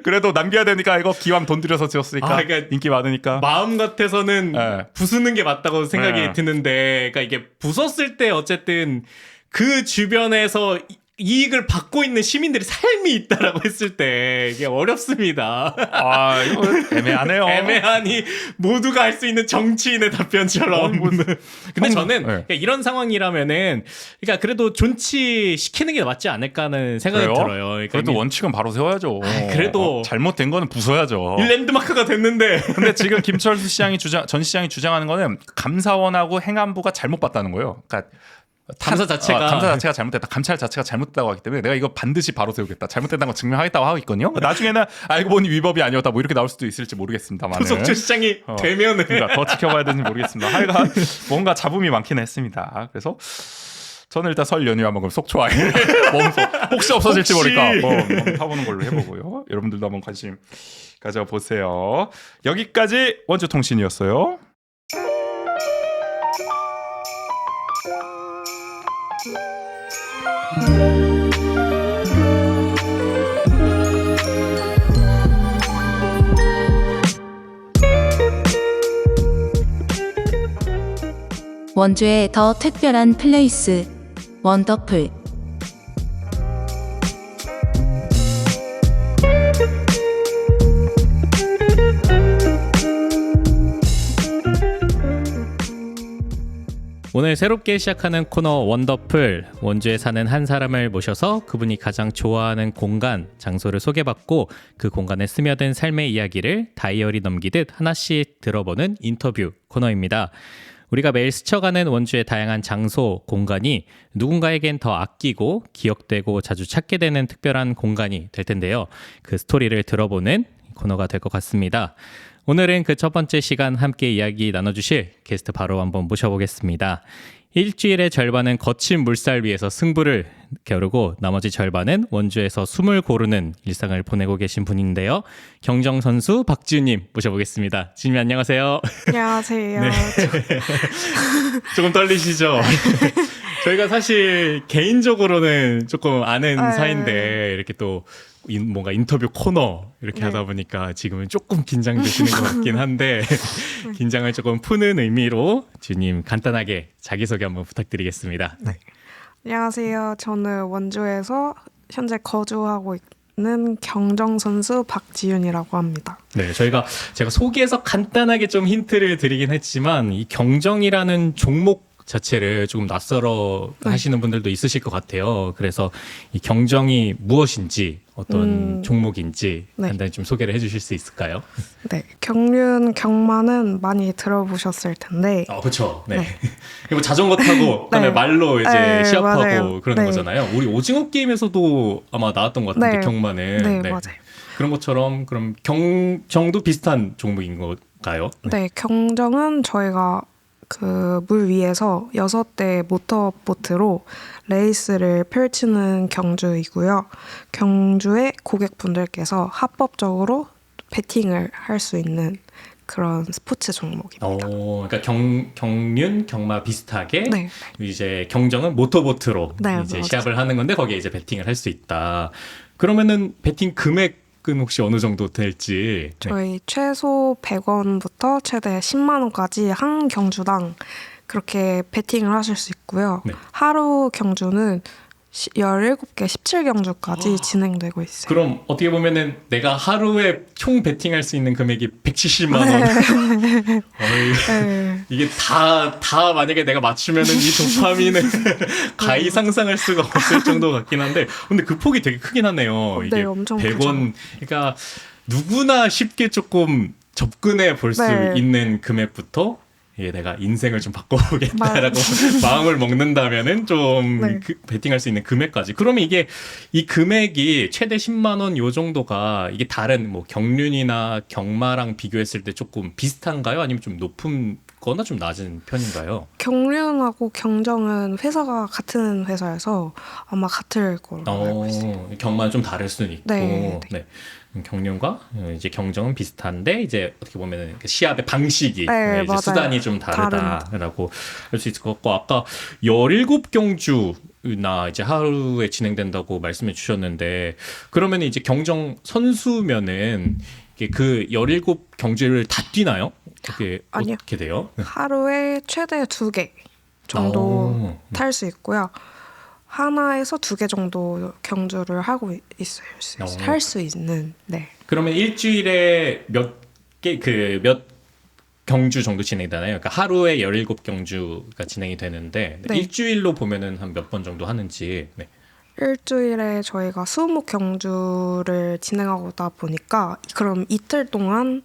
그래도 남겨야 되니까 이거 기왕 돈 들여서 지었으니까 그러니까 인기 많으니까 마음 같아서는 네. 부수는 게 맞다고 생각이 네. 드는데 그러니까 이게 부쉈을 때 어쨌든 그 주변에서 이익을 받고 있는 시민들의 삶이 있다라고 했을 때 이게 어렵습니다. 이거 애매하네요. 애매하니 모두가 할 수 있는 정치인의 답변처럼. 근데 저는 그러니까 이런 상황이라면은 그러니까 그래도 존치시키는 게 맞지 않을까 하는 생각이 그래요? 들어요. 그러니까 그래도 원칙은 바로 세워야죠. 그래도 잘못된 거는 부숴야죠. 이 랜드마크가 됐는데. 근데 지금 김철수 시장이 전 시장이 주장하는 거는 감사원하고 행안부가 잘못 봤다는 거예요. 그러니까 감사 자체가 잘못됐다. 감찰 자체가 잘못됐다고 하기 때문에 내가 이거 반드시 바로 세우겠다. 잘못됐다는 거 증명하겠다고 하고 있거든요. 나중에는 알고 보니 위법이 아니었다. 뭐 이렇게 나올 수도 있을지 모르겠습니다만. 구속주 시장이 되면은 그러니까 더 지켜봐야 되는지 모르겠습니다. 하여간 뭔가 잡음이 많긴 했습니다. 그래서 저는 일단 설 연휴 한번 속 좋아해. 혹시 없어질지 모르니까 한번 타보는 걸로 해보고요. 여러분들도 한번 관심 가져보세요. 여기까지 원주통신이었어요. 원주의 더 특별한 플레이스 원더풀. 오늘 새롭게 시작하는 코너 원더풀, 원주에 사는 한 사람을 모셔서 그분이 가장 좋아하는 공간, 장소를 소개받고 그 공간에 스며든 삶의 이야기를 다이어리 넘기듯 하나씩 들어보는 인터뷰 코너입니다. 우리가 매일 스쳐가는 원주의 다양한 장소, 공간이 누군가에겐 더 아끼고 기억되고 자주 찾게 되는 특별한 공간이 될 텐데요. 그 스토리를 들어보는 코너가 될 것 같습니다. 오늘은 그 첫 번째 시간 함께 이야기 나눠주실 게스트 바로 한번 모셔보겠습니다. 일주일의 절반은 거친 물살 위에서 승부를 겨루고 나머지 절반은 원주에서 숨을 고르는 일상을 보내고 계신 분인데요. 경정 선수 박지윤님 모셔보겠습니다. 지윤님 안녕하세요. 안녕하세요. 네. 조금 떨리시죠? 저희가 사실 개인적으로는 조금 아는 사이인데 이렇게 또 뭔가 인터뷰 코너 이렇게 하다 보니까 지금은 조금 긴장되시는 것 같긴 한데 긴장을 조금 푸는 의미로 지윤님 간단하게 자기소개 한번 부탁드리겠습니다. 네. 안녕하세요. 저는 원주에서 현재 거주하고 있는 경정 선수 박지윤이라고 합니다. 네, 제가 소개에서 간단하게 좀 힌트를 드리긴 했지만 이 경정이라는 종목 자체를 조금 낯설어 하시는 분들도 있으실 것 같아요. 그래서 이 경정이 무엇인지 어떤 종목인지 간단히 좀 소개를 해주실 수 있을까요? 네, 경륜 경마는 많이 들어보셨을 텐데. 그렇죠. 네. 그리고 자전거 타고 그다음에 말로 이제 시합하고 맞아요. 그러는 거잖아요. 우리 오징어 게임에서도 아마 나왔던 것 같은데 경마는. 네, 맞아요. 그런 것처럼 그럼 경정도 비슷한 종목인 걸까요? 네, 경정은 저희가 그 물 위에서 6대 모터보트로 레이스를 펼치는 경주이고요. 경주의 고객분들께서 합법적으로 배팅을 할 수 있는 그런 스포츠 종목입니다. 그러니까 경륜, 경마 비슷하게 네. 이제 경정은 모터보트로 네, 이제 맞아요. 시합을 하는 건데 거기에 이제 배팅을 할 수 있다. 그러면은 배팅 금액은 혹시 어느 정도 될지? 저희 최소 100원부터 최대 10만 원까지 한 경주당 그렇게 배팅을 하실 수 있고요. 네. 하루 경주는 17개, 17경주까지 진행되고 있어요. 그럼 어떻게 보면은 내가 하루에 총 배팅할 수 있는 금액이 170만 원. 네. 이게 다 만약에 내가 맞추면은 이 도파민을 가히 상상할 수가 없을 정도 같긴 한데, 근데 그 폭이 되게 크긴 하네요. 이게 네, 엄청 100원. 그러니까 누구나 쉽게 조금 접근해 볼 수 네. 있는 금액부터 예, 내가 인생을 좀 바꿔보겠다라고 마음을 먹는다면은 좀 네. 베팅할 수 있는 금액까지. 그러면 이게 이 금액이 최대 10만 원 요 정도가 이게 다른 뭐 경륜이나 경마랑 비교했을 때 조금 비슷한가요? 아니면 좀 높은 거나 좀 낮은 편인가요? 경륜하고 경정은 회사가 같은 회사여서 아마 같을 거로 알고 있어요. 경마는 좀 다를 수는 있고. 네, 네. 경륜과 이제 경정은 비슷한데 이제 어떻게 보면은 그 시합의 방식이 네, 이제 맞아요. 수단이 좀 다르다라고 할 수 있을 것 같고 아까 17경주나 이제 하루에 진행된다고 말씀해 주셨는데 그러면 이제 경정 선수면은 이게 그 17경주를 다 뛰나요? 어떻게 아니요. 어떻게 돼요? 하루에 최대 2개 정도 탈 수 있고요. 하나에서 2개 정도 경주를 하고 있어요. 할 수 있는. 네. 그러면 일주일에 몇 경주 정도 진행되나요? 그러니까 하루에 17경주가 진행이 되는데 네. 일주일로 보면은 한 몇 번 정도 하는지. 네. 일주일에 저희가 수목 경주를 진행하다 보니까 그럼 이틀 동안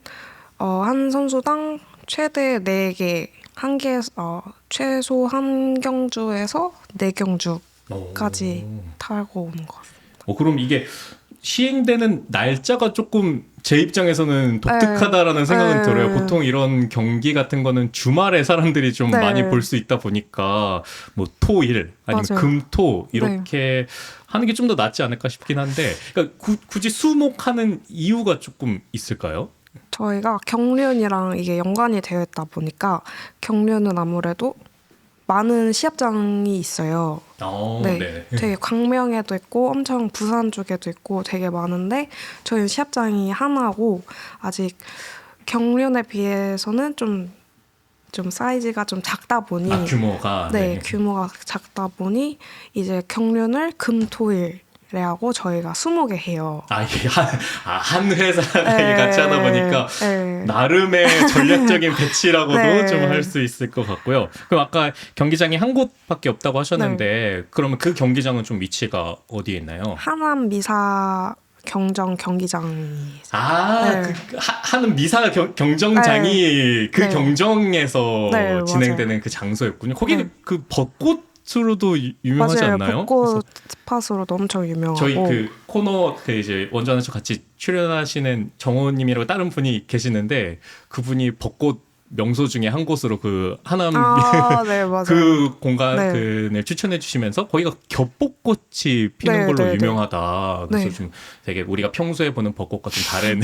한 선수당 최대 4개, 최소 한 경주에서 4경주까지 타고 오는 것 같습니다. 그럼 이게 시행되는 날짜가 조금 제 입장에서는 독특하다라는 생각은 들어요. 보통 이런 경기 같은 거는 주말에 사람들이 좀 네. 많이 볼 수 있다 보니까 뭐 토일 아니면 맞아요. 금토 이렇게 하는 게 좀 더 낫지 않을까 싶긴 한데 그러니까 굳이 수목하는 이유가 조금 있을까요? 저희가 경륜이랑 이게 연관이 되어 있다 보니까 경륜은 아무래도 많은 시합장이 있어요. 네, 네. 되게 광명에도 있고 엄청 부산 쪽에도 있고 되게 많은데 저희는 시합장이 하나고 아직 경륜에 비해서는 좀 사이즈가 좀 작다 보니 규모가 네, 규모가 작다 보니 이제 경륜을 금토일에 하고 저희가 20개 해요. 이게 한 회사에 같이 하다 보니까 네. 나름의 전략적인 배치라고도 네. 좀 할 수 있을 것 같고요. 그럼 아까 경기장이 한 곳밖에 없다고 하셨는데 그러면 그 경기장은 좀 위치가 어디에 있나요? 하남 미사 경정 경기장이 네. 하는 미사 경정장이 그 네. 경정에서 네, 진행되는 맞아요. 그 장소였군요. 거기 네. 그 벚꽃으로도 유명하지 맞아요. 않나요? 벚꽃 스팟으로도 엄청 유명하고 저희 그 코너 그 이제 원전에서 같이 출연하시는 정호님이라고 다른 분이 계시는데 그분이 벚꽃 명소 중에 한 곳으로 그 하남 네, 맞아요. 그 공간을 네. 추천해 주시면서 거기가 겹벚꽃이 피는 네, 걸로 네, 네. 유명하다. 그래서 네. 좀 되게 우리가 평소에 보는 벚꽃과 좀 다른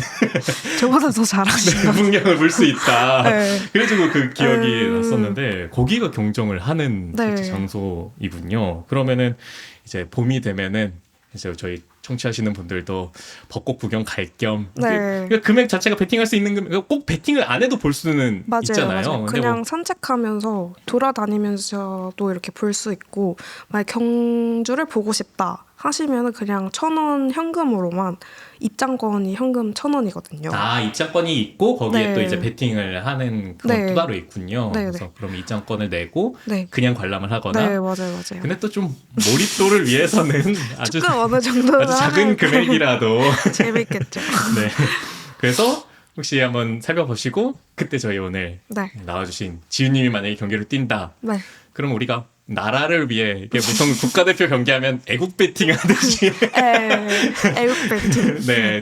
저보다 더 잘하시나 풍경을 볼 수 있다. 네. 그래가지고 그 기억이 났었는데 거기가 경정을 하는 네. 장소이군요. 그러면은 이제 봄이 되면은 이제 저희 청취하시는 분들도 벚꽃 구경 갈 겸 네. 금액 자체가 베팅할 수 있는 금액 꼭 베팅을 안 해도 볼 수는 맞아요, 있잖아요. 맞아요. 근데 그냥 뭐 산책하면서 돌아다니면서도 이렇게 볼 수 있고 만약 경주를 보고 싶다 하시면 그냥 1,000원 현금으로만 입장권이 현금 1,000원이거든요. 입장권이 있고 거기에 네. 또 이제 베팅을 하는 그건 네. 또 따로 있군요. 네, 그래서 네. 그럼 입장권을 내고 네. 그냥 관람을 하거나. 네, 맞아요. 근데 또 좀 몰입도를 위해서는 아주 조금 어느 정도는 아주 작은 하면 금액이라도 재밌겠죠. 네. 그래서 혹시 한번 살펴보시고 그때 저희 오늘 네. 나와주신 지훈님이 만약에 경기를 뛴다. 네. 그럼 우리가 나라를 위해 이게 보통 국가대표 경기하면 애국 배팅 하듯이 애국 배팅. 네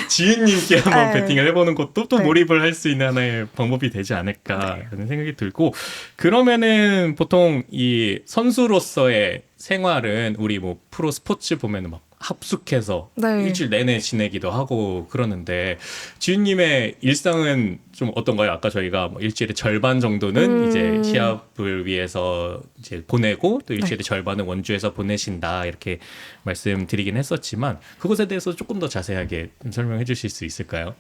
지훈님께 한번 네. 배팅을 해보는 것도 또 네. 몰입을 할 수 있는 하나의 방법이 되지 않을까라는 생각이 들고 그러면은 보통 이 선수로서의 생활은 우리 뭐 프로 스포츠 보면은 막 합숙해서 네. 일주일 내내 지내기도 하고 그러는데 지훈님의 일상은 좀 어떤가요? 아까 저희가 뭐 일주일의 절반 정도는 이제 시합을 위해서 이제 보내고 또 일주일의 절반은 원주에서 보내신다 이렇게 말씀드리긴 했었지만 그것에 대해서 조금 더 자세하게 좀 설명해 주실 수 있을까요?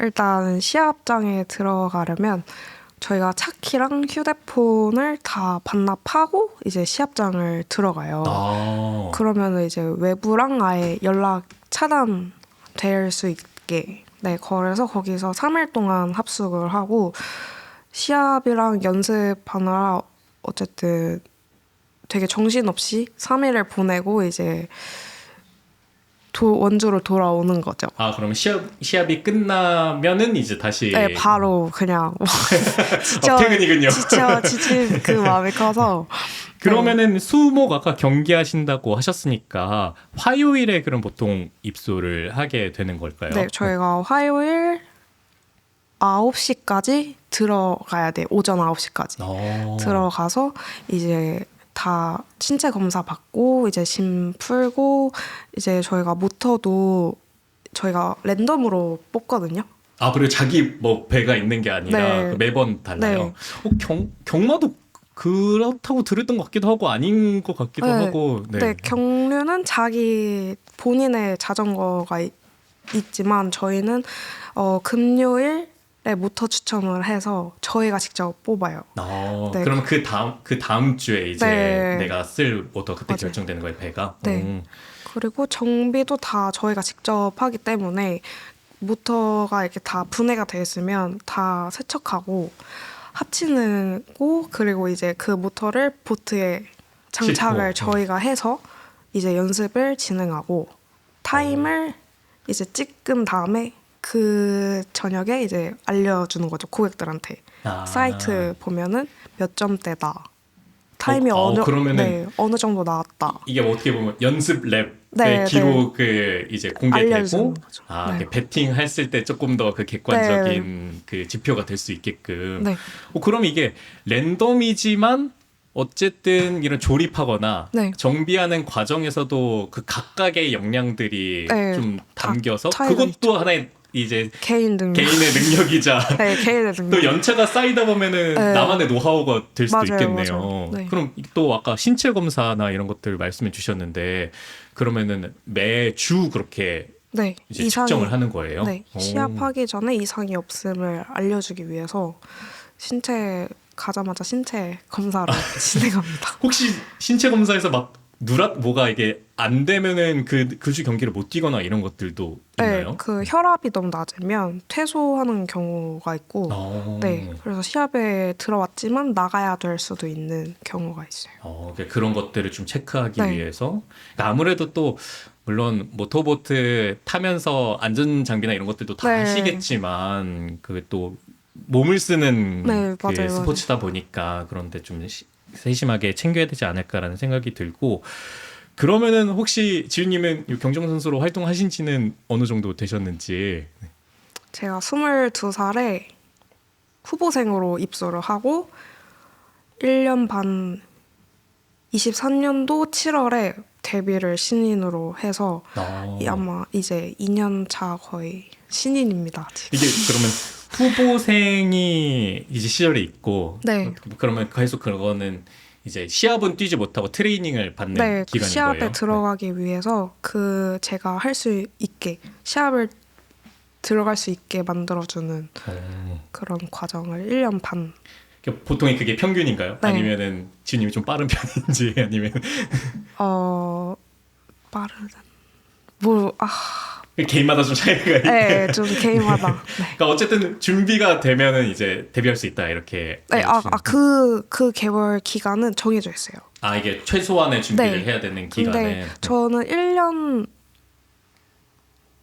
일단 시합장에 들어가려면 저희가 차키랑 휴대폰을 다 반납하고 이제 시합장을 들어가요. 그러면 이제 외부랑 아예 연락 차단될 수 있게 그래서 거기서 3일 동안 합숙을 하고 시합이랑 연습하느라 어쨌든 되게 정신없이 3일을 보내고 이제 원주로 돌아오는 거죠. 아, 그러면 시합이 끝나면은 이제 다시 네, 바로 그냥 지쳐, 퇴근이군요. 지친 그 마음이 커서. 그러면은 수목 아까 경기하신다고 하셨으니까 화요일에 그럼 보통 입소를 하게 되는 걸까요? 네, 저희가 화요일 9시까지 들어가야 돼. 오전 9시까지. 들어가서 이제 다 신체 검사 받고 이제 심 풀고 이제 저희가 모터도 저희가 랜덤으로 뽑거든요. 아, 그리고 자기 뭐 배가 있는 게 아니라 네. 그 매번 달라요. 네. 경마도 그렇다고 들었던 것 같기도 하고 아닌 것 같기도 네. 하고. 네, 경류는 자기 본인의 자전거가 있지만 저희는 금요일에 모터 추첨을 해서 저희가 직접 뽑아요. 네. 그러면 그 다음 주에 이제 네. 내가 쓸 모터 그때 맞아요. 결정되는 거예요, 배가. 네. 그리고 정비도 다 저희가 직접 하기 때문에 모터가 이렇게 다 분해가 돼 있으면 다 세척하고 합치는 거 그리고 이제 그 모터를 보트에 장착을 저희가 해서 이제 연습을 진행하고 타임을 이제 찍은 다음에 그 저녁에 이제 알려주는 거죠, 고객들한테. 사이트 보면은 몇 점대다. 타임이 그러면은 어느 정도 나왔다. 이게 뭐 어떻게 보면 연습 랩의 네, 기록을 이제 공개되고 알려주는 거죠. 네. 이렇게 배팅 했을 때 조금 더 그 객관적인 그 지표가 될 수 있게끔. 네. 그럼 이게 랜덤이지만 어쨌든 이런 조립하거나 네. 정비하는 과정에서도 그 각각의 역량들이 네, 좀 다 담겨서 차이가 그것도 있죠. 하나의 이제 개인의 능력이자 네, 개인의 능력. 또 연차가 쌓이다 보면은 네. 나만의 노하우가 될 수도 맞아요, 있겠네요. 맞아요. 네. 그럼 또 아까 신체 검사나 이런 것들 말씀해 주셨는데 그러면은 매주 그렇게 네, 이제 측정을 하는 거예요? 네, 시합하기 전에 이상이 없음을 알려주기 위해서 가자마자 신체 검사를 진행합니다. 혹시 신체 검사에서 막 뭐가 이게 안 되면은 그 주 경기를 못 뛰거나 이런 것들도 있나요? 네, 그 혈압이 너무 낮으면 퇴소하는 경우가 있고, 네, 그래서 시합에 들어왔지만 나가야 될 수도 있는 경우가 있어요. 그러니까 그런 것들을 좀 체크하기 네. 위해서 그러니까 아무래도 또 물론 모터보트 타면서 안전 장비나 이런 것들도 다 네. 하시겠지만 그 또 몸을 쓰는 네, 그 맞아요, 스포츠다 보니까 그런데 좀 세심하게 챙겨야 되지 않을까라는 생각이 들고 그러면은 혹시 지윤님은 경정 선수로 활동하신 지는 어느 정도 되셨는지? 제가 22살에 후보생으로 입소를 하고 1년 반 23년도 7월에 데뷔를 신인으로 해서 아마 이제 2년 차 거의 신인입니다. 지금. 이게 그러면 후보생이 이제 시절에 있고 네. 그러면 계속 그거는 이제 시합은 뛰지 못하고 트레이닝을 받는 네, 기간인 시합에 거예요? 들어가기 위해서 제가 할 수 있게 시합을 들어갈 수 있게 만들어주는 그런 과정을 1년 반. 보통이 그게 평균인가요? 네. 아니면은 지님이 좀 빠른 편인지 아니면 빠르든 개인마다 좀 차이가 있나요? 네, 좀 개인마다. 네. 그러니까 어쨌든 준비가 되면은 이제 데뷔할 수 있다 이렇게. 네, 그 개월 기간은 정해져 있어요. 이게 최소한의 준비를 네. 해야 되는 기간에. 근데 저는 1년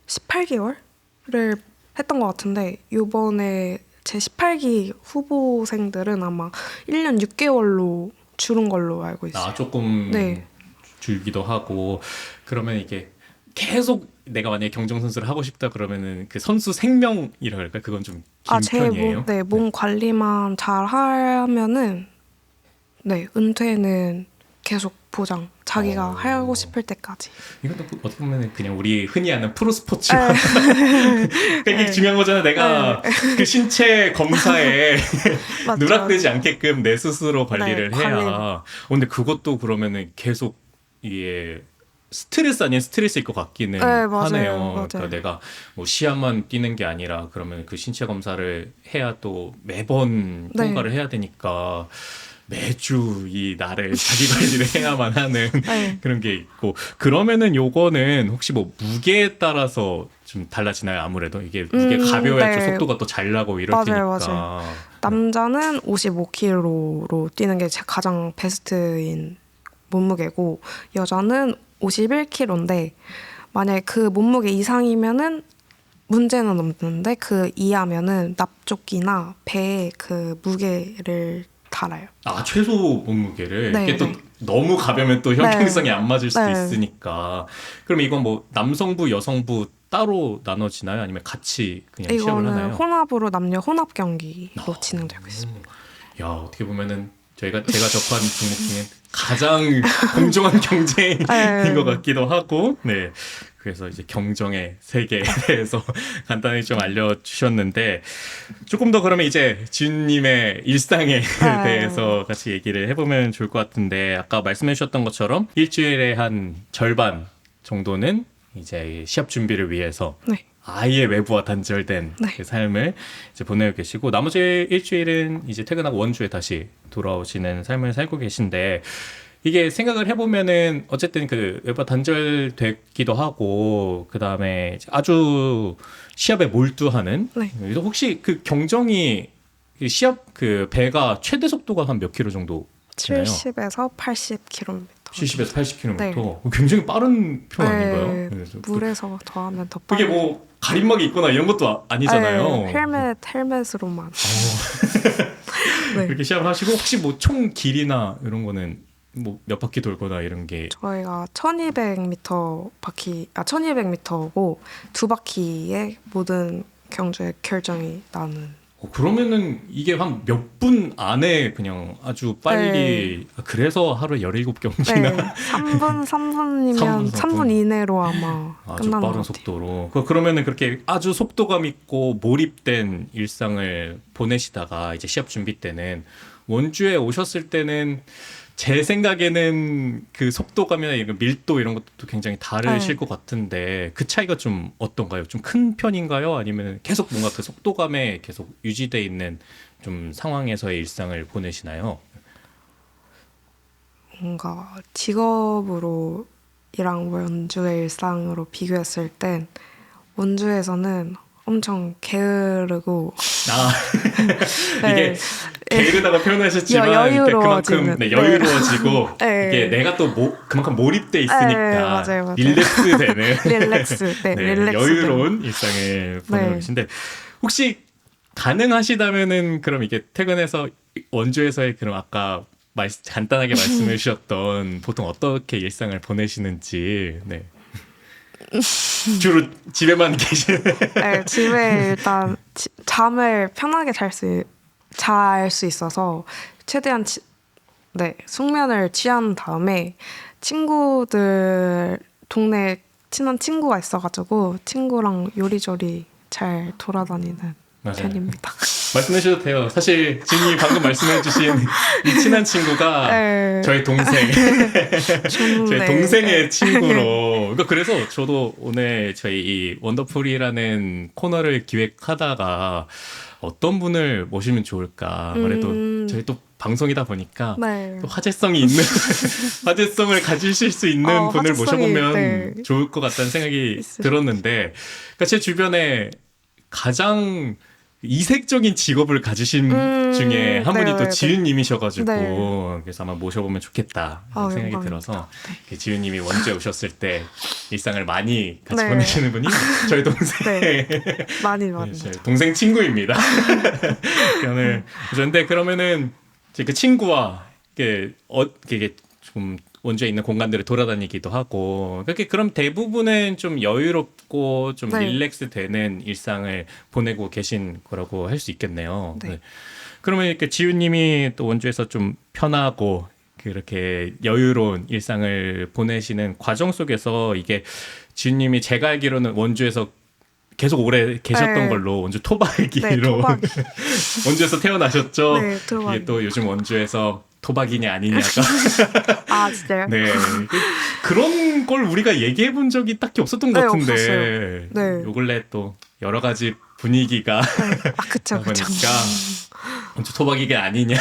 18개월을 했던 것 같은데 이번에 제 18기 후보생들은 아마 1년 6개월로 줄은 걸로 알고 있어요. 조금 네. 줄기도 하고 그러면 이게 계속 내가 만약에 경정 선수를 하고 싶다 그러면은 그 선수 생명이라 그럴까 그건 좀 긴 편이에요. 몸 관리만 잘 하면은 은퇴는 계속 보장. 자기가 하고 싶을 때까지. 이것도 어떻게 보면 그냥 우리 흔히 아는 프로 스포츠만 그러니까 이게 중요한 거잖아. 내가 그 신체 검사에 누락되지 않게끔 내 스스로 관리를 해야. 근데 그것도 그러면은 계속 이게 스트레스 아닌 스트레스일 것 같기는 하네요. 맞아요. 그러니까 내가 뭐 시합만 뛰는 게 아니라 그러면 그 신체 검사를 해야 또 매번 통과를 해야 되니까 매주 이 나를 자기 관리를 해야만 하는 그런 게 있고 그러면은 요거는 혹시 뭐 무게에 따라서 좀 달라지나요? 아무래도 이게 무게 가벼워야 좀 속도가 또 잘 나고 이럴 테니까. 맞아요. 남자는 55kg로 뛰는 게 가장 베스트인 몸무게고 여자는 51kg인데 만약에 그 몸무게 이상이면은 문제는 없는데 그 이하면은 납조끼나 배에 그 무게를 달아요. 아, 최소 몸무게를. 네, 이게 또 네. 너무 가벼면 또 형평성이 안 맞을 수도 네. 있으니까. 그럼 이건 뭐 남성부, 여성부 따로 나눠지나요? 아니면 같이 그냥 시합을 이거는 하나요? 혼합으로 남녀 혼합 경기로 진행되고 있습니다. 야, 어떻게 보면은 제가 접한 종목 중에 가장 공정한 경쟁인 네. 것 같기도 하고, 네. 그래서 이제 경정의 세계에 대해서 간단히 좀 알려주셨는데, 조금 더 그러면 이제 지윤님의 일상에 대해서 같이 얘기를 해보면 좋을 것 같은데, 아까 말씀해 주셨던 것처럼 일주일에 한 절반 정도는 이제 시합 준비를 위해서 네. 아예 외부와 단절된 네. 그 삶을 이제 보내고 계시고, 나머지 일주일은 이제 퇴근하고 원주에 다시 돌아오시는 삶을 살고 계신데, 이게 생각을 해보면은 어쨌든 그 외부와 단절되기도 하고, 그 다음에 아주 시합에 몰두하는. 네. 그래서 혹시 그 경정이 그 시합 그 배가 최대 속도가 한 몇 킬로 정도 되나요? 70에서 80km. 70에서 80km. 네. 굉장히 빠른 편 네, 아닌가요? 그래서 물에서 더하면 더 그게 빠르고. 뭐 가림막이 있거나 이런 것도 아니잖아요. 네, 헬멧으로만. 네. 그렇게 시합을 하시고, 혹시 뭐 총 길이나 이런 거는 뭐 몇 바퀴 돌거나 이런 게. 저희가 1200m고 두 바퀴에 모든 경주의 결정이 나는. 그러면은 이게 한 몇 분 안에 그냥 아주 빨리. 그래서 하루에 17경기나 네, 3분이면 3분 이내로 아마 아주 끝나는 빠른 것 같아요. 속도로. 그러면은 그렇게 아주 속도감 있고 몰입된 일상을 보내시다가 이제 시합 준비 때는, 원주에 오셨을 때는 제 생각에는 그 속도감이나 이런 밀도 이런 것도 굉장히 다르실 네. 것 같은데, 그 차이가 좀 어떤가요? 좀 큰 편인가요? 아니면 계속 뭔가 그 속도감에 계속 유지돼 있는 좀 상황에서의 일상을 보내시나요? 뭔가 직업으로 이랑 원주의 일상으로 비교했을 땐 원주에서는 엄청 게으르고 아, 네. 이게 게으르다고 표현하셨지만 여유로워지는. 그만큼 네, 여유로워지고 네. 이게 내가 또 그만큼 몰입돼 있으니까 네, 맞아요. 릴렉스 되는 릴렉스, 네, 네, 릴렉스 여유로운 일상을 보내고 네. 계신데, 혹시 가능하시다면은 그럼 이게 퇴근해서 원주에서의 그럼 아까 간단하게 말씀해 주셨던 보통 어떻게 일상을 보내시는지. 네. 주로 집에만 계시는. 네, 집에 일단 잠을 편하게 잘 수 있어서 최대한 네, 숙면을 취한 다음에 친구들 동네 친한 친구가 있어가지고 친구랑 요리조리 잘 돌아다니는 맞아요. 편입니다. 말씀해 주셔도 돼요. 사실 지님이 방금 말씀해 주신 이 친한 친구가 네. 저희 동생 저희 네. 동생의 친구로. 그러니까 그래서 저도 오늘 저희 이 원더풀이라는 코너를 기획하다가 어떤 분을 모시면 좋을까 아무래도 저희 또 방송이다 보니까 네. 또 화제성이 있는 화제성을 가지실 수 있는 분을 화제성이, 모셔보면 네. 좋을 것 같다는 생각이 있으실 들었는데, 그러니까 제 주변에 가장 이색적인 직업을 가지신 중에 한 분이 네, 또 네. 지윤님이셔가지고 네. 그래서 아마 모셔보면 좋겠다 아, 생각이 영광입니다. 들어서, 지윤님이 원주에 오셨을 때 일상을 많이 같이 네. 보내시는 분이 저희 동생 네. 많이 저희 동생 친구입니다. 오늘 오셨는데, 그러면은 이제 그 친구와 이게 좀 원주에 있는 공간들을 돌아다니기도 하고, 그렇게 그럼 대부분은 좀 여유롭고 좀 네. 릴렉스 되는 일상을 보내고 계신 거라고 할 수 있겠네요. 네. 그러면 이렇게 지윤님이 또 원주에서 좀 편하고 그렇게 여유로운 일상을 보내시는 과정 속에서, 이게 지윤님이 제가 알기로는 원주에서 계속 오래 계셨던 네. 걸로, 원주 토박이로 네, 토박이. 원주에서 태어나셨죠. 네, 토박이. 이게 또 요즘 원주에서 토박이냐 아니냐가 아 진짜요? 네. 그런 걸 우리가 얘기해 본 적이 딱히 없었던 것 네, 같은데, 없었어요. 네. 요 근래 또 여러 가지 분위기가 아 그쵸 그쵸. 보니까 원주 토박이가 아니냐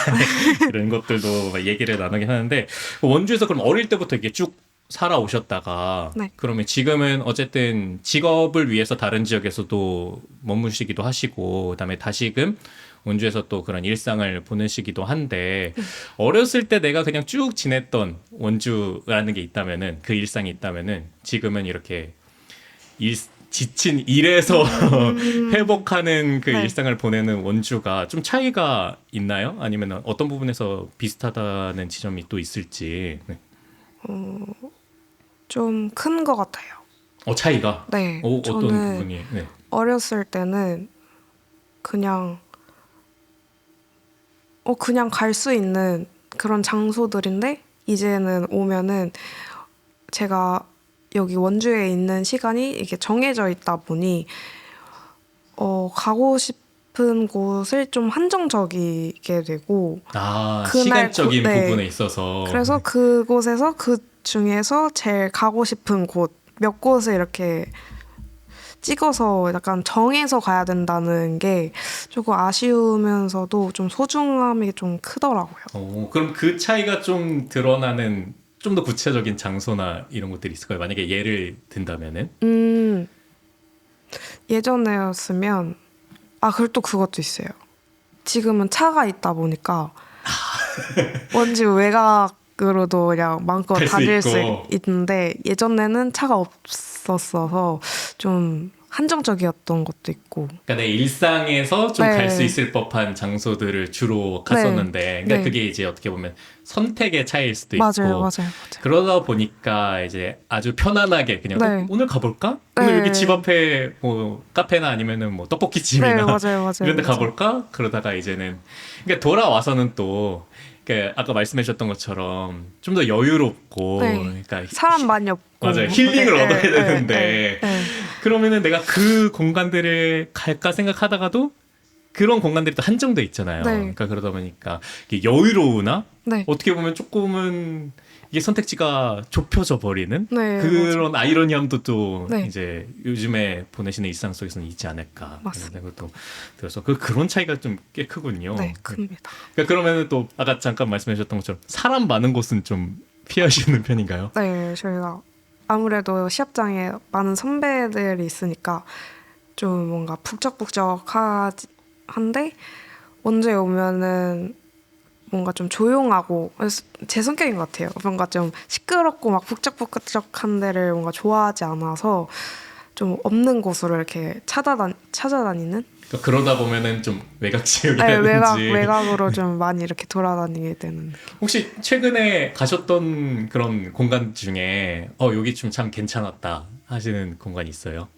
이런 것들도 막 얘기를 나누긴 하는데, 원주에서 그럼 어릴 때부터 이렇게 쭉 살아오셨다가 네. 그러면 지금은 어쨌든 직업을 위해서 다른 지역에서도 머무시기도 하시고, 그다음에 다시금 원주에서 또 그런 일상을 보내시기도 한데, 어렸을 때 내가 그냥 쭉 지냈던 원주라는 게 있다면은, 그 일상이 있다면은 지금은 이렇게 지친 일에서 회복하는 그 네. 일상을 보내는 원주가 좀 차이가 있나요? 아니면 어떤 부분에서 비슷하다는 지점이 또 있을지. 네. 좀 큰 것 같아요. 차이가? 네, 어떤 저는 부분이? 네. 어렸을 때는 그냥 그냥 갈 수 있는 그런 장소들인데 이제는 오면은 제가 여기 원주에 있는 시간이 이게 정해져 있다 보니 가고 싶은 곳을 좀 한정적이게 되고 그날 시간적인 네. 부분에 있어서. 그래서 그곳에서 그 중에서 제일 가고 싶은 곳 몇 곳을 이렇게 찍어서 약간 정해서 가야 된다는 게 조금 아쉬우면서도 좀 소중함이 좀 크더라고요. 그럼 그 차이가 좀 드러나는 좀 더 구체적인 장소나 이런 것들이 있을까요? 만약에 예를 든다면은? 예전에였으면 그리고 또 그것도 있어요. 지금은 차가 있다 보니까 원주 외곽으로도 그냥 마음껏 갈수 다닐 수 있고. 있는데 예전에는 차가 없었어서 좀 한정적이었던 것도 있고. 그러니까 내 일상에서 좀 네. 갈 수 있을 법한 장소들을 주로 갔었는데, 그러니까 네. 그게 이제 어떻게 보면 선택의 차이일 수도 있고, 맞아요. 그러다 보니까 이제 아주 편안하게 그냥 네. 오늘 가볼까? 오늘 네. 여기 집 앞에 뭐 카페나 아니면은 뭐 떡볶이 집이나 네, 맞아요. 이런 데 맞아요. 가볼까? 그러다가 이제는 그러니까 돌아와서는 또 그러니까 아까 말씀해 주셨던 것처럼 좀 더 여유롭고 네. 그러니까 사람 많이 없고. 맞아요. 힐링을 네, 얻어야 네, 되는데 네. 그러면은 내가 그 공간들을 갈까 생각하다가도 그런 공간들이 또 한정돼 있잖아요. 네. 그러니까 그러다 보니까 이게 여유로우나 네. 어떻게 보면 조금은 이게 선택지가 좁혀져 버리는 네, 그런 아이러니함도 또 네. 이제 요즘에 보내시는 일상 속에서는 있지 않을까. 맞습니다. 그런 생각도 들어서 그런 차이가 좀 꽤 크군요. 네, 큽니다. 그러니까 그러면은 또 아까 잠깐 말씀해 주셨던 것처럼 사람 많은 곳은 좀 피하시는 편인가요? 네, 저희가 아무래도 시합장에 많은 선배들이 있으니까 좀 뭔가 북적북적한데 원주에 오면은 뭔가 좀 조용하고 제 성격인 것 같아요. 뭔가 좀 시끄럽고 막 북적북적한 데를 뭔가 좋아하지 않아서 좀 없는 곳으로 이렇게 찾아다니는? 그러니까 그러다 보면은 좀 외곽 네, 지역이라든지 외곽으로 좀 많이 이렇게 돌아다니게 되는 느낌. 혹시 최근에 가셨던 그런 공간 중에 여기 좀 참 괜찮았다 하시는 공간이 있어요?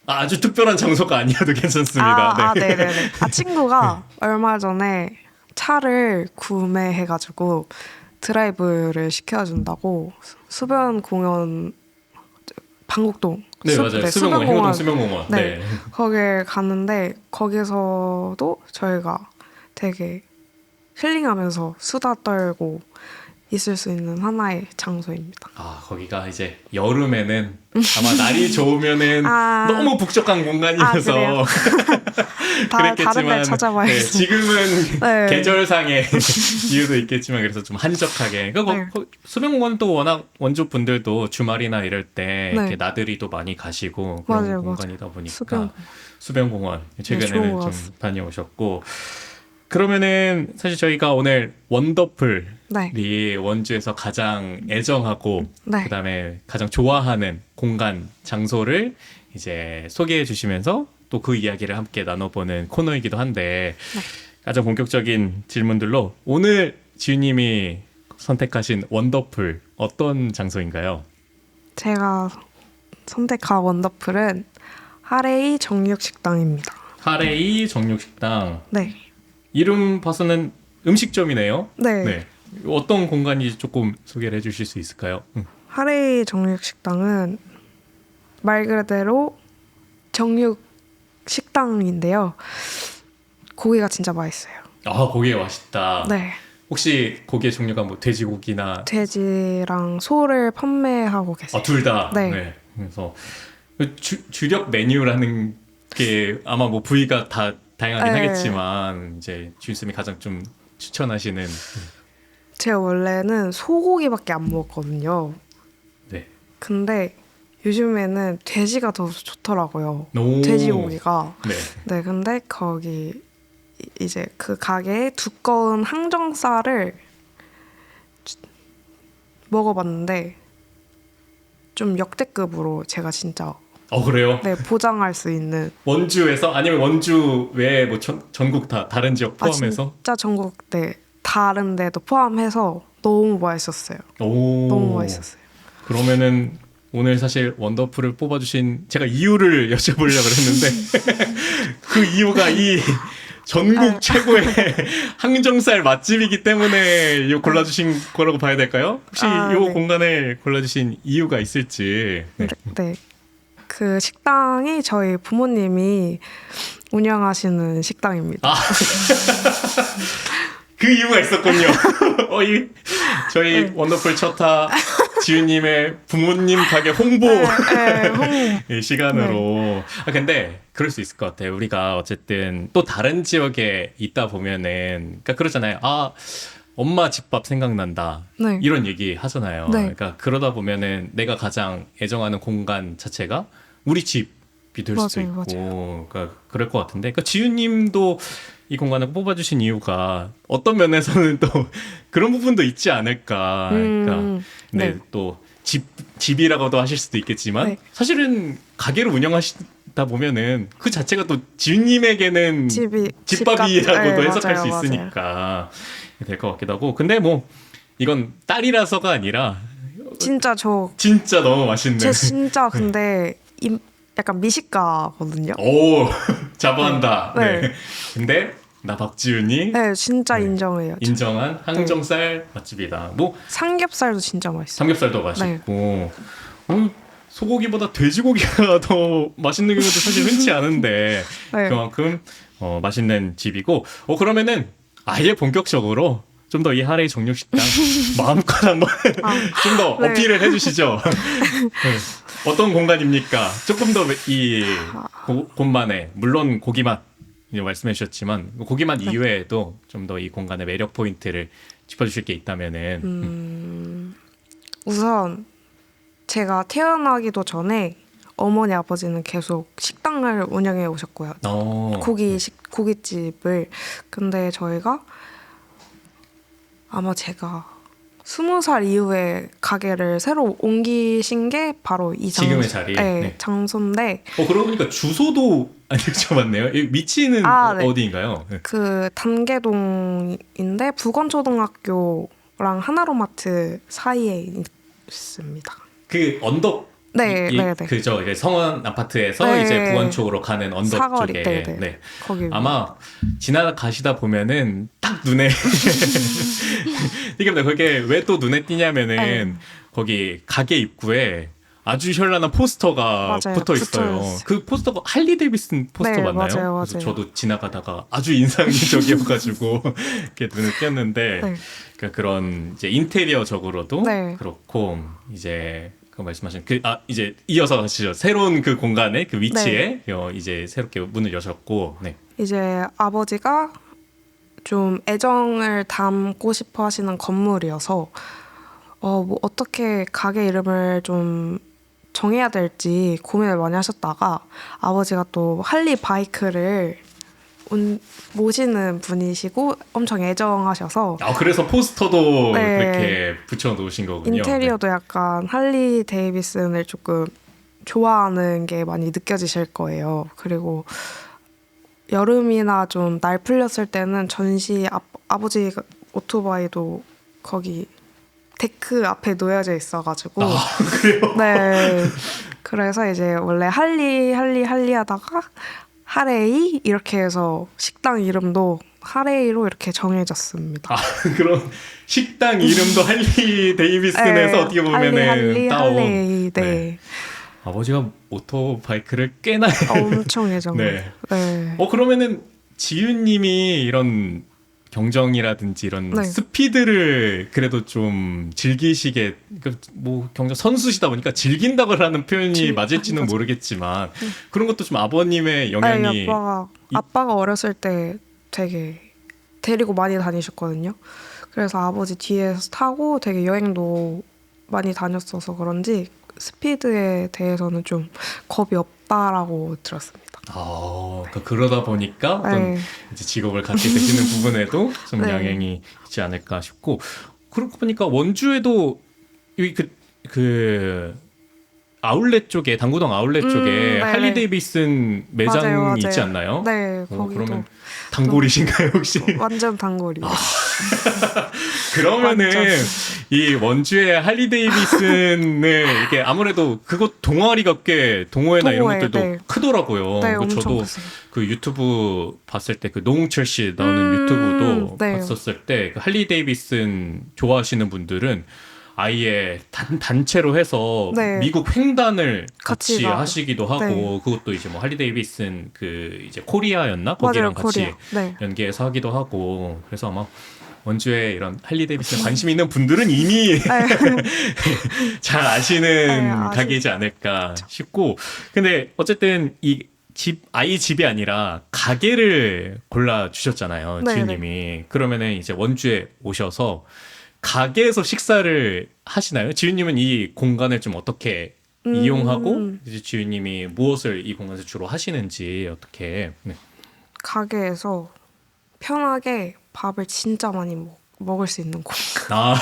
아주 특별한 장소가 아니어도 괜찮습니다. 네. 네네네. 친구가 얼마 전에 차를 구매해가지고 드라이브를 시켜준다고 수변공원 방곡동 네, 맞아요. 수변공원, 행어동 수변공원. 네. 네. 거기에 갔는데 거기서도 저희가 되게 힐링하면서 수다 떨고 있을 수 있는 하나의 장소입니다. 거기가 이제 여름에는 아마 날이 좋으면은 너무 북적한 공간이어서 그래요? 다른 데 그랬겠지만 찾아봐야겠어요. 지금은 네. 계절상의 이유도 있겠지만 그래서 좀 한적하게. 수변공원은 또 워낙 원주 분들도 주말이나 이럴 때 네. 이렇게 나들이도 많이 가시고 그런 맞아요. 공간이다 보니까 수변공원. 수변공원 좋은 최근에는 것 좀 같습니다. 다녀오셨고. 그러면은 사실 저희가 오늘 원더풀이 네. 원주에서 가장 애정하고 네. 그다음에 가장 좋아하는 공간 장소를 이제 소개해 주시면서 또 그 이야기를 함께 나눠보는 코너이기도 한데 가장 본격적인 질문들로 오늘 지윤님이 선택하신 원더풀 어떤 장소인가요? 제가 선택한 원더풀은 하레이 정육식당입니다. 하레이 정육식당. 네. 이름 봐서는 음식점이네요. 네. 어떤 공간인지 조금 소개를 해주실 수 있을까요? 하레이 정육식당은 말 그대로 정육식당인데요. 고기가 진짜 맛있어요. 고기가 맛있다. 네. 혹시 고기의 종류가 뭐 돼지고기나 돼지랑 소를 판매하고 계세요. 둘 다. 네. 그래서 주력 메뉴라는 게 아마 뭐 부위가 다 다양하긴 네. 하겠지만 이제 주인님이 가장 좀 추천하시는. 제가 원래는 소고기밖에 안 먹었거든요. 네. 근데 요즘에는 돼지가 더 좋더라고요. 오. 돼지고기가. 네. 네, 근데 거기 이제 그 가게에 두꺼운 항정살을 먹어봤는데 좀 역대급으로 제가 진짜 그래요? 네 보장할 수 있는 원주에서 아니면 원주 외에 뭐 전국 다른 지역 포함해서? 진짜 전국 네 다른 데도 포함해서 너무 맛있었어요. 오. 너무 맛있었어요. 그러면은 오늘 사실 원더풀을 뽑아주신 제가 이유를 여쭤보려고 그랬는데 그 이유가 이 전국 최고의 항정살 맛집이기 때문에 이거 골라주신 거라고 봐야 될까요? 혹시 이 네. 공간을 골라주신 이유가 있을지. 네. 네. 그 식당이 저희 부모님이 운영하시는 식당입니다. 그 이유가 있었군요. 저희 원더풀 첫타 지윤님의 부모님 가게 홍보 이 시간으로. 근데 그럴 수 있을 것 같아요. 우리가 어쨌든 또 다른 지역에 있다 보면은, 그러니까 그러잖아요. 엄마 집밥 생각난다. 네. 이런 얘기 하잖아요. 네. 그러니까 그러다 보면은 내가 가장 애정하는 공간 자체가 우리 집이 될 수도 맞아요, 있고, 맞아요. 그러니까 그럴 것 같은데, 그러니까 지윤님도 이 공간을 뽑아주신 이유가 어떤 면에서는 또 그런 부분도 있지 않을까. 그러니까 네. 또 집이라고도 하실 수도 있겠지만 네. 사실은 가게를 운영하시다 보면은 그 자체가 또 지윤님에게는 집밥이라고도 네, 해석할 수 맞아요. 있으니까 될 것 같기도 하고. 근데 뭐 이건 딸이라서가 아니라 진짜 진짜 너무 맛있는. 제 진짜 근데 약간 미식가거든요. 오, 자부한다. 네. 네. 근데 나 박지윤이 네, 진짜 네. 인정해요. 인정한 항정살 맛집이다. 뭐 삼겹살도 진짜 맛있어요. 삼겹살도 맛있고 소고기보다 돼지고기가 더 맛있는 경우도 사실 흔치 않은데 네. 그만큼 맛있는 집이고. 그러면은 아예 본격적으로 좀 더 이 하레이 정육식당 마음껏 한번 좀 더 네. 어필을 해주시죠. 네. 어떤 공간입니까? 조금 더 이 곳만의, 물론 고기 맛 이제 말씀해 주셨지만 고기 맛 이외에도 좀 더 이 공간의 매력 포인트를 짚어주실 게 있다면은. 우선 제가 태어나기도 전에 어머니 아버지는 계속 식당을 운영해 오셨고요. 고깃집을. 근데 저희가 아마 제가 20살 이후에 가게를 새로 옮기신 게 바로 이 지금의 자리. 네. 장소인데 그러고 보니까 주소도 안 여쭤봤네요. 위치는 네. 어디인가요? 네. 그 단계동인데 부건초등학교랑 하나로마트 사이에 있습니다. 그 언덕. 네. 그죠. 이제 성원 아파트에서 네. 이제 부원 쪽으로 가는 언덕 사거리, 쪽에. 네. 네. 거기 아마 지나가시다 보면은 딱 눈에 띄겠다. 그게 왜 또 눈에 띄냐면은 거기 가게 입구에 아주 현란한 포스터가 맞아요. 붙어 있어요. 붙어있어요. 그 포스터가 할리 데이비슨 포스터 네, 맞나요? 맞아요. 그래서 저도 지나가다가 아주 인상적이어가지고 이렇게 눈에 띄었는데 네. 그러니까 그런 이제 인테리어적으로도 네. 그렇고 이제 그 말씀하신 이제 이어서 가시죠. 새로운 그 공간에 그 위치에 이제 새롭게 문을 여셨고. 네. 이제 아버지가 좀 애정을 담고 싶어 하시는 건물이어서 뭐 어떻게 가게 이름을 좀 정해야 될지 고민을 많이 하셨다가 아버지가 또 할리 바이크를 모시는 분이시고 엄청 애정하셔서 그래서 포스터도 네. 그렇게 붙여 놓으신 거군요. 인테리어도 약간 할리 데이비슨을 조금 좋아하는 게 많이 느껴지실 거예요. 그리고 여름이나 좀 날 풀렸을 때는 전시 아버지 오토바이도 거기 데크 앞에 놓여져 있어가지고 그래요? 네. 그래서 이제 원래 할리 하다가 하레이 이렇게 해서 식당 이름도 하레이로 이렇게 정해졌습니다. 그럼 식당 이름도 할리 데이비슨에서 네, 어떻게 보면은 할리 따온. 네. 네. 아버지가 오토바이크를 꽤나 엄청 애정. 네. 네. 그러면은 지윤님이 이런 경정이라든지 이런 네. 스피드를 그래도 좀 즐기시게, 뭐 경정 선수시다 보니까 즐긴다고 하는 표현이 맞을지는 모르겠지만 그런 것도 좀 아버님의 영향이. 아빠가 어렸을 때 되게 데리고 많이 다니셨거든요. 그래서 아버지 뒤에서 타고 되게 여행도 많이 다녔어서 그런지 스피드에 대해서는 좀 겁이 없다라고 들었습니다. 그러다 보니까 어떤 이제 직업을 갖게 되시는 부분에도 좀 네. 영향이 있지 않을까 싶고. 그렇고 보니까 원주에도 여기 그 아울렛 쪽에 당구동 아울렛 쪽에 네네. 할리 데이비슨 매장이 맞아요, 맞아요. 있지 않나요? 네, 거기도 그러면 단골이신가요 혹시? 완전 단골이. 그러면은 완전. 이 원주의 할리 데이비슨을 이게 아무래도 그곳 동아리가 꽤 동호회나 이런 동호회, 것들도 네. 크더라고요. 네, 그 엄청 저도 크세요. 그 유튜브 봤을 때 그 노홍철 씨 나오는 유튜브도 네. 봤었을 때 그 할리 데이비슨 좋아하시는 분들은 아예 단체로 해서 네. 미국 횡단을 같이 같이 가고. 하시기도 하고 네. 그것도 이제 뭐 할리 데이비슨 그 이제 코리아였나 거기랑 맞아요, 같이 코리아. 네. 연계해서 하기도 하고 그래서 아마 원주에 이런 할리 데이비슨 관심 있는 분들은 이미 잘 아시는 네, 가게이지 않을까 싶고 근데 어쨌든 이 아이 집이 아니라 가게를 골라 주셨잖아요 네, 지윤님이 그러면은 이제 원주에 오셔서 가게에서 식사를 하시나요? 지윤님은 이 공간을 좀 어떻게 이용하고 이제 지윤님이 무엇을 이 공간에서 주로 하시는지 어떻게 네. 가게에서 편하게 밥을 진짜 많이 먹을 수 있는 공간. 아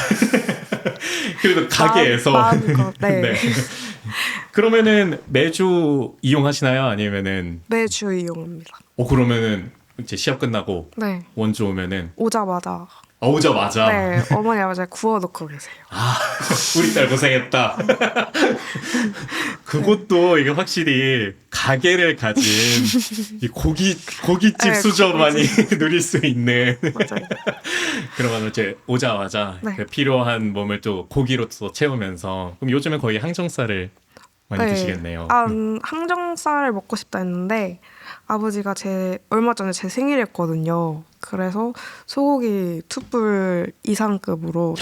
그래도 가게에서 마음껏, 네. 네. 그러면은 매주 이용하시나요? 아니면은 매주 이용합니다. 그러면은 이제 시합 끝나고 네. 원주 오면은 오자마자 오자마자 네, 어머니 아버지가 구워놓고 계세요. 아 우리 딸 고생했다. 그것도 이게 확실히 가게를 가진 이 고깃집 네, 수저만이 누릴 수 있는 맞아요. 그러면 이제 오자마자 네. 그 필요한 몸을 또 고기로서 채우면서 그럼 요즘은 거의 항정살을 많이 드시겠네요. 항정살을 먹고 싶다 했는데 아버지가 얼마 전에 제 생일이었거든요. 그래서 소고기 툭불 이상급으로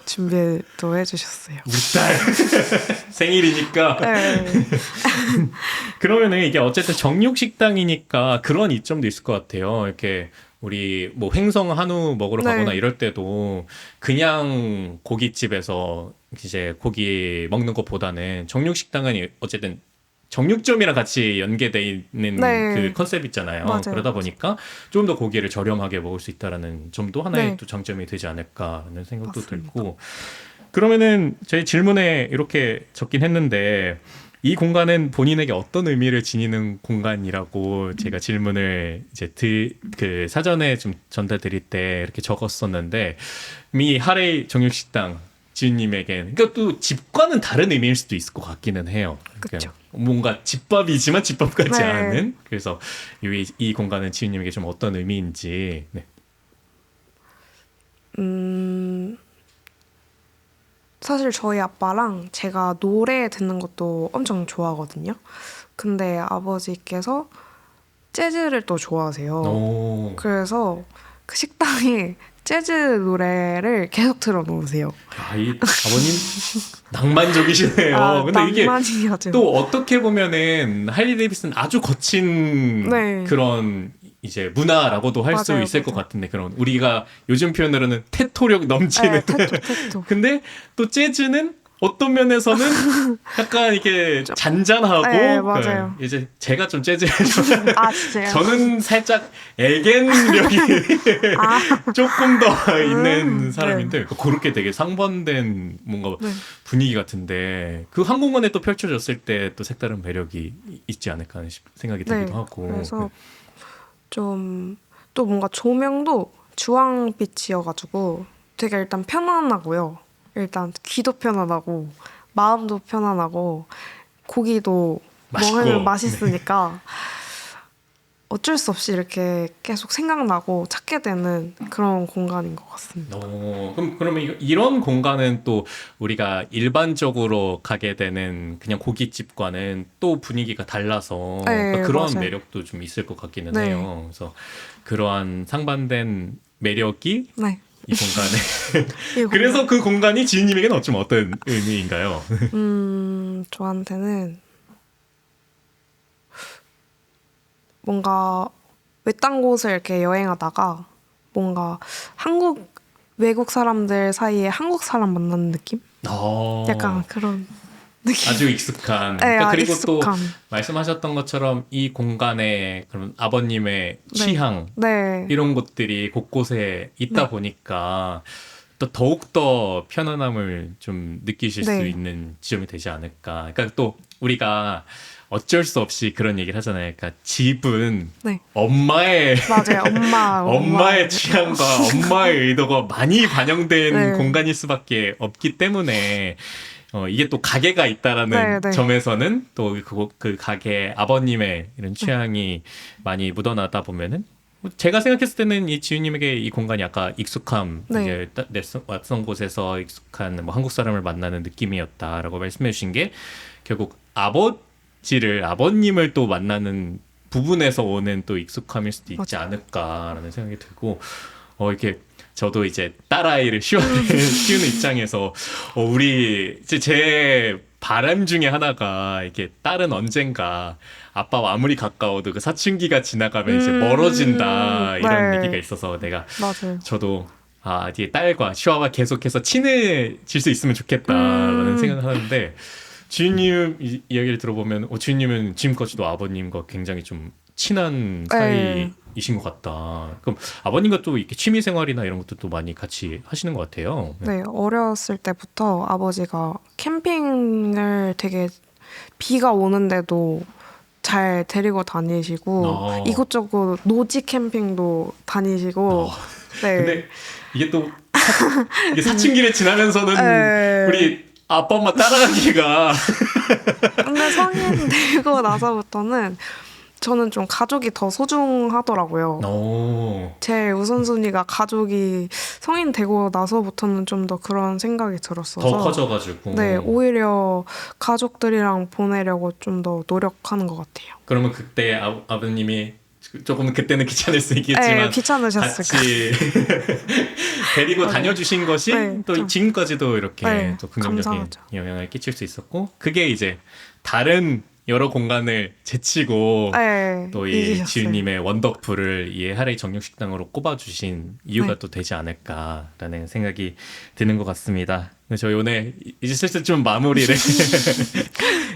준비도 해주셨어요. 우리 딸 생일이니까 네. 그러면은 이게 어쨌든 정육식당이니까 그런 이점도 있을 것 같아요. 이렇게 우리 뭐 횡성 한우 먹으러 네. 가거나 이럴 때도 그냥 고깃집에서 이제 고기 먹는 것보다는 정육식당은 어쨌든 정육점이랑 같이 연계돼 있는 네. 그 컨셉 있잖아요. 맞아요. 그러다 보니까 좀 더 고기를 저렴하게 먹을 수 있다라는 점도 하나의 네. 또 장점이 되지 않을까라는 생각도 맞습니다. 들고 그러면은 저희 질문에 이렇게 적긴 했는데 이 공간은 본인에게 어떤 의미를 지니는 공간이라고 제가 질문을 이제 그 사전에 좀 전달드릴 때 이렇게 적었었는데 이 하레이 정육식당 지윤님에겐 그러니까 또 집과는 다른 의미일 수도 있을 것 같기는 해요. 그쵸. 그러니까 뭔가 집밥이지만 집밥 같지 네. 않은 그래서 이 공간은 지윤님에게 좀 어떤 의미인지 네. 사실 저희 아빠랑 제가 노래 듣는 것도 엄청 좋아하거든요. 근데 아버지께서 재즈를 또 좋아하세요. 오. 그래서 그 식당에 재즈 노래를 계속 틀어놓으세요. 이 아버님 낭만적이시네요. 근데 이게 낭만이죠. 또 어떻게 보면은 할리 데이비슨 아주 거친 네. 그런 이제 문화라고도 할 수 맞아요, 있을 것 맞아요. 같은데 그런 우리가 요즘 표현으로는 테토력 넘치는 네, 테토. 근데 또 재즈는 어떤 면에서는 약간 이게 잔잔하고 네, 맞아요. 이제 제가 좀 재즈를 아, 진짜요? 저는 살짝 애견력이 조금 더 있는 사람인데 그렇게 되게 상반된 뭔가 네. 분위기 같은데 그 한 공간에 또 펼쳐졌을 때 또 색다른 매력이 있지 않을까 하는 생각이 네, 들기도 하고 그래서 좀 또 뭔가 조명도 주황빛이어가지고 되게 일단 편안하고요. 일단 귀도 편안하고 마음도 편안하고 고기도 맛있고. 먹으면 맛있으니까 어쩔 수 없이 이렇게 계속 생각나고 찾게 되는 그런 공간인 것 같습니다. 그러면 이런 공간은 또 우리가 일반적으로 가게 되는 그냥 고깃집과는 또 분위기가 달라서 네, 그러니까 그런 맞아요. 매력도 좀 있을 것 같기는 네. 해요. 그래서 그러한 상반된 매력이 네. 이 공간에 이 그래서 그 공간이 지인님에게는 좀 어떤 의미인가요? 저한테는 뭔가 외딴 곳을 이렇게 여행하다가 뭔가 외국 사람들 사이에 한국 사람 만나는 느낌? 약간 그런 느낌. 아주 익숙한. 네, 그리고 익숙한. 또 말씀하셨던 것처럼 이 공간에 그런 아버님의 취향 네. 이런 것들이 곳곳에 있다 보니까 또 더욱 더 편안함을 좀 느끼실 수 네. 있는 지점이 되지 않을까. 그러니까 또 우리가 어쩔 수 없이 그런 얘기를 하잖아요. 그러니까 집은 네. 엄마의 맞아요. 엄마의 취향과 엄마의 의도가 많이 반영된 네. 공간일 수밖에 없기 때문에 이게 또 가게가 있다라는 네, 네. 점에서는 또 그 가게 아버님의 이런 취향이 많이 묻어나다 보면은 제가 생각했을 때는 이 지훈님에게 이 공간이 아까 익숙함, 네. 이제 낯선 곳에서 익숙한 뭐 한국 사람을 만나는 느낌이었다라고 말씀해 주신 게 결국 아버님을 또 만나는 부분에서 오는 또 익숙함일 수도 있지 않을까라는 생각이 들고 이렇게 저도 이제 딸아이를 키우는 입장에서 우리 제 바람 중에 하나가 이렇게 딸은 언젠가 아빠와 아무리 가까워도 그 사춘기가 지나가면 이제 멀어진다 이런 네. 얘기가 있어서 내가 맞아요. 저도 이제 딸과 시와와 계속해서 친해질 수 있으면 좋겠다라는 생각을 하는데 지윤님 이야기를 들어보면 지윤님은 지금까지도 아버님과 굉장히 좀 친한 사이이신 것 같다. 그럼 아버님과 또 이렇게 취미 생활이나 이런 것도 또 많이 같이 하시는 것 같아요. 네, 어렸을 때부터 아버지가 캠핑을 되게 비가 오는데도 잘 데리고 다니시고 이곳저곳 노지 캠핑도 다니시고 네. 근데 이게 또 이게 사춘기를 지나면서는 네. 우리 아빠 엄마 따라가기가 근데 성인 되고 나서부터는 저는 좀 가족이 더 소중하더라고요. 제 우선순위가 가족이 성인 되고 나서부터는 좀 더 그런 생각이 들었어서 더 커져가지고 네, 오히려 가족들이랑 보내려고 좀 더 노력하는 것 같아요. 그러면 그때 아버님이 조금 그때는 귀찮을 수 있겠지만 네, 귀찮으셨을까. 같이 데리고 다녀주신 것이 네, 또 좀. 지금까지도 이렇게 네, 또 긍정적인 감사하죠. 영향을 끼칠 수 있었고 그게 이제 다른 여러 공간을 제치고 네, 또 이 이기셨어요. 지훈님의 원더풀을 이 하레이 정육식당으로 꼽아주신 이유가 네. 또 되지 않을까라는 생각이 드는 것 같습니다. 저희 오늘 이제 슬슬 좀 마무리를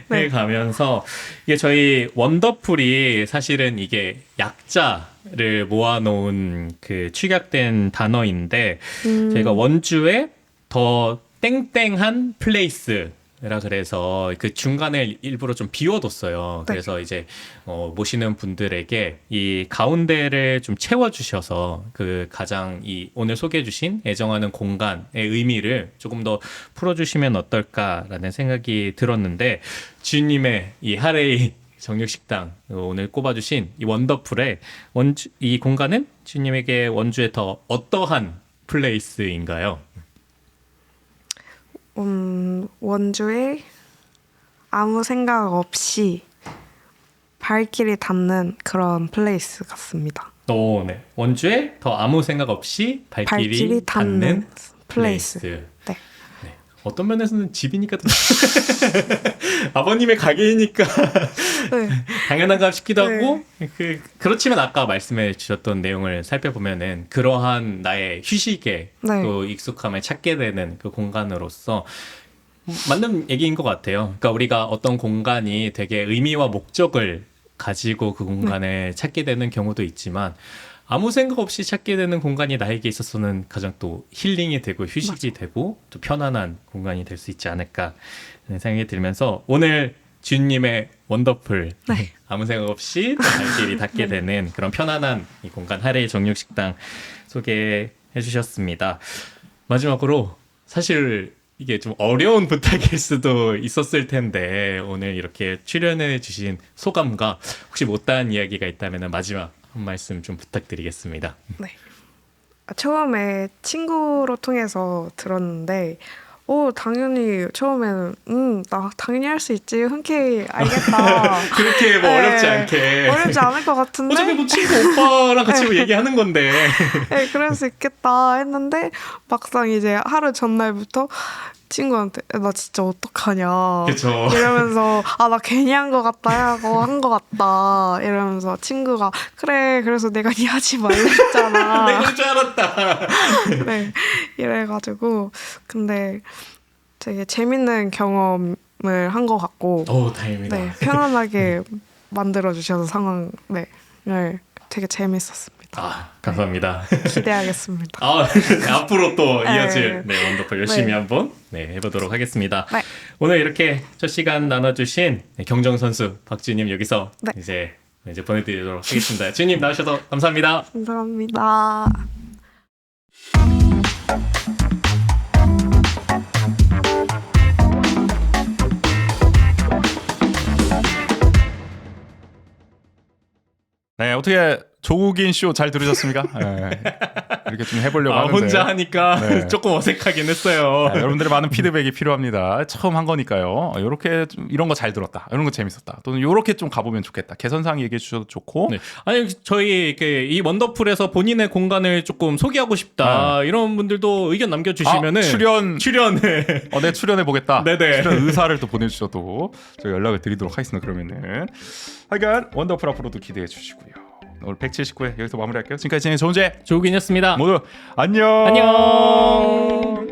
네. 해가면서 이게 저희 원더풀이 사실은 이게 약자를 모아놓은 그 축약된 단어인데 저희가 원주에 더 땡땡한 플레이스 라 그래서 그 중간을 일부러 좀 비워뒀어요. 네. 그래서 이제 모시는 분들에게 이 가운데를 좀 채워주셔서 그 가장 이 오늘 소개해주신 애정하는 공간의 의미를 조금 더 풀어주시면 어떨까라는 생각이 들었는데 지훈님의 이 하레이 정육식당 오늘 꼽아주신 이 원더풀의 이 공간은 지훈님에게 원주에 더 어떠한 플레이스인가요? 원주에 아무 생각 없이 발길이 닿는 그런 플레이스 같습니다. 네. 원주에 더 아무 생각 없이 발길이 닿는 플레이스. 네. 어떤 면에서는 집이니까 더 아버님의 가게이니까 네. 당연한가 싶기도 네. 하고 그렇지만 아까 말씀해 주셨던 내용을 살펴보면은 그러한 나의 휴식에 네. 또 익숙함을 찾게 되는 그 공간으로서 맞는 얘기인 것 같아요. 그러니까 우리가 어떤 공간이 되게 의미와 목적을 가지고 그 공간을 찾게 되는 경우도 있지만 아무 생각 없이 찾게 되는 공간이 나에게 있어서는 가장 또 힐링이 되고 휴식이 되고 또 편안한 공간이 될 수 있지 않을까 하는 생각이 들면서 오늘 지훈님의 원더풀 네. 아무 생각 없이 또 발길이 닿게 되는 그런 편안한 이 공간 하레이 정육식당 소개해 주셨습니다. 마지막으로 사실 이게 좀 어려운 부탁일 수도 있었을 텐데 오늘 이렇게 출연해 주신 소감과 혹시 못다한 이야기가 있다면 마지막 한 말씀 좀 부탁드리겠습니다. 네. 처음에 친구로 통해서 들었는데 당연히 처음에는 나 당연히 할 수 있지 흔쾌히 알겠다. 그렇게 뭐 네. 어렵지 않게 어렵지 않을 것 같은데 어차피 뭐 친구 오빠랑 같이 뭐 얘기하는 건데 네, 그럴 수 있겠다 했는데 막상 이제 하루 전날부터 친구한테 나 진짜 어떡하냐 그쵸. 이러면서 나 괜히 한 것 같다 하고 한 것 같다 이러면서 친구가 그래 그래서 내가 니 하지 말랬잖아. 내가 그럴 줄 알았다. 네, 이래가지고 근데 되게 재밌는 경험을 한 것 같고 다행입니다. 네, 편안하게 만들어주셔서 상황을 되게 재밌었습니다. 감사합니다. 기대하겠습니다. 앞으로 또 네. 이어질 원더풀 열심히 네. 한번 해보도록 하겠습니다. 네. 오늘 이렇게 첫 시간 나눠주신 경정 선수 박지우님 여기서 네. 이제 보내드리도록 하겠습니다. 지우님 나오셔서 감사합니다. 감사합니다. 네, 어떻게 조국인 쇼 잘 들으셨습니까? 네, 이렇게 좀 해보려고 하는데 혼자 하니까 네. 조금 어색하긴 했어요. 네, 여러분들의 많은 피드백이 필요합니다. 처음 한 거니까요. 이렇게 이런 거 잘 들었다, 이런 거 재밌었다, 또는 이렇게 좀 가보면 좋겠다, 개선사항 얘기해 주셔도 좋고. 네. 아니 저희 이 원더풀에서 본인의 공간을 조금 소개하고 싶다 이런 분들도 의견 남겨주시면은 출연을 네, 출연해 보겠다. 네네. 출연 의사를 또 보내주셔도 저희 연락을 드리도록 하겠습니다. 그러면은 하여간 원더풀 앞으로도 기대해 주시고요. 오늘 179회 여기서 마무리할게요. 지금까지 진행의 조은재 조국인이었습니다. 모두 안녕. 안녕.